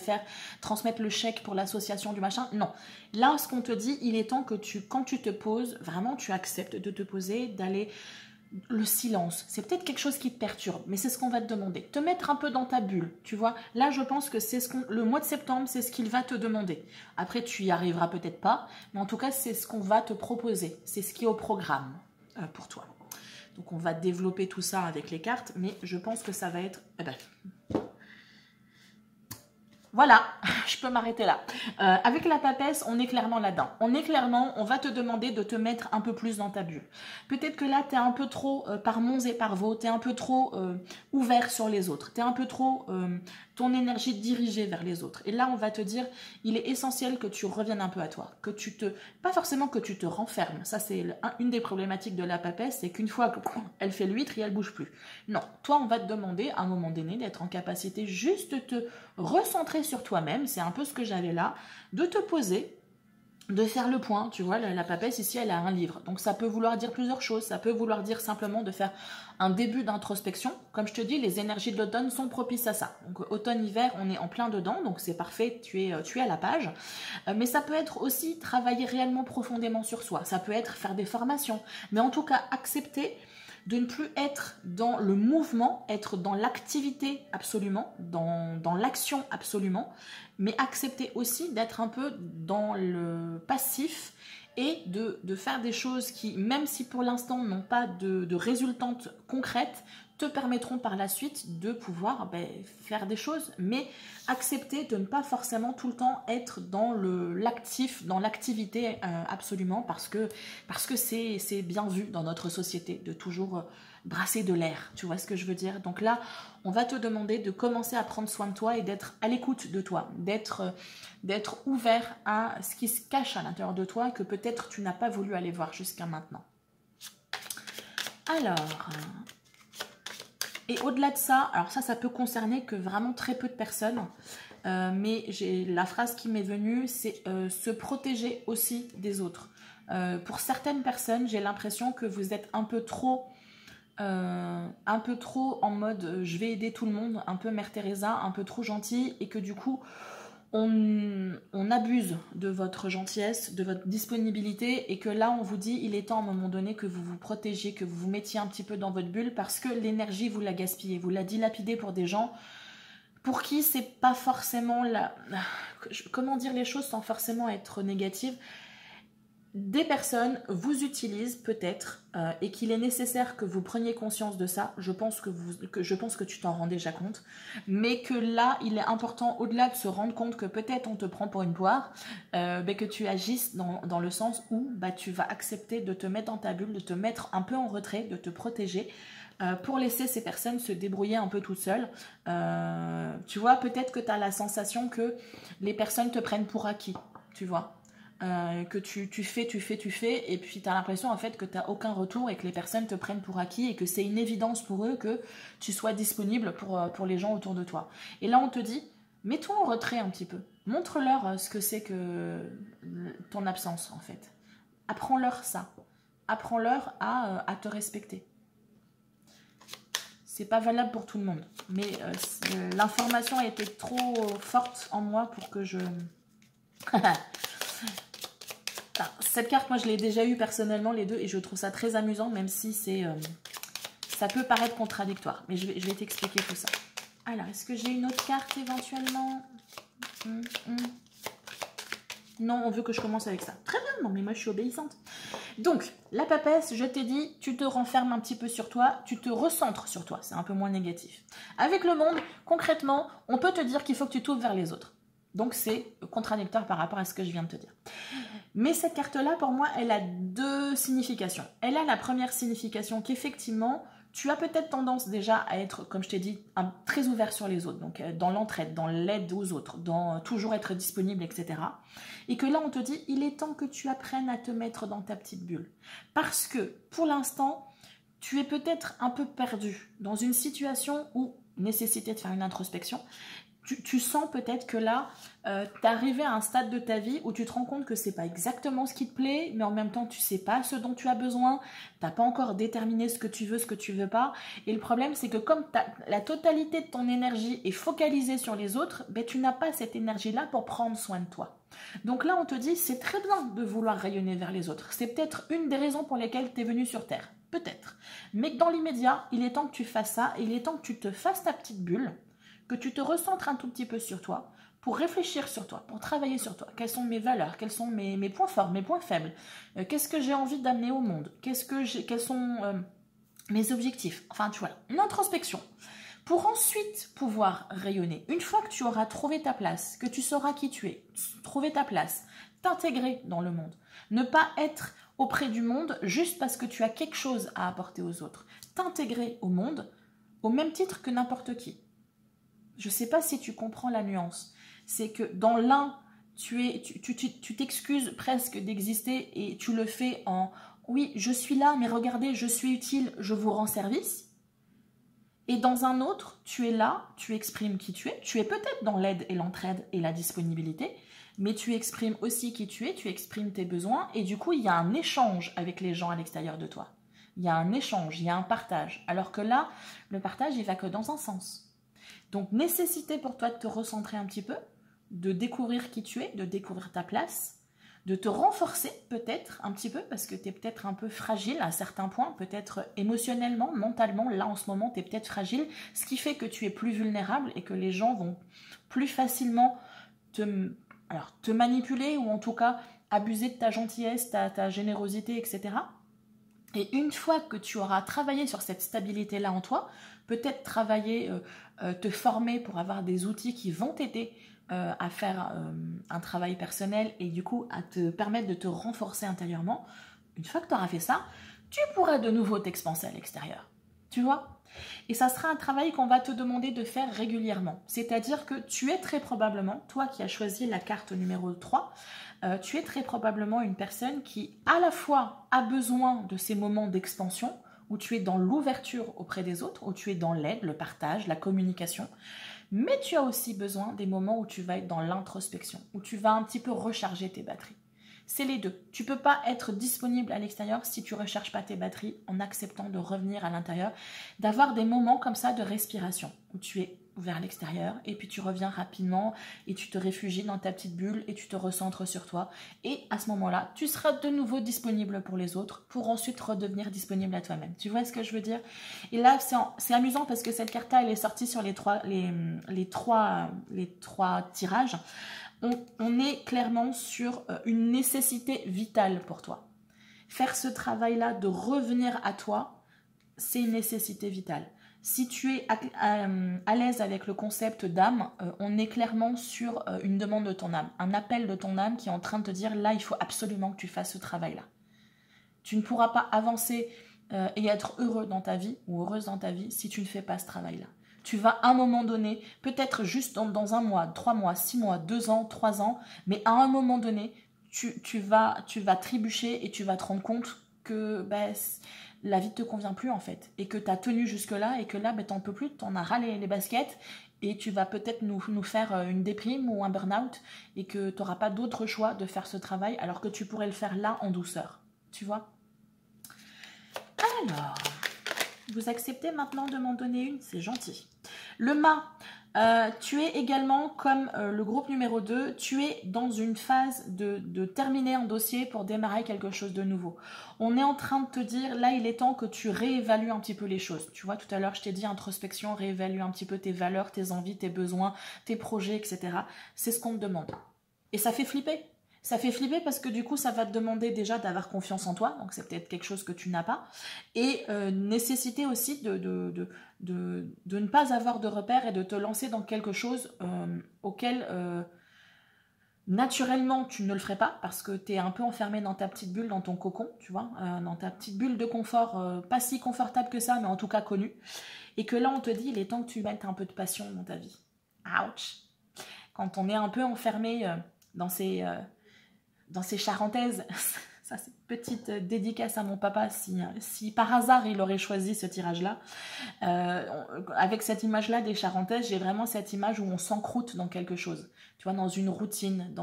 transmettre le chèque pour l'association du machin. Non. Là, ce qu'on te dit, il est temps que quand tu te poses, vraiment tu acceptes de te poser, d'aller... Le silence, c'est peut-être quelque chose qui te perturbe, mais c'est ce qu'on va te demander. Te mettre un peu dans ta bulle, tu vois. Là, je pense que c'est le mois de septembre, c'est ce qu'il va te demander. Après, tu y arriveras peut-être pas, mais en tout cas, c'est ce qu'on va te proposer. C'est ce qui est au programme pour toi. Donc, on va développer tout ça avec les cartes, mais je pense que ça va être... Voilà, je peux m'arrêter là. Avec la papesse, on est clairement là-dedans. On va te demander de te mettre un peu plus dans ta bulle. Peut-être que là, tu es un peu trop par Mons et par Vaux, tu es un peu trop ouvert sur les autres, tu es un peu trop ton énergie dirigée vers les autres. Et là, on va te dire, il est essentiel que tu reviennes un peu à toi, que pas forcément que tu te renfermes. Ça, c'est une des problématiques de la papesse, c'est qu'une fois qu'elle fait l'huître, elle bouge plus. Non, toi, on va te demander, à un moment donné, d'être en capacité juste de te recentrer sur toi-même, c'est un peu ce que j'avais là, de te poser, de faire le point. Tu vois, la papesse ici, elle a un livre. Donc ça peut vouloir dire plusieurs choses. Ça peut vouloir dire simplement de faire un début d'introspection. Comme je te dis, les énergies de l'automne sont propices à ça. Donc automne-hiver, on est en plein dedans, donc c'est parfait, tu es à la page. Mais ça peut être aussi travailler réellement profondément sur soi. Ça peut être faire des formations. Mais en tout cas, accepter de ne plus être dans le mouvement, être dans l'activité absolument, dans l'action absolument, mais accepter aussi d'être un peu dans le passif et de faire des choses qui, même si pour l'instant n'ont pas de résultantes concrètes, te permettront par la suite de pouvoir faire des choses, mais accepter de ne pas forcément tout le temps être dans l'actif, dans l'activité absolument, parce que c'est bien vu dans notre société de toujours brasser de l'air, tu vois ce que je veux dire. Donc là, on va te demander de commencer à prendre soin de toi et d'être à l'écoute de toi, d'être ouvert à ce qui se cache à l'intérieur de toi que peut-être tu n'as pas voulu aller voir jusqu'à maintenant. Alors... Et au-delà de ça, alors ça peut concerner que vraiment très peu de personnes, mais la phrase qui m'est venue, c'est se protéger aussi des autres. Pour certaines personnes, j'ai l'impression que vous êtes un peu trop en mode je vais aider tout le monde, un peu Mère Teresa, un peu trop gentil, et que du coup, on abuse de votre gentillesse, de votre disponibilité, et que là on vous dit il est temps à un moment donné que vous vous protégiez, que vous vous mettiez un petit peu dans votre bulle, parce que l'énergie vous la gaspillez, vous la dilapidez pour des gens pour qui c'est pas forcément comment dire les choses sans forcément être négative. Des personnes vous utilisent peut-être et qu'il est nécessaire que vous preniez conscience de ça. Je pense que tu t'en rends déjà compte, mais que là il est important, au-delà de se rendre compte que peut-être on te prend pour une poire, que tu agisses dans le sens où tu vas accepter de te mettre dans ta bulle, de te mettre un peu en retrait, de te protéger, pour laisser ces personnes se débrouiller un peu toutes seules. Tu vois, peut-être que tu as la sensation que les personnes te prennent pour acquis, tu vois. que tu fais, et puis tu as l'impression en fait que tu n'as aucun retour et que les personnes te prennent pour acquis et que c'est une évidence pour eux que tu sois disponible pour les gens autour de toi. Et là, on te dit, mets-toi en retrait un petit peu. Montre-leur ce que c'est que ton absence, en fait. Apprends-leur ça. Apprends-leur à te respecter. C'est pas valable pour tout le monde. Mais l'information a été trop forte en moi pour que je... Cette carte, moi, je l'ai déjà eue personnellement, les deux, et je trouve ça très amusant, même si ça peut paraître contradictoire. Mais je vais t'expliquer tout ça. Alors, est-ce que j'ai une autre carte éventuellement? Non, on veut que je commence avec ça. Très bien, non, mais moi, je suis obéissante. Donc, la papesse, je t'ai dit, tu te renfermes un petit peu sur toi, tu te recentres sur toi, c'est un peu moins négatif. Avec le monde, concrètement, on peut te dire qu'il faut que tu t'ouvres vers les autres. Donc, c'est contradictoire par rapport à ce que je viens de te dire. Mais cette carte-là, pour moi, elle a deux significations. Elle a la première signification qu'effectivement, tu as peut-être tendance déjà à être, comme je t'ai dit, très ouvert sur les autres. Donc, dans l'entraide, dans l'aide aux autres, dans toujours être disponible, etc. Et que là, on te dit, il est temps que tu apprennes à te mettre dans ta petite bulle. Parce que, pour l'instant, tu es peut-être un peu perdu dans une situation où nécessité de faire une introspection. Tu sens peut-être que là, tu es arrivé à un stade de ta vie où tu te rends compte que c'est pas exactement ce qui te plaît, mais en même temps, tu sais pas ce dont tu as besoin, tu n'as pas encore déterminé ce que tu veux pas. Et le problème, c'est que comme la totalité de ton énergie est focalisée sur les autres, ben, tu n'as pas cette énergie-là pour prendre soin de toi. Donc là, on te dit, c'est très bien de vouloir rayonner vers les autres. C'est peut-être une des raisons pour lesquelles tu es venu sur Terre. Peut-être. Mais dans l'immédiat, il est temps que tu fasses ça, et il est temps que tu te fasses ta petite bulle, que tu te recentres un tout petit peu sur toi, pour réfléchir sur toi, pour travailler sur toi. Quelles sont mes valeurs? Quels sont mes points forts, mes points faibles? Qu'est-ce que j'ai envie d'amener au monde? Quels sont mes objectifs? Enfin, tu vois, une introspection. Pour ensuite pouvoir rayonner. Une fois que tu auras trouvé ta place, que tu sauras qui tu es, trouver ta place, t'intégrer dans le monde. Ne pas être auprès du monde juste parce que tu as quelque chose à apporter aux autres. T'intégrer au monde au même titre que n'importe qui. Je ne sais pas si tu comprends la nuance. C'est que dans l'un, tu t'excuses presque d'exister et tu le fais en « oui, je suis là, mais regardez, je suis utile, je vous rends service ». Et dans un autre, tu es là, tu exprimes qui tu es peut-être dans l'aide et l'entraide et la disponibilité, mais tu exprimes aussi qui tu exprimes tes besoins et du coup, il y a un échange avec les gens à l'extérieur de toi. Il y a un échange, il y a un partage. Alors que là, le partage, il va que dans un sens. Donc, nécessité pour toi de te recentrer un petit peu, de découvrir qui tu es, de découvrir ta place, de te renforcer peut-être un petit peu, parce que tu es peut-être un peu fragile à certains points, peut-être émotionnellement, mentalement, là en ce moment, tu es peut-être fragile, ce qui fait que tu es plus vulnérable et que les gens vont plus facilement te manipuler ou en tout cas abuser de ta gentillesse, ta générosité, etc. Et une fois que tu auras travaillé sur cette stabilité-là en toi, peut-être travailler, te former pour avoir des outils qui vont t'aider à faire un travail personnel et du coup à te permettre de te renforcer intérieurement. Une fois que tu auras fait ça, tu pourras de nouveau t'expanser à l'extérieur. Tu vois? Et ça sera un travail qu'on va te demander de faire régulièrement. C'est-à-dire que tu es très probablement, toi qui as choisi la carte numéro 3, tu es très probablement une personne qui à la fois a besoin de ces moments d'expansion où tu es dans l'ouverture auprès des autres, où tu es dans l'aide, le partage, la communication, mais tu as aussi besoin des moments où tu vas être dans l'introspection, où tu vas un petit peu recharger tes batteries. C'est les deux. Tu ne peux pas être disponible à l'extérieur si tu ne recharges pas tes batteries en acceptant de revenir à l'intérieur, d'avoir des moments comme ça de respiration, où tu es vers l'extérieur et puis tu reviens rapidement et tu te réfugies dans ta petite bulle et tu te recentres sur toi. Et à ce moment-là, tu seras de nouveau disponible pour les autres pour ensuite redevenir disponible à toi-même. Tu vois ce que je veux dire? Et là, c'est amusant parce que cette carte-là, elle est sortie sur les trois tirages. On est clairement sur une nécessité vitale pour toi. Faire ce travail-là de revenir à toi, c'est une nécessité vitale. Si tu es à l'aise avec le concept d'âme, on est clairement sur une demande de ton âme, un appel de ton âme qui est en train de te dire là, il faut absolument que tu fasses ce travail-là. Tu ne pourras pas avancer et être heureux dans ta vie ou heureuse dans ta vie si tu ne fais pas ce travail-là. Tu vas à un moment donné, peut-être juste dans un mois, 3 mois, 6 mois, 2 ans, 3 ans, mais à un moment donné, tu vas trébucher et tu vas te rendre compte que la vie ne te convient plus en fait. Et que tu as tenu jusque-là et que là, tu n'en peux plus, tu en as râlé les baskets et tu vas peut-être nous faire une déprime ou un burn-out et que tu n'auras pas d'autre choix de faire ce travail alors que tu pourrais le faire là en douceur. Tu vois? Alors, vous acceptez maintenant de m'en donner une? C'est gentil. Le mât. Tu es également, comme le groupe numéro 2, tu es dans une phase de terminer un dossier pour démarrer quelque chose de nouveau. On est en train de te dire, là il est temps que tu réévalues un petit peu les choses. Tu vois, tout à l'heure je t'ai dit introspection, réévalue un petit peu tes valeurs, tes envies, tes besoins, tes projets, etc. C'est ce qu'on te demande. Et ça fait flipper. Ça fait flipper parce que du coup, ça va te demander déjà d'avoir confiance en toi, donc c'est peut-être quelque chose que tu n'as pas, et nécessiter aussi de ne pas avoir de repères et de te lancer dans quelque chose auquel naturellement tu ne le ferais pas parce que tu es un peu enfermé dans ta petite bulle, dans ton cocon, tu vois, dans ta petite bulle de confort, pas si confortable que ça, mais en tout cas connue, et que là on te dit il est temps que tu mettes un peu de passion dans ta vie. Ouch! Quand on est un peu enfermé dans ces charentaises, ça c'est une petite dédicace à mon papa si par hasard il aurait choisi ce tirage-là. Avec cette image-là des charentaises, j'ai vraiment cette image où on s'encroute dans quelque chose. Tu vois, dans une routine,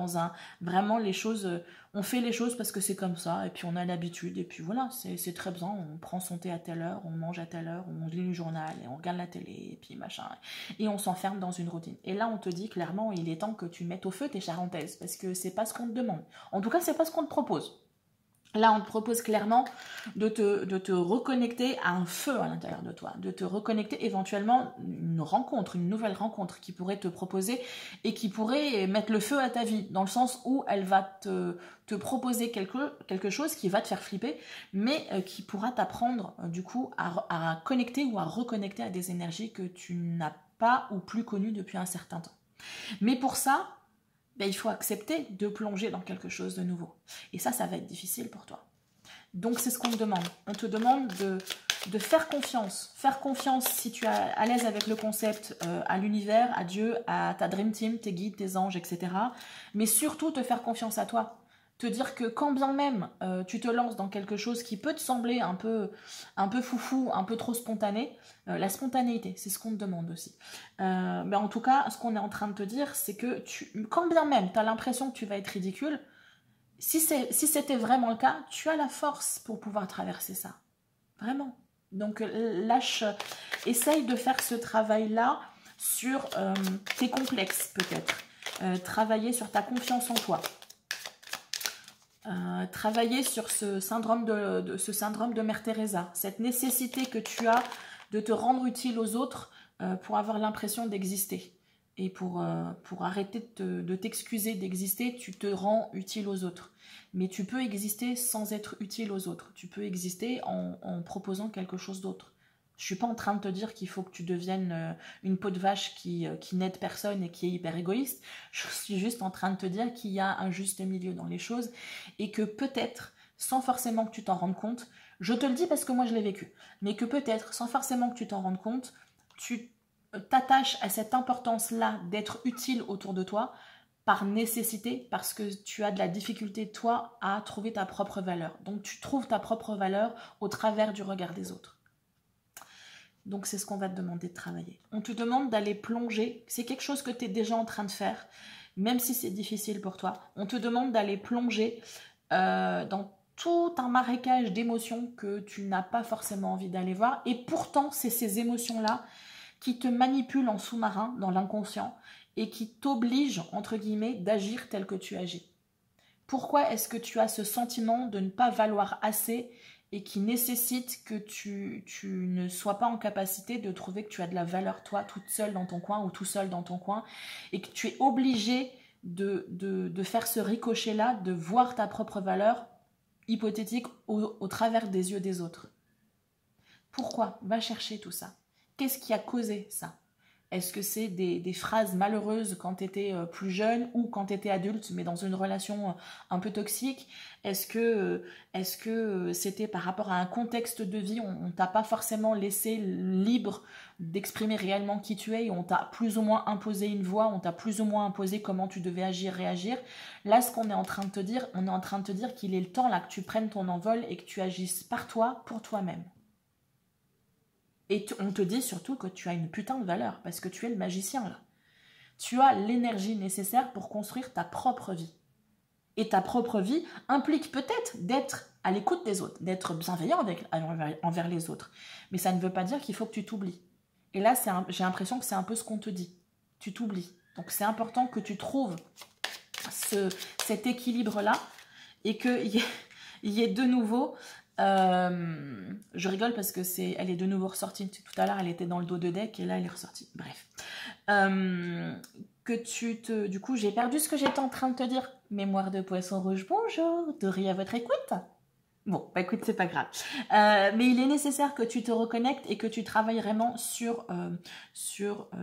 vraiment les choses, on fait les choses parce que c'est comme ça, et puis on a l'habitude, et puis voilà, c'est très bien, on prend son thé à telle heure, on mange à telle heure, on lit le journal, et on regarde la télé, et puis machin, et on s'enferme dans une routine. Et là, on te dit clairement, il est temps que tu mettes au feu tes charentaises, parce que c'est pas ce qu'on te demande. En tout cas, c'est pas ce qu'on te propose. Là, on te propose clairement de te reconnecter à un feu à l'intérieur de toi, de te reconnecter éventuellement une nouvelle rencontre qui pourrait te proposer et qui pourrait mettre le feu à ta vie, dans le sens où elle va te proposer quelque chose qui va te faire flipper, mais qui pourra t'apprendre du coup à connecter ou à reconnecter à des énergies que tu n'as pas ou plus connues depuis un certain temps. Mais pour ça, il faut accepter de plonger dans quelque chose de nouveau. Et ça va être difficile pour toi. Donc, c'est ce qu'on te demande. On te demande de faire confiance. Faire confiance, si tu es à l'aise avec le concept, à l'univers, à Dieu, à ta Dream Team, tes guides, tes anges, etc. Mais surtout, te faire confiance à toi. Te dire que quand bien même tu te lances dans quelque chose qui peut te sembler un peu foufou, un peu trop spontané, la spontanéité, c'est ce qu'on te demande aussi. Mais en tout cas, ce qu'on est en train de te dire, c'est que quand bien même tu as l'impression que tu vas être ridicule, si c'était vraiment le cas, tu as la force pour pouvoir traverser ça. Vraiment. Donc essaye de faire ce travail-là sur tes complexes peut-être. Travailler sur ta confiance en toi. Travailler sur ce syndrome de Mère Teresa, cette nécessité que tu as de te rendre utile aux autres pour avoir l'impression d'exister. Et pour arrêter de t'excuser d'exister, tu te rends utile aux autres. Mais tu peux exister sans être utile aux autres. Tu peux exister en proposant quelque chose d'autre. Je ne suis pas en train de te dire qu'il faut que tu deviennes une peau de vache qui n'aide personne et qui est hyper égoïste. Je suis juste en train de te dire qu'il y a un juste milieu dans les choses et que peut-être, sans forcément que tu t'en rendes compte, je te le dis parce que moi je l'ai vécu, mais que peut-être, sans forcément que tu t'en rendes compte, tu t'attaches à cette importance-là d'être utile autour de toi par nécessité, parce que tu as de la difficulté, toi, à trouver ta propre valeur. Donc tu trouves ta propre valeur au travers du regard des autres. Donc c'est ce qu'on va te demander de travailler. On te demande d'aller plonger, c'est quelque chose que tu es déjà en train de faire, même si c'est difficile pour toi. On te demande d'aller plonger dans tout un marécage d'émotions que tu n'as pas forcément envie d'aller voir. Et pourtant, c'est ces émotions-là qui te manipulent en sous-marin, dans l'inconscient, et qui t'obligent, entre guillemets, d'agir tel que tu agis. Pourquoi est-ce que tu as ce sentiment de ne pas valoir assez et qui nécessite que tu ne sois pas en capacité de trouver que tu as de la valeur, toi, toute seule dans ton coin ou tout seul dans ton coin, et que tu es obligé de faire ce ricochet-là, de voir ta propre valeur hypothétique au travers des yeux des autres. Pourquoi? Va chercher tout ça. Qu'est-ce qui a causé ça? Est-ce que c'est des phrases malheureuses quand tu étais plus jeune ou quand tu étais adulte, mais dans une relation un peu toxique? Est-ce que c'était par rapport à un contexte de vie, on t'a pas forcément laissé libre d'exprimer réellement qui tu es et on t'a plus ou moins imposé une voix, on t'a plus ou moins imposé comment tu devais agir, réagir? Là, ce qu'on est en train de te dire, on est en train de te dire qu'il est le temps là que tu prennes ton envol et que tu agisses par toi, pour toi-même. Et on te dit surtout que tu as une putain de valeur, parce que tu es le magicien là. Tu as l'énergie nécessaire pour construire ta propre vie. Et ta propre vie implique peut-être d'être à l'écoute des autres, d'être bienveillant envers les autres. Mais ça ne veut pas dire qu'il faut que tu t'oublies. Et là, j'ai l'impression que c'est un peu ce qu'on te dit. Tu t'oublies. Donc c'est important que tu trouves cet équilibre-là et qu'il y ait de nouveau... je rigole parce que elle est de nouveau ressortie. Tout à l'heure, elle était dans le dos de deck et là, elle est ressortie. Bref. Du coup, j'ai perdu ce que j'étais en train de te dire. Mémoire de poisson rouge, bonjour. Dory à votre écoute. Bon, bah écoute, c'est pas grave. Mais il est nécessaire que tu te reconnectes et que tu travailles vraiment sur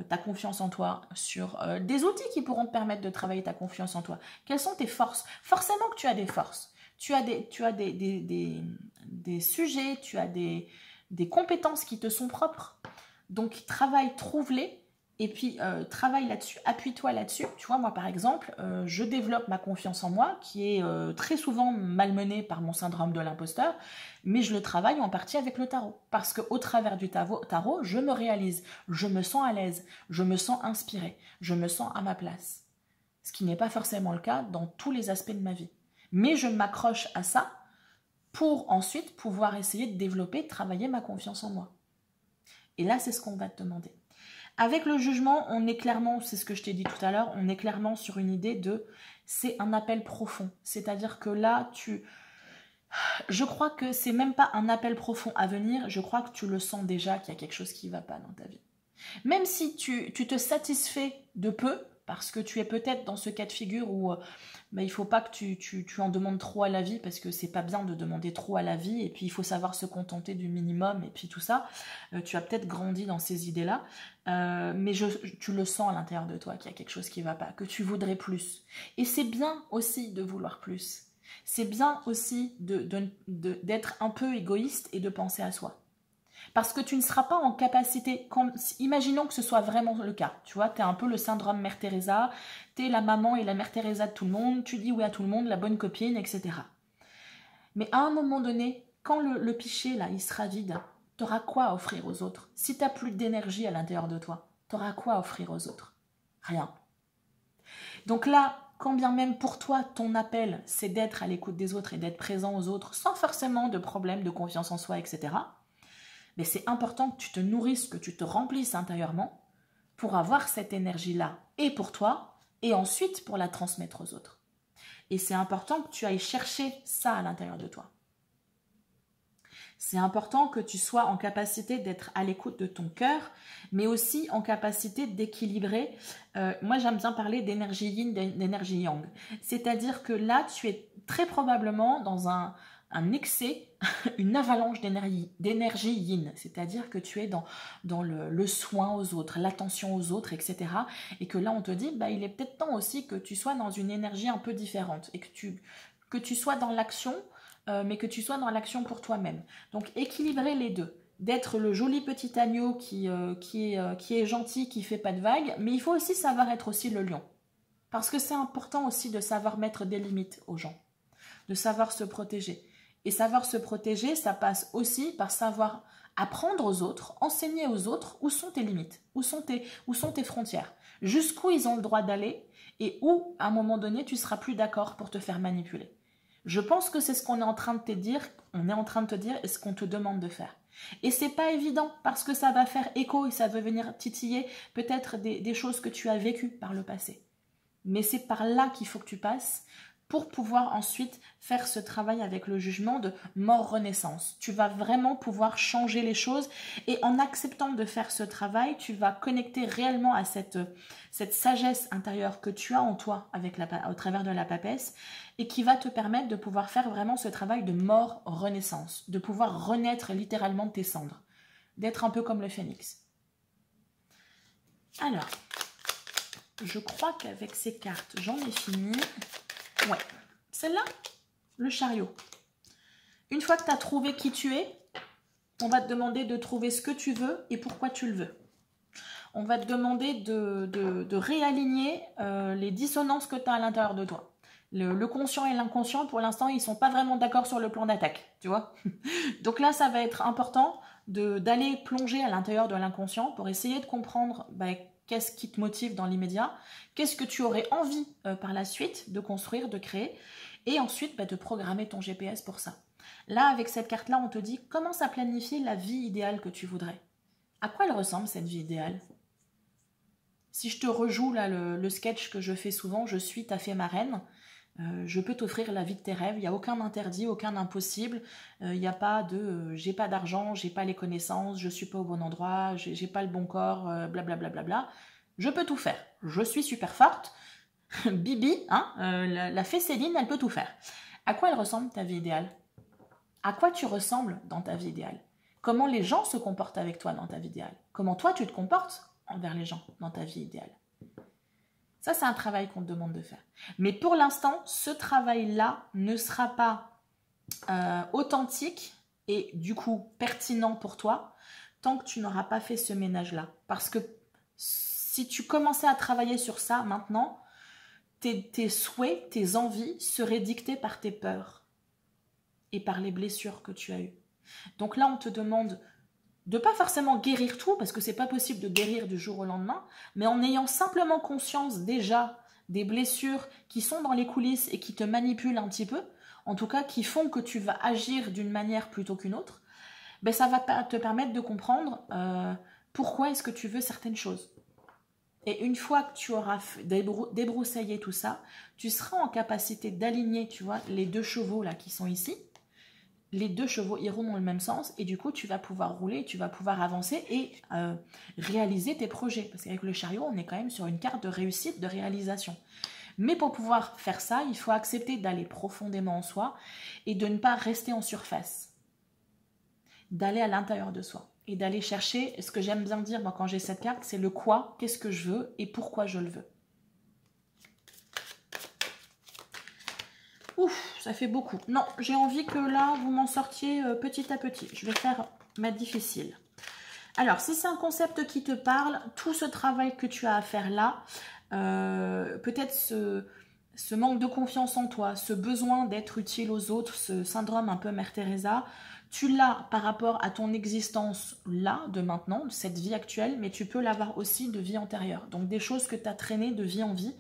ta confiance en toi, sur des outils qui pourront te permettre de travailler ta confiance en toi. Quelles sont tes forces? Forcément que tu as des forces. Tu as des sujets, tu as des compétences qui te sont propres. Donc, travaille, trouve-les, et puis travaille là-dessus, appuie-toi là-dessus. Tu vois, moi, par exemple, je développe ma confiance en moi, qui est très souvent malmenée par mon syndrome de l'imposteur, mais je le travaille en partie avec le tarot. Parce qu'au travers du tarot, je me réalise, je me sens à l'aise, je me sens inspirée, je me sens à ma place. Ce qui n'est pas forcément le cas dans tous les aspects de ma vie. Mais je m'accroche à ça pour ensuite pouvoir essayer de développer, de travailler ma confiance en moi. Et là, c'est ce qu'on va te demander. Avec le jugement, on est clairement, c'est ce que je t'ai dit tout à l'heure, on est clairement sur une idée de, c'est un appel profond. C'est-à-dire que là, je crois que c'est même pas un appel profond à venir, je crois que tu le sens déjà qu'il y a quelque chose qui ne va pas dans ta vie. Même si tu te satisfais de peu, parce que tu es peut-être dans ce cas de figure où il ne faut pas que tu en demandes trop à la vie, parce que c'est pas bien de demander trop à la vie, et puis il faut savoir se contenter du minimum, et puis tout ça. Tu as peut-être grandi dans ces idées-là, mais tu le sens à l'intérieur de toi qu'il y a quelque chose qui ne va pas, que tu voudrais plus. Et c'est bien aussi de vouloir plus. C'est bien aussi d'être un peu égoïste et de penser à soi. Parce que tu ne seras pas en capacité, imaginons que ce soit vraiment le cas, tu vois, tu es un peu le syndrome Mère Teresa, tu es la maman et la Mère Teresa de tout le monde, tu dis oui à tout le monde, la bonne copine, etc. Mais à un moment donné, quand le pichet, là, il sera vide, tu auras quoi à offrir aux autres? Si tu n'as plus d'énergie à l'intérieur de toi, tu auras quoi à offrir aux autres? Rien. Donc là, quand bien même pour toi, ton appel, c'est d'être à l'écoute des autres et d'être présent aux autres, sans forcément de problème de confiance en soi, etc., mais c'est important que tu te nourrisses, que tu te remplisses intérieurement pour avoir cette énergie-là et pour toi et ensuite pour la transmettre aux autres. Et c'est important que tu ailles chercher ça à l'intérieur de toi. C'est important que tu sois en capacité d'être à l'écoute de ton cœur, mais aussi en capacité d'équilibrer. Moi, j'aime bien parler d'énergie yin, d'énergie yang. C'est-à-dire que là, tu es très probablement dans un excès, une avalanche d'énergie yin, c'est-à-dire que tu es dans le soin aux autres, l'attention aux autres, etc. Et que là, on te dit, il est peut-être temps aussi que tu sois dans une énergie un peu différente et que tu sois dans l'action, mais que tu sois dans l'action pour toi-même. Donc, équilibrer les deux. D'être le joli petit agneau qui est gentil, qui fait pas de vagues, mais il faut aussi savoir être aussi le lion. Parce que c'est important aussi de savoir mettre des limites aux gens, de savoir se protéger. Et savoir se protéger, ça passe aussi par savoir apprendre aux autres, enseigner aux autres où sont tes limites, où sont tes frontières, jusqu'où ils ont le droit d'aller et où, à un moment donné, tu seras plus d'accord pour te faire manipuler. Je pense que c'est ce qu'on est en train de te dire, et ce qu'on te demande de faire. Et c'est pas évident parce que ça va faire écho et ça va venir titiller peut-être des choses que tu as vécues par le passé. Mais c'est par là qu'il faut que tu passes pour pouvoir ensuite faire ce travail avec le jugement de mort-renaissance. Tu vas vraiment pouvoir changer les choses et en acceptant de faire ce travail, tu vas connecter réellement à cette sagesse intérieure que tu as en toi au travers de la papesse et qui va te permettre de pouvoir faire vraiment ce travail de mort-renaissance, de pouvoir renaître littéralement de tes cendres, d'être un peu comme le phénix. Alors, je crois qu'avec ces cartes, j'en ai fini. Ouais, celle-là, le chariot. Une fois que tu as trouvé qui tu es, on va te demander de trouver ce que tu veux et pourquoi tu le veux. On va te demander de réaligner les dissonances que tu as à l'intérieur de toi. Le conscient et l'inconscient, pour l'instant, ils ne sont pas vraiment d'accord sur le plan d'attaque, tu vois. Donc là, ça va être important d'aller plonger à l'intérieur de l'inconscient pour essayer de comprendre qu'est-ce qui te motive dans l'immédiat, qu'est-ce que tu aurais envie par la suite de construire, de créer, et ensuite de programmer ton GPS pour ça. Là, avec cette carte-là, on te dit, commence à planifier la vie idéale que tu voudrais. À quoi elle ressemble, cette vie idéale? Si je te rejoue là le sketch que je fais souvent, je suis ta fée marraine, je peux t'offrir la vie de tes rêves, il n'y a aucun interdit, aucun impossible, il n'y a pas de j'ai pas d'argent, j'ai pas les connaissances, je suis pas au bon endroit, j'ai pas le bon corps, blablabla. Bla bla bla. Je peux tout faire, je suis super forte, Bibi, hein, la fée Céline, elle peut tout faire. À quoi elle ressemble ta vie idéale? À quoi tu ressembles dans ta vie idéale? Comment les gens se comportent avec toi dans ta vie idéale? Comment toi tu te comportes envers les gens dans ta vie idéale? Ça, c'est un travail qu'on te demande de faire. Mais pour l'instant, ce travail-là ne sera pas authentique et du coup pertinent pour toi tant que tu n'auras pas fait ce ménage-là. Parce que si tu commençais à travailler sur ça maintenant, tes souhaits, tes envies seraient dictés par tes peurs et par les blessures que tu as eues. Donc là, on te demande de pas forcément guérir tout, parce que c'est pas possible de guérir du jour au lendemain, mais en ayant simplement conscience déjà des blessures qui sont dans les coulisses et qui te manipulent un petit peu, en tout cas qui font que tu vas agir d'une manière plutôt qu'une autre, ça va te permettre de comprendre pourquoi est-ce que tu veux certaines choses. Et une fois que tu auras débroussaillé tout ça, tu seras en capacité d'aligner, tu vois, les deux chevaux là qui sont ici. Les deux chevaux iront dans le même sens et du coup tu vas pouvoir rouler, tu vas pouvoir avancer et réaliser tes projets. Parce qu'avec le chariot, on est quand même sur une carte de réussite, de réalisation. Mais pour pouvoir faire ça, il faut accepter d'aller profondément en soi et de ne pas rester en surface. D'aller à l'intérieur de soi et d'aller chercher, ce que j'aime bien dire moi quand j'ai cette carte, c'est le quoi, qu'est-ce que je veux et pourquoi je le veux. Ouf, ça fait beaucoup. Non, j'ai envie que là, vous m'en sortiez petit à petit. Je vais faire ma difficile. Alors, si c'est un concept qui te parle, tout ce travail que tu as à faire là, peut-être ce manque de confiance en toi, ce besoin d'être utile aux autres, ce syndrome un peu Mère Teresa, tu l'as par rapport à ton existence là, de maintenant, de cette vie actuelle, mais tu peux l'avoir aussi de vie antérieure. Donc des choses que tu as traînées de vie en vie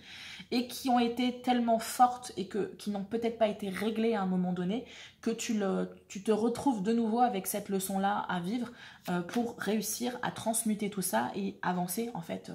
et qui ont été tellement fortes et qui n'ont peut-être pas été réglées à un moment donné, que tu te retrouves de nouveau avec cette leçon-là à vivre pour réussir à transmuter tout ça et avancer en fait,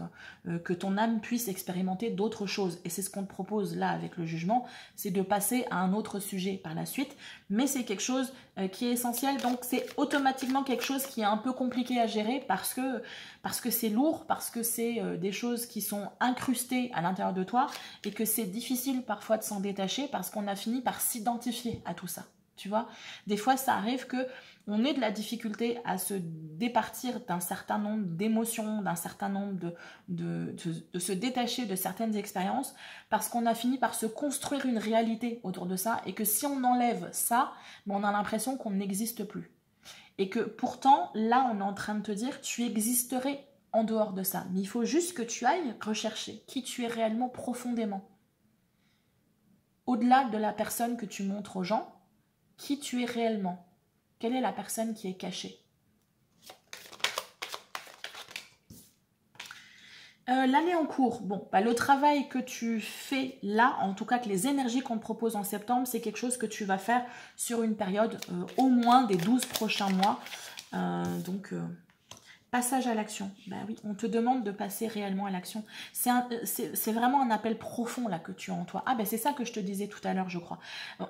que ton âme puisse expérimenter d'autres choses. Et c'est ce qu'on te propose là avec le jugement, c'est de passer à un autre sujet par la suite, mais c'est quelque chose qui est essentiel, donc c'est automatiquement quelque chose qui est un peu compliqué à gérer parce que c'est lourd, parce que c'est des choses qui sont incrustées à l'intérieur de toi et que c'est difficile parfois de s'en détacher parce qu'on a fini par s'identifier à tout ça. Tu vois, des fois ça arrive que on ait de la difficulté à se départir d'un certain nombre d'émotions, d'un certain nombre de se détacher de certaines expériences parce qu'on a fini par se construire une réalité autour de ça et que si on enlève ça, on a l'impression qu'on n'existe plus. Et que pourtant, là, on est en train de te dire tu existerais en dehors de ça. Mais il faut juste que tu ailles rechercher qui tu es réellement profondément. Au-delà de la personne que tu montres aux gens, qui tu es réellement. Quelle est la personne qui est cachée? L'année en cours, bon, le travail que tu fais là, en tout cas que les énergies qu'on te propose en septembre, c'est quelque chose que tu vas faire sur une période au moins des 12 prochains mois. Passage à l'action. Oui, on te demande de passer réellement à l'action. C'est vraiment un appel profond là que tu as en toi. C'est ça que je te disais tout à l'heure, je crois.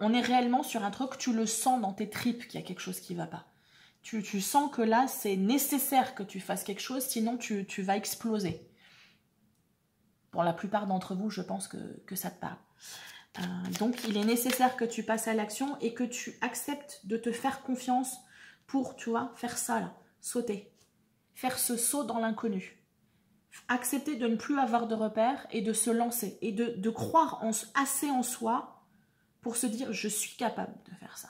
On est réellement sur un truc, tu le sens dans tes tripes qu'il y a quelque chose qui ne va pas. Tu sens que là, c'est nécessaire que tu fasses quelque chose, sinon tu vas exploser. Pour la plupart d'entre vous, je pense que ça te parle. Donc, il est nécessaire que tu passes à l'action et que tu acceptes de te faire confiance pour, tu vois, faire ça là, sauter. Faire ce saut dans l'inconnu. Accepter de ne plus avoir de repères et de se lancer et de croire assez en soi pour se dire je suis capable de faire ça.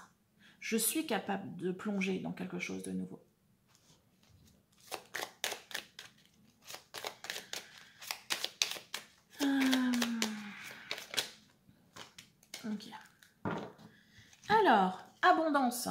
Je suis capable de plonger dans quelque chose de nouveau. Ok. Alors, abondance.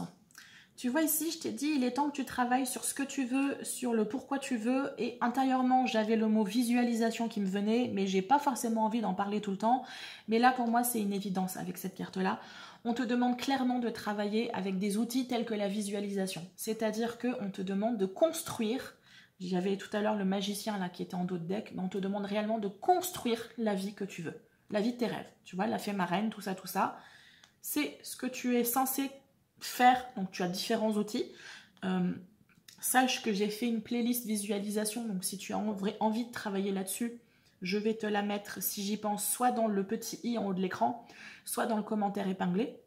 Tu vois ici, je t'ai dit, il est temps que tu travailles sur ce que tu veux, sur le pourquoi tu veux. Et intérieurement, j'avais le mot visualisation qui me venait, mais j'ai pas forcément envie d'en parler tout le temps. Mais là, pour moi, c'est une évidence avec cette carte-là. On te demande clairement de travailler avec des outils tels que la visualisation. C'est-à-dire qu'on te demande de construire. J'avais tout à l'heure le magicien là qui était en dos de deck. Mais on te demande réellement de construire la vie que tu veux. La vie de tes rêves. Tu vois, la fée marraine, tout ça, tout ça. C'est ce que tu es censé faire. Donc tu as différents outils. Sache que j'ai fait une playlist visualisation. Donc si tu as envie de travailler là-dessus, je vais te la mettre, si j'y pense, soit dans le petit i en haut de l'écran, soit dans le commentaire épinglé.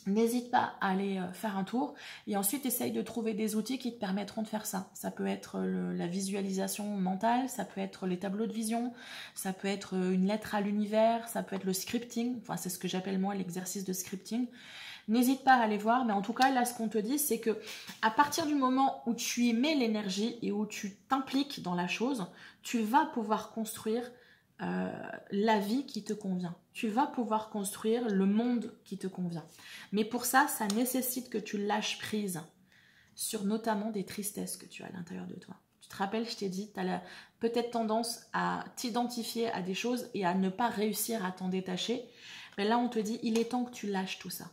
N'hésite pas à aller faire un tour et ensuite essaye de trouver des outils qui te permettront de faire ça. Ça peut être la visualisation mentale, ça peut être les tableaux de vision, ça peut être une lettre à l'univers, ça peut être le scripting, enfin c'est ce que j'appelle moi l'exercice de scripting. N'hésite pas à aller voir, mais en tout cas là ce qu'on te dit c'est que à partir du moment où tu y mets l'énergie et où tu t'impliques dans la chose, tu vas pouvoir construire la vie qui te convient. Tu vas pouvoir construire le monde qui te convient. Mais pour ça, ça nécessite que tu lâches prise sur notamment des tristesses que tu as à l'intérieur de toi. Tu te rappelles, je t'ai dit, tu as peut-être tendance à t'identifier à des choses et à ne pas réussir à t'en détacher. Mais là, on te dit, il est temps que tu lâches tout ça.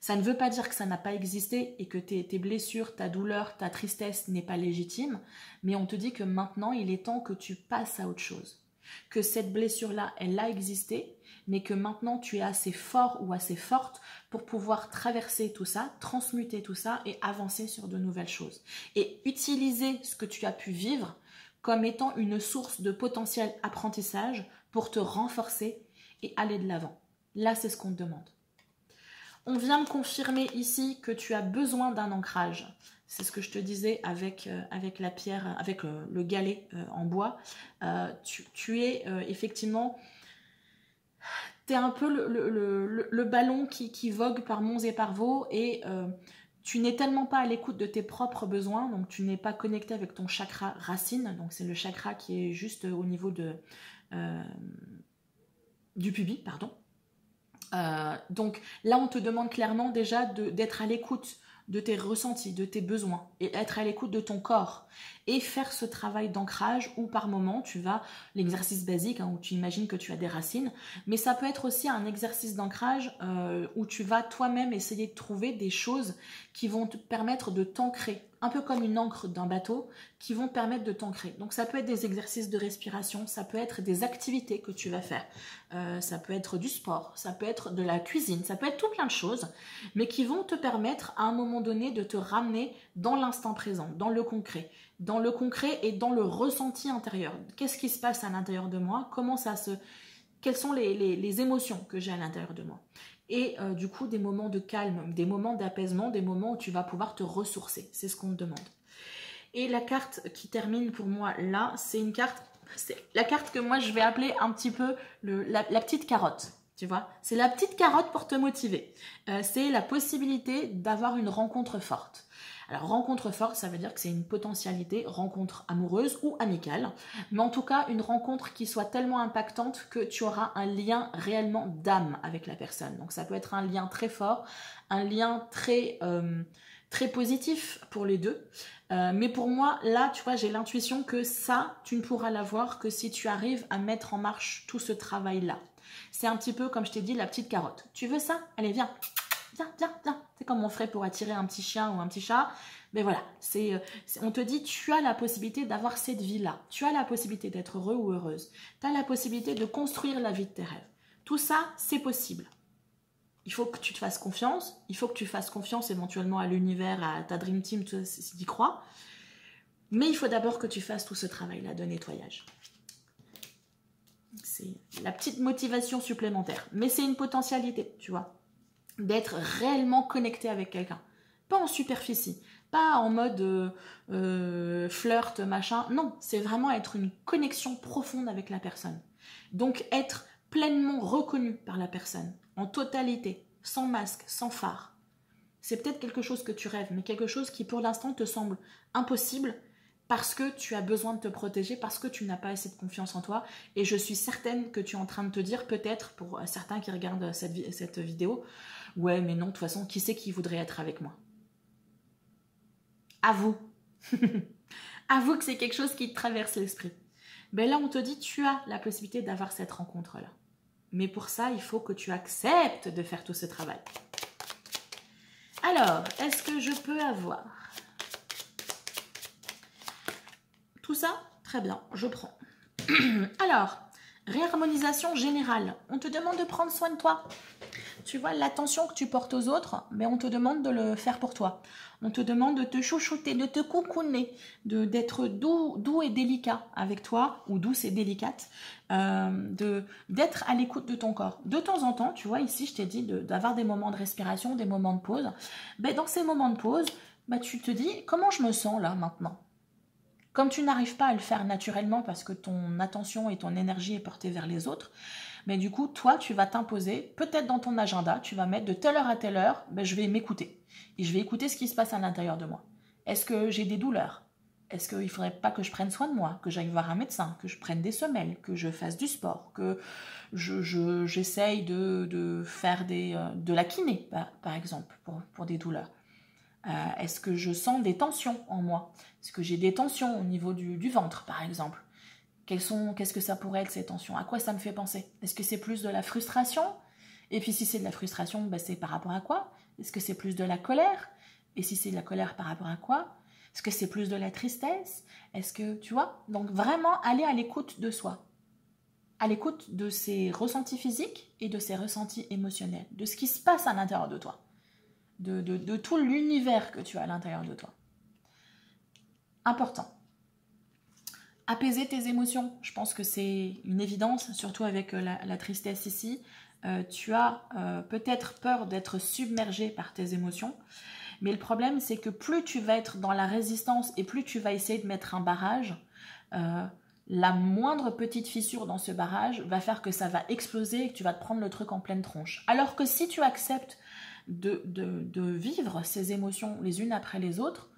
Ça ne veut pas dire que ça n'a pas existé et que tes blessures, ta douleur, ta tristesse n'est pas légitime, mais on te dit que maintenant, il est temps que tu passes à autre chose. Que cette blessure-là, elle a existé, mais que maintenant tu es assez fort ou assez forte pour pouvoir traverser tout ça, transmuter tout ça et avancer sur de nouvelles choses. Et utiliser ce que tu as pu vivre comme étant une source de potentiel apprentissage pour te renforcer et aller de l'avant. Là, c'est ce qu'on te demande. On vient me confirmer ici que tu as besoin d'un ancrage. C'est ce que je te disais avec la pierre, avec le galet en bois. Tu es effectivement, tu es un peu le ballon qui vogue par monts et par vaux et tu n'es tellement pas à l'écoute de tes propres besoins, donc tu n'es pas connecté avec ton chakra racine, donc c'est le chakra qui est juste au niveau du pubis, pardon. Donc là, on te demande clairement déjà d'être à l'écoute de tes ressentis, de tes besoins, et être à l'écoute de ton corps, et faire ce travail d'ancrage où par moment tu vas, l'exercice basique, où tu imagines que tu as des racines, mais ça peut être aussi un exercice d'ancrage où tu vas toi-même essayer de trouver des choses qui vont te permettre de t'ancrer, un peu comme une ancre d'un bateau, qui vont te permettre de t'ancrer. Donc ça peut être des exercices de respiration, ça peut être des activités que tu vas faire, ça peut être du sport, ça peut être de la cuisine, ça peut être tout plein de choses, mais qui vont te permettre à un moment donné de te ramener dans l'instant présent, dans le concret et dans le ressenti intérieur. Qu'est-ce qui se passe à l'intérieur de moi? Quelles sont les émotions que j'ai à l'intérieur de moi? Et du coup, des moments de calme, des moments d'apaisement, des moments où tu vas pouvoir te ressourcer. C'est ce qu'on te demande. Et la carte qui termine pour moi là, c'est une carte, c'est la carte que moi je vais appeler un petit peu la petite carotte. Tu vois, c'est la petite carotte pour te motiver. C'est la possibilité d'avoir une rencontre forte. Alors, rencontre forte, ça veut dire que c'est une potentialité, rencontre amoureuse ou amicale, mais en tout cas, une rencontre qui soit tellement impactante que tu auras un lien réellement d'âme avec la personne. Donc, ça peut être un lien très fort, un lien très positif pour les deux. Mais pour moi, là, tu vois, j'ai l'intuition que ça, tu ne pourras l'avoir que si tu arrives à mettre en marche tout ce travail-là. C'est un petit peu, comme je t'ai dit, la petite carotte. Tu veux ça? Allez, viens. Viens, viens, viens. C'est comme on ferait pour attirer un petit chien ou un petit chat. Mais voilà, on te dit, tu as la possibilité d'avoir cette vie-là. Tu as la possibilité d'être heureux ou heureuse. Tu as la possibilité de construire la vie de tes rêves. Tout ça, c'est possible. Il faut que tu te fasses confiance. Il faut que tu fasses confiance éventuellement à l'univers, à ta Dream Team, si tu y crois. Mais il faut d'abord que tu fasses tout ce travail-là de nettoyage. C'est la petite motivation supplémentaire. Mais c'est une potentialité, tu vois. D'être réellement connecté avec quelqu'un. Pas en superficie, pas en mode flirt, machin. Non, c'est vraiment être une connexion profonde avec la personne. Donc être pleinement reconnu par la personne, en totalité, sans masque, sans phare. C'est peut-être quelque chose que tu rêves, mais quelque chose qui pour l'instant te semble impossible parce que tu as besoin de te protéger, parce que tu n'as pas assez de confiance en toi. Et je suis certaine que tu es en train de te dire, peut-être, pour certains qui regardent cette vidéo, ouais, mais non, de toute façon, qui c'est qui voudrait être avec moi? Avoue. Avoue que c'est quelque chose qui te traverse l'esprit. Ben là, on te dit, tu as la possibilité d'avoir cette rencontre-là. Mais pour ça, il faut que tu acceptes de faire tout ce travail. Alors, est-ce que je peux avoir tout ça? Très bien, je prends. Alors, réharmonisation générale. On te demande de prendre soin de toi. Tu vois, l'attention que tu portes aux autres, mais on te demande de le faire pour toi. On te demande de te chouchouter, de te coucouner, d'être doux et délicat avec toi, ou douce et délicate, d'être à l'écoute de ton corps. De temps en temps, tu vois, ici, je t'ai dit d'avoir des moments de respiration, des moments de pause. Ben, dans ces moments de pause, ben, tu te dis, comment je me sens là, maintenant? Comme tu n'arrives pas à le faire naturellement parce que ton attention et ton énergie est portée vers les autres, mais du coup, toi, tu vas t'imposer, peut-être dans ton agenda, tu vas mettre de telle heure à telle heure, ben, je vais m'écouter. Et je vais écouter ce qui se passe à l'intérieur de moi. Est-ce que j'ai des douleurs? Est-ce qu'il ne faudrait pas que je prenne soin de moi, que j'aille voir un médecin, que je prenne des semelles, que je fasse du sport, que j'essaye de faire de la kiné, par exemple, pour des douleurs? Est-ce que je sens des tensions en moi? Est-ce que j'ai des tensions au niveau du ventre, par exemple? Qu'est-ce que ça pourrait être ces tensions? À quoi ça me fait penser? Est-ce que c'est plus de la frustration? Et puis si c'est de la frustration, ben c'est par rapport à quoi? Est-ce que c'est plus de la colère? Et si c'est de la colère, par rapport à quoi? Est-ce que c'est plus de la tristesse? Est-ce que, tu vois? Donc vraiment aller à l'écoute de soi. À l'écoute de ses ressentis physiques et de ses ressentis émotionnels. De ce qui se passe à l'intérieur de toi. De tout l'univers que tu as à l'intérieur de toi. Important. Apaiser tes émotions, je pense que c'est une évidence, surtout avec la tristesse ici. Tu as peut-être peur d'être submergé par tes émotions, mais le problème c'est que plus tu vas être dans la résistance et plus tu vas essayer de mettre un barrage, la moindre petite fissure dans ce barrage va faire que ça va exploser et que tu vas te prendre le truc en pleine tronche. Alors que si tu acceptes de vivre ces émotions les unes après les autres,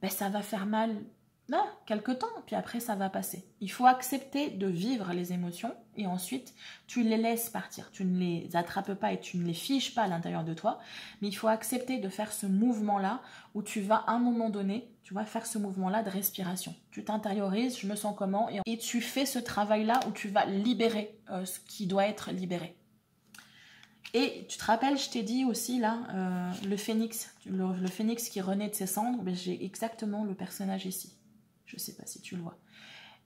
ben ça va faire mal quelque temps, puis après ça va passer. Il faut accepter de vivre les émotions et ensuite tu les laisses partir. Tu ne les attrapes pas et tu ne les fiches pas à l'intérieur de toi, mais il faut accepter de faire ce mouvement-là où tu vas à un moment donné, tu vas faire ce mouvement-là de respiration. Tu t'intériorises, je me sens comment, et tu fais ce travail-là où tu vas libérer ce qui doit être libéré. Et tu te rappelles, je t'ai dit aussi là, le phénix qui renaît de ses cendres, ben, j'ai exactement le personnage ici. Je ne sais pas si tu le vois.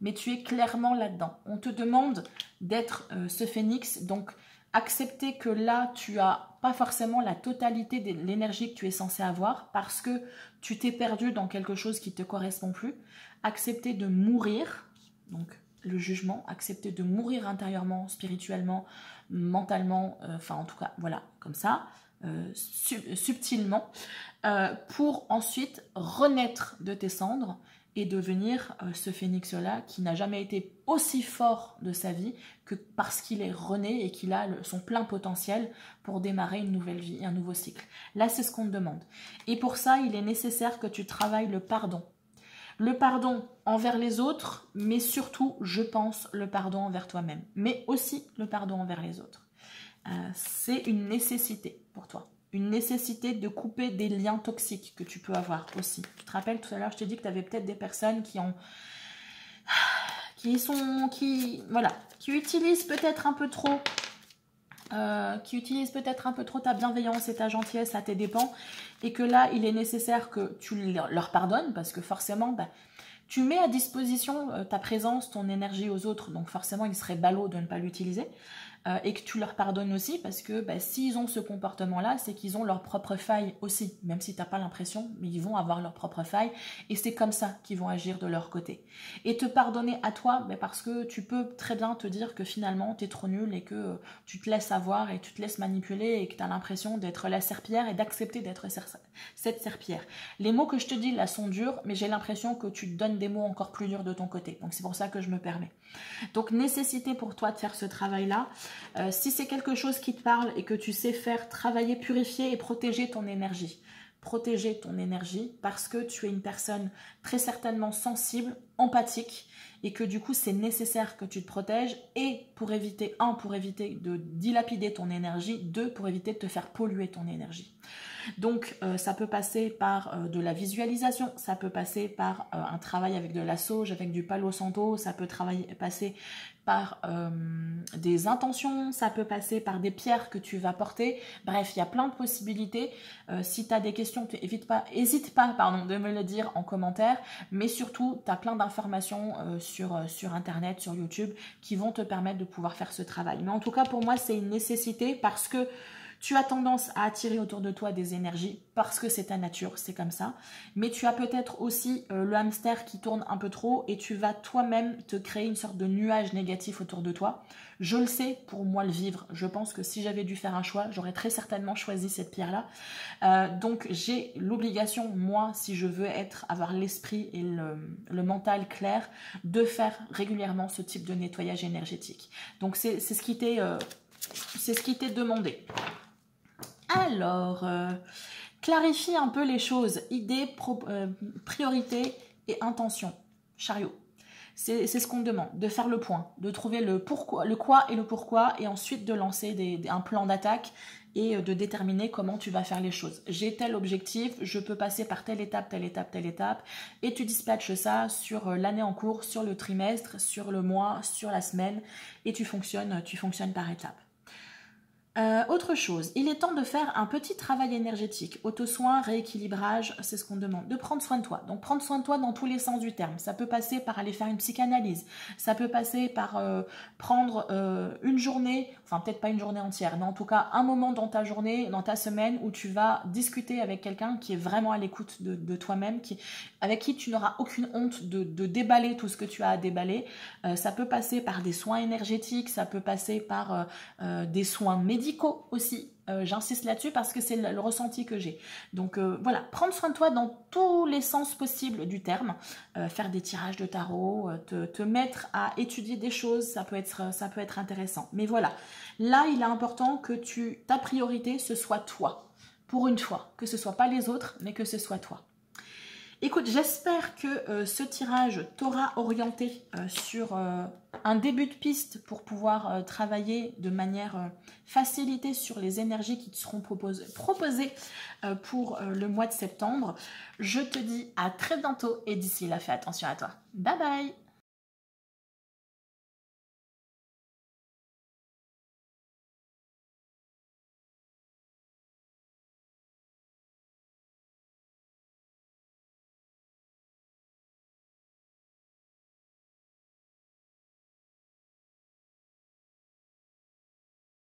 Mais tu es clairement là-dedans. On te demande d'être ce phénix, donc accepter que là, tu n'as pas forcément la totalité de l'énergie que tu es censé avoir parce que tu t'es perdu dans quelque chose qui ne te correspond plus. Accepter de mourir, donc le jugement, accepter de mourir intérieurement, spirituellement, mentalement, enfin en tout cas, voilà, comme ça, subtilement, pour ensuite renaître de tes cendres et devenir ce phénix-là qui n'a jamais été aussi fort de sa vie que parce qu'il est rené et qu'il a son plein potentiel pour démarrer une nouvelle vie, un nouveau cycle. Là, c'est ce qu'on te demande. Et pour ça, il est nécessaire que tu travailles le pardon. Le pardon envers les autres, mais surtout, je pense, le pardon envers toi-même. Mais aussi le pardon envers les autres. C'est une nécessité pour toi. Une nécessité de couper des liens toxiques que tu peux avoir aussi. Tu te rappelles, tout à l'heure, je t'ai dit que tu avais peut-être des personnes qui utilisent peut-être un peu trop ta bienveillance et ta gentillesse à tes dépens, et que là, il est nécessaire que tu leur pardonnes, parce que forcément, tu mets à disposition ta présence, ton énergie aux autres, donc forcément, il serait ballot de ne pas l'utiliser. et que tu leur pardonnes aussi parce que bah, s'ils ont ce comportement-là, c'est qu'ils ont leurs propres failles aussi, même si tu n'as pas l'impression, mais ils vont avoir leurs propres failles et c'est comme ça qu'ils vont agir de leur côté. Et te pardonner à toi, bah, parce que tu peux très bien te dire que finalement tu es trop nul et que tu te laisses avoir et tu te laisses manipuler et que tu as l'impression d'être la serpillière et d'accepter d'être cette serpillière. Les mots que je te dis là sont durs, mais j'ai l'impression que tu te donnes des mots encore plus durs de ton côté. Donc c'est pour ça que je me permets. Donc nécessité pour toi de faire ce travail-là. Si c'est quelque chose qui te parle et que tu sais faire, travailler, purifier et protéger ton énergie. Protéger ton énergie parce que tu es une personne très certainement sensible, empathique et que du coup c'est nécessaire que tu te protèges et pour éviter, pour éviter de dilapider ton énergie, pour éviter de te faire polluer ton énergie. Donc ça peut passer par de la visualisation, ça peut passer par un travail avec de la sauge, avec du palo santo, ça peut passer par des intentions, ça peut passer par des pierres que tu vas porter. Bref, il y a plein de possibilités. Si tu as des questions, n'hésite pas de me le dire en commentaire. Mais surtout, tu as plein d'informations sur Internet, sur YouTube, qui vont te permettre de pouvoir faire ce travail. Mais en tout cas, pour moi, c'est une nécessité parce que tu as tendance à attirer autour de toi des énergies parce que c'est ta nature, c'est comme ça. Mais tu as peut-être aussi le hamster qui tourne un peu trop et tu vas toi-même te créer une sorte de nuage négatif autour de toi. Je le sais pour moi le vivre. Je pense que si j'avais dû faire un choix, j'aurais très certainement choisi cette pierre-là. Donc j'ai l'obligation, moi, si je veux avoir l'esprit et le mental clair, de faire régulièrement ce type de nettoyage énergétique. Donc c'est ce qui t'est demandé. Alors, clarifie un peu les choses, idées, priorités et intentions. Chariot, c'est ce qu'on demande, de faire le point, de trouver le pourquoi, le quoi et le pourquoi, et ensuite de lancer un plan d'attaque et de déterminer comment tu vas faire les choses. J'ai tel objectif, je peux passer par telle étape, telle étape, telle étape, et tu dispatches ça sur l'année en cours, sur le trimestre, sur le mois, sur la semaine, et tu fonctionnes par étapes. Autre chose, il est temps de faire un petit travail énergétique, auto-soin, rééquilibrage, c'est ce qu'on demande, de prendre soin de toi. Donc prendre soin de toi dans tous les sens du terme. Ça peut passer par aller faire une psychanalyse, ça peut passer par prendre une journée, enfin peut-être pas une journée entière, mais en tout cas un moment dans ta journée, dans ta semaine où tu vas discuter avec quelqu'un qui est vraiment à l'écoute de toi-même, avec qui tu n'auras aucune honte de déballer tout ce que tu as à déballer. Ça peut passer par des soins énergétiques, ça peut passer par des soins médicaux aussi, j'insiste là-dessus parce que c'est le ressenti que j'ai. Donc voilà, prendre soin de toi dans tous les sens possibles du terme, faire des tirages de tarot, te mettre à étudier des choses, ça peut être intéressant. Mais voilà, là il est important que ta priorité ce soit toi, pour une fois, que ce soit pas les autres, mais que ce soit toi. Écoute, j'espère que ce tirage t'aura orienté sur un début de piste pour pouvoir travailler de manière facilitée sur les énergies qui te seront proposées pour le mois de septembre. Je te dis à très bientôt et d'ici là, fais attention à toi. Bye bye!